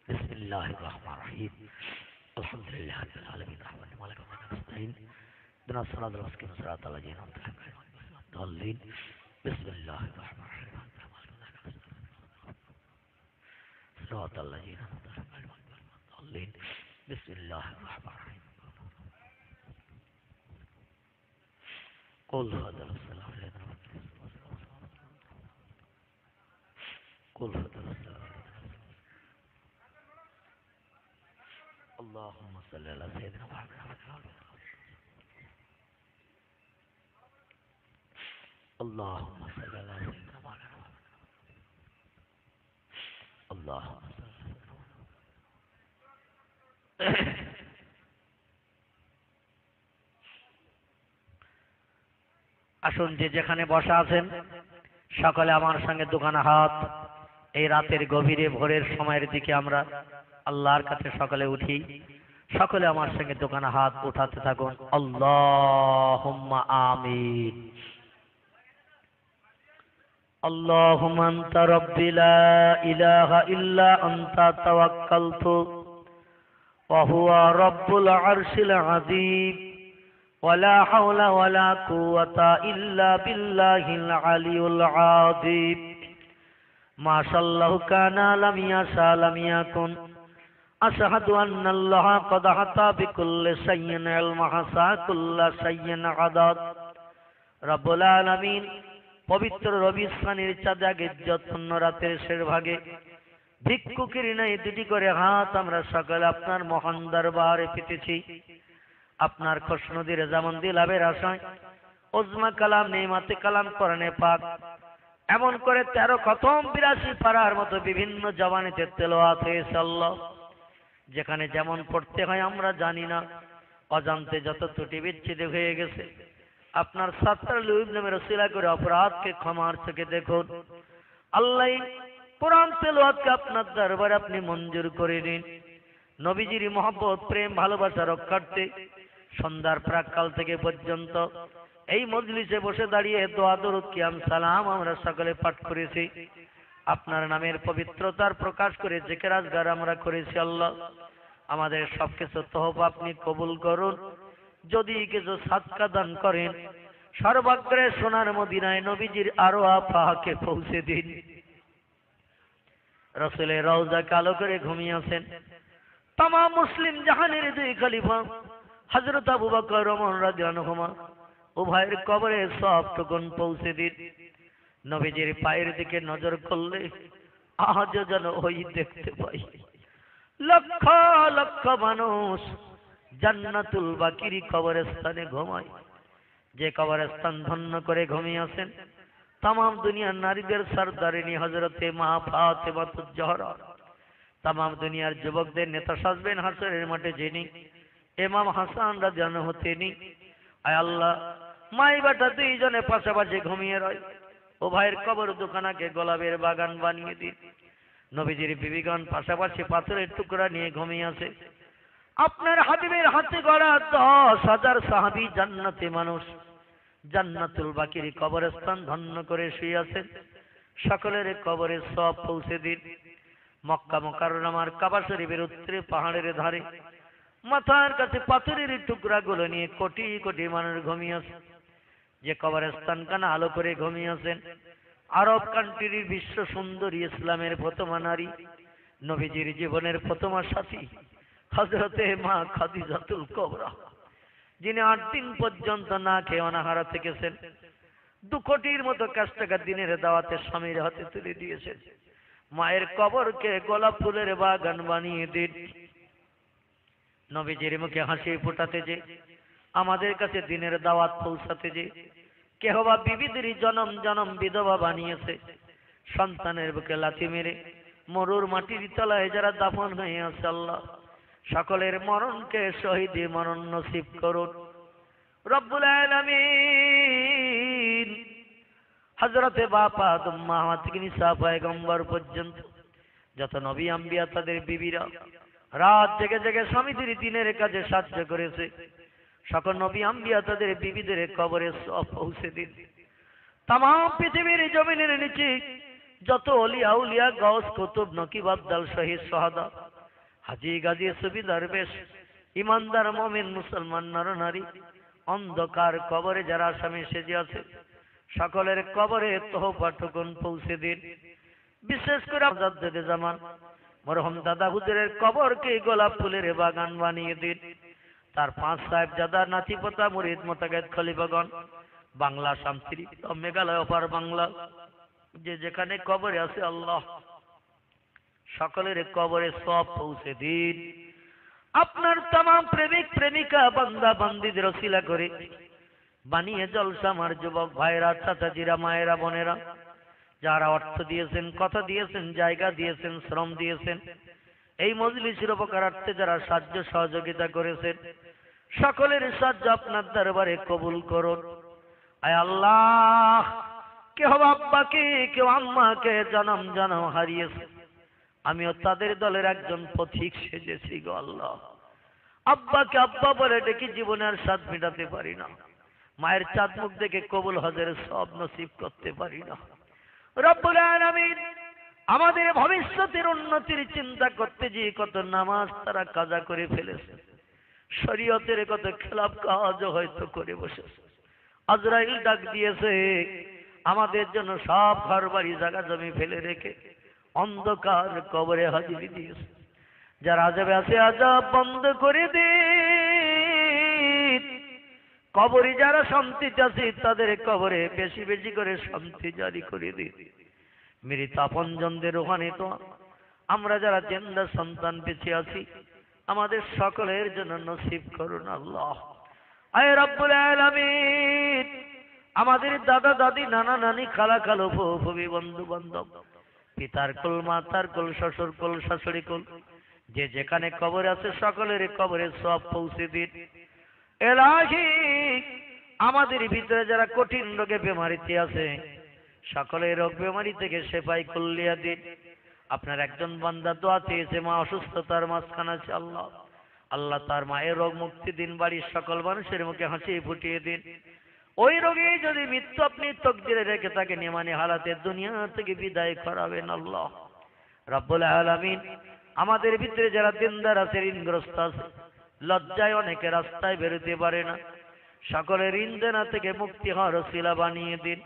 বিসমিল্লাহির রহমানির রহিম, আলহামদুলিল্লাহি রাব্বিল আলামিন, রাহমানির মালিক ইয়াউমিদ্দিন, নাস্তাইন ইহদিনাস সিরাতাল মুস্তাকিম, সিরাতাল লাযিনা আন'আমতা আলাইহিম, বিসমিল্লাহির রহমানির রহিম, সিরাতাল লাযিনা আন'আমতা আলাইহিম, বিসমিল্লাহির রহমানির রহিম। قل هذا السلام عليكم، قل هذا السلام، اللهم صل على سيدنا محمد، اللهم صل على سيدنا محمد، اللهم صل على سيدنا محمد। আসুন, যে যেখানে বসা আছেন সকলে আমার সঙ্গে দুখানা হাত এই রাতের গভীরে ভোরের সময়ের দিকে আমরা আল্লাহর কাছে সকলে উঠি। সকলে আমার সঙ্গে দুখানা হাত উঠাতে থাকুন। আল্লাহুম্মা আমিন। আল্লাহুম্মা আনতা রাব্বি লা ইলাহা ইল্লা আনতা তাওয়াক্কালতু ওয়া হুয়া রাব্বুল আরশিল আযীম ولا حول ولا قوة إلا بالله العلي العظيم ما شاء الله كان لم يشاء لم يكن أشهد أن الله قد أحاط بكل شيء علما حصى كل شيء عدد رب العالمين পবিত্র রবিউল সানির চাঁদ আগে যতন্য রাতের শেষ ভাগে ভিক্ষুকের নাই দুটি করে হাত আমরা সকলে আপনার মহান দরবারে পেতেছি। আপনার খুশনদী রেজামন্দি লাভের আশায় ওজমা কালাম নেমাতে কালাম কোরআনে পাক এমন করে 13 খতম 82 পারার মতো বিভিন্ন জবানিতে তেলাওয়াত হয়েছে। আল্লাহ, যেখানে যেমন পড়তে হয় আমরা জানি না, অজান্তে যত ত্রুটি বিচ্ছিন্ন হয়ে গেছে আপনার সাত্তার লুইব নামের ওসিলা করে অপরাধকে ক্ষমার চোখে দেখুন। আল্লাহ, কোরআন তেলাওয়াতকে আপনার দরবারে আপনি মঞ্জুর করে নিন। নবীজির মহব্বত প্রেম ভালোবাসা রক্ষার্থে সন্ধ্যার প্রাক্কাল থেকে পর্যন্ত এই মজলিসে বসে দাঁড়িয়ে দোয়া দরুদ কিয়াম সালাম আমরা সকলে পাঠ করেছি। আপনার নামের পবিত্রতার প্রকাশ করে জিকির আজগার আমরা করেছি। আল্লাহ, আমাদের সবকিছু তওবা আপনি কবুল করুন। যদি কিছু সাদকা দান করেন সর্বাগ্রে সোনার মদিনায় নবীজির আরওয়া পাকে পৌঁছে দিন। রাসূলের রওজা কালো করে ঘুমিয়ে আছেন তামাম মুসলিম জাহানের দুই খলিফা হযরত আবু বকর ওমর রাদিয়াল্লাহু আনহুমা উভয়ের কবরে সব টুকুন পৌঁছে দিন। নবীজির পায়ের দিকে নজর করলে আজ যেন ওই দেখতে পাই লক্ষ লক্ষ মানুষ জান্নাতুল বাকির কবরস্থানে ঘুমায়। যে কবরস্থান ধন্য করে ঘুমিয়ে আছেন তামাম দুনিয়ার নারীদের সরদারিনী হযরতে মা ফাতেমাতুজ জহরা, তামাম দুনিয়ার যুবকদের নেতা সাজবেন হাসরের মাঠে যিনি, ইমাম হাসান রাদিয়াল্লাহু আনহু তিনি। আয় আল্লাহ, মাই বেটা দুইজনে পাশাপাশি ঘুমিয়ে রয়, ও ভাইয়ের কবর দুখানাকে গোলাপের বাগান বানিয়ে দিন। নবীজির বিবিগণ পাশাপাশি পাথরের টুকরা নিয়ে ঘুমিয়ে আছে। আপনার হাবিবের হাতে গড়া 10,000 সাহাবী জান্নাতি মানুষ জান্নাতুল বাকির কবরস্থান ধন্য করে শুয়ে আছেন। সকলের কবরে সওয়াব পৌঁছে দিন। মক্কা মুকাররমার কাবা শরীফের উত্তরে পাহাড়ের ধারে মাথার কাছে পাথরের টুকরাগুলো নিয়ে কোটি কোটি মানুষ ঘুমিয়ে আছে। যে কবরস্থানখানা আলো করে ঘুমিয়ে আছেন আরব কান্ট্রির বিশ্ব সুন্দরী ইসলামের প্রথমা নারী, নবীজির জীবনের প্রথমা সাথী হযরতে মা খাদিজাতুল কুবরা, যিনি 8 দিন পর্যন্ত না খেয়ে অনাহারা থেকেছেন। 2 কোটির মতো কাছ টাকা দিনের দাওয়াতে স্বামীর হাতে তুলে দিয়েছেন। মায়ের কবরকে গোলাপ ফুলের বাগান বানিয়ে দিন। নবীজির মুখে হাসি ফোটাতে যে, আমাদের কাছে দিনের দাওয়াত পৌঁছাতে যে কেহ বা বিবিদের জনম জনম বিধবা বানিয়েছে, সন্তানের বুকে লাথি মেরে মরুর মাটির তলায় যারা দাফন হয়ে আছে, আল্লাহ সকলের মরণকে শহীদী মরণ নসিব করুন রব্বুল আলামিন। হযরতে বাপা আদম মাহমদ থেকে ঈসা পয়গম্বর পর্যন্ত যত নবী আম্বিয়া তাদের বিবিরা রাত জেগে জেগে স্বামীদের দিনের কাজে সাহায্য করেছে, সকল নবী আম্বিয়া তাদের বিবিদের কবরে সওয়াব পৌঁছে দিন। তামাম পৃথিবীর জমিনের নিচে যত ওলিয়া উলিয়া গাউস কুতুব নকিব আবদাল শহীদ সোহাদা হাজী গাজী সুফি দরবেশ ইমানদার মুমিন মুসলমান নর নারী অন্ধকার কবরে যারা আসামি সেজে আছে সকলের কবরে তোহফা টুকুন পৌঁছে দিন। বিশেষ করে মুজাদ্দিদে জামান মরহুম দাদা হুজুরের কবরকে গোলাপ ফুলের বাগান বানিয়ে দিন। তার 5 সাহেবজাদা নাতিপোতা মুরিদ মোতাকেদ খলিফাগণ বাংলা শামসিরি মেঘালয় অপার বাংলা যে যেখানে কবরে আছে আল্লাহ সকলের কবরে সওয়াব পৌঁছে দিন। আপনার तमाम প্রেমিক প্রেমিকা বান্দা বান্দীদের ওসিলা করে বানিয়ে জলসা আমার যুবক ভাইরা চাচাজিরা মায়েরা বোনেরা যারা অর্থ দিয়েছেন কথা দিয়েছেন জায়গা দিয়েছেন শ্রম দিয়েছেন এই মজলিসের উপকারার্থে যারা সাহায্য সহযোগিতা করেছেন সকলের সাহায্য আপনার দরবারে কবুল করুন। আয় আল্লাহ, কেউ আব্বাকে কেউ আম্মাকে জনম জনম হারিয়েছে, আমিও তাদের দলের একজন পথিক সেজেছি গো আল্লাহ। আব্বাকে আব্বা বলে ডেকে জীবনের স্বাদ মেটাতে পারি না, মায়ের চাঁদ মুখ দেখে কবুল হজের সব নসিব করতে পারি না। রব্বুল আলামিন আমাদের ভবিষ্যতের উন্নতির চিন্তা করতে যে কত নামাজ তারা কাজা করে ফেলেছে, শরীয়তের কত খেলাফ কাজও হয়তো করে বসেছে। আজরাইল ডাক দিয়েছে আমাদের জন্য সব ঘর বাড়ি জায়গা জমি ফেলে রেখে অন্ধকার কবরে হাজিরি দিয়েছে। যারা আজাবে আছে আজাব বন্ধ করে দিন, কবরে যারা শান্তিতে আছে তাদের কবরে বেশি বেশি করে শান্তি জারি করে দিন। মৃত আপনজনদের ওখানে তো আমরা যারা জিন্দা সন্তান বেঁচে আছি আমাদের সকলের জন্য নসিব করুন আল্লাহ। আয় রব্বুল আলামিন, আমাদের দাদা দাদি নানা নানি খালা খালো ফুফি বন্ধু বান্ধব পিতার কুল মাতার কুল শ্বশুর কুল শাশুড়ি কুল যে যেখানে কবর আছে সকলের কবরে সব পৌঁছে দিন। এলাহি, আমাদের ভিতরে যারা কঠিন রোগে বেমারিতে আছে সকলের রোগ বেমারি থেকে শেফাই কুল্লিয়া দিন। আপনার একজন বান্দা দোয়া চেয়েছে, মা অসুস্থতার মাঝখানে আছে, আল্লাহ আল্লাহ তার মায়ের রোগ মুক্তি দিন, বাড়ির সকল মানুষের মুখে হাসি ফুটিয়ে দিন। ওই রোগে যদি মৃত্যু আপনি তকদিরে রেখে তাকে নিমানি হালাতে দুনিয়া থেকে বিদায় করাবেন আল্লাহ রব্বুল আলামিন। আমাদের ভিতরে যারা দিনদার আছে ঋণগ্রস্ত আছে লজ্জায় অনেকে রাস্তায় বেরোতে পারে না, সকলের ঋণ দেনা থেকে মুক্তি হওয়ার ওসিলা বানিয়ে দিন।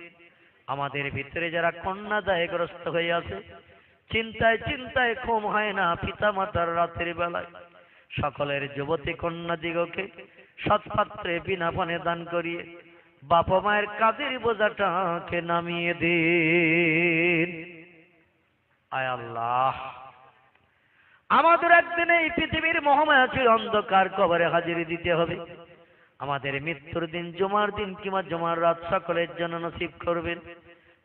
আমাদের ভিতরে যারা কন্যা দায়গ্রস্ত হয়ে আছে চিন্তায় চিন্তায় ঘুম হয় না পিতা মাতার রাতের বেলায় সকলের যুবতী কন্যা দিগকে সৎপাত্রে বিনা পানে দান করিয়ে বাপ মায়ের কাঁধের বোঝাটাকে নামিয়ে দিন। আয় আল্লাহ, আমাদের একদিন এই পৃথিবীর মহামায়াচুর অন্ধকার কবরে হাজিরি দিতে হবে। আমাদের মৃত্যুর দিন জুমার দিন কিংবা জুমার রাত সকলের জন্য নসিব করবেন।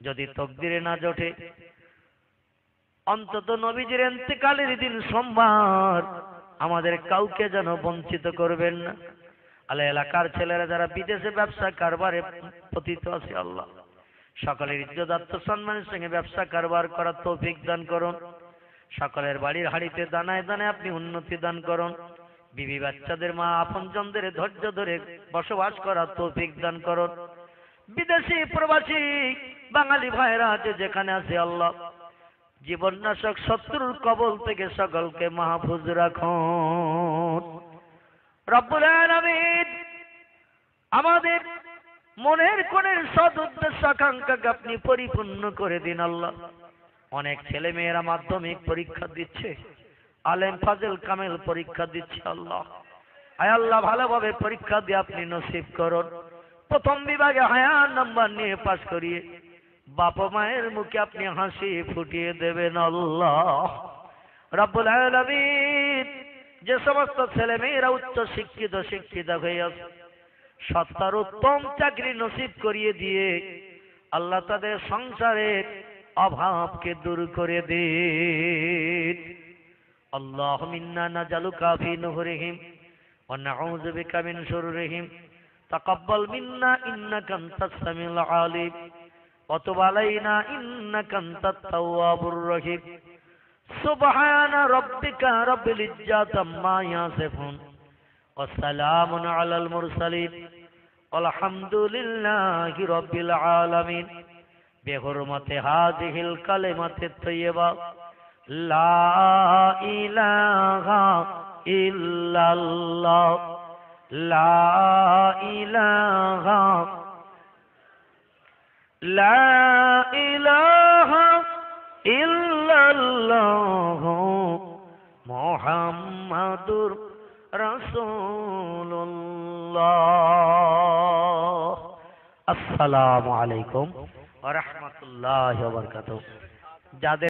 যদি তকদিরে না জোটে অন্তত নবীজির ইন্তেকালের দিন সোমবার আমাদের কাউকে যেন বঞ্চিত করবেন না। আল্লাহ এলাকার ছেলেরা যারা বিদেশে ব্যবসা কারবারে পতিত আছে আল্লাহ সকলের ইজ্জত আত্মসম্মানের সঙ্গে ব্যবসা কারবার করার তৌফিক দান করুন। সকলের বাড়ির হাড়িতে দানায় দানায় আপনি উন্নতি দান করুন। বিবি বাচ্চাদের মা আপনজনদের ধৈর্য ধরে বসবাস করার তৌফিক দান করুন। বিদেশি প্রবাসী বাঙালি ভাইরা আছে যেখানে আছে আল্লাহ জীবননাশক শত্রুর কবল থেকে সকলকে মাহফুজ রাখুন। রব্বুল আলামিন আমাদের মনের কোণের সদ উদ্দেশ্য আকাঙ্ক্ষাকে আপনি পরিপূর্ণ করে দিন আল্লাহ। অনেক ছেলে মেয়েরা মাধ্যমিক পরীক্ষা দিচ্ছে, আলেম ফাজেল কামেল পরীক্ষা দিচ্ছে আল্লাহ। আয় আল্লাহ ভালোভাবে পরীক্ষা দিয়ে আপনি নসিব করুন। প্রথম বিভাগে হায়ার নাম্বার নিয়ে পাশ করিয়ে বাপ মায়ের মুখে আপনি হাসি ফুটিয়ে দেবেন আল্লাহ। রব্বুল আলামিন যে সমস্ত ছেলে মেয়েরা উচ্চ শিক্ষিত হয়ে আছে সত্তার উত্তম চাকরি নসিব করিয়ে দিয়ে আল্লাহ তাদের সংসারের অভাবকে দূর করে দিন। আল্লাহুম্মা ইন্না নাজালুকা ফি নুহুরিহিম ওয়া নাউযু বিকা মিন শুরুরিহিম তাকাব্বাল মিন্না ইন্নাকা আনতাস সামিউল আলিম ওয়া তুব আলাইনা ইন্নাকা আনতাত তাওয়াবুর রহিম। সুবহানা রাব্বিকা রাব্বিল ইজ্জাতি আম্মা ইয়াসিফুন ওয়া সালামুন আলাল মুরসালিন আলহামদুলিল্লাহি রাব্বিল আলামিন। বিহুরমাতি হাযিহিল কালিমাতি তাইয়্যিবা লা ইলাহা ইল্লাল্লাহ লা ইলাহা ইল্লাল্লাহ মুহাম্মাদুর রাসূলুল্লাহ। আসসালামু আলাইকুম ওয়া রাহমাতুল্লাহি ওয়া বারাকাতুহু। যাদের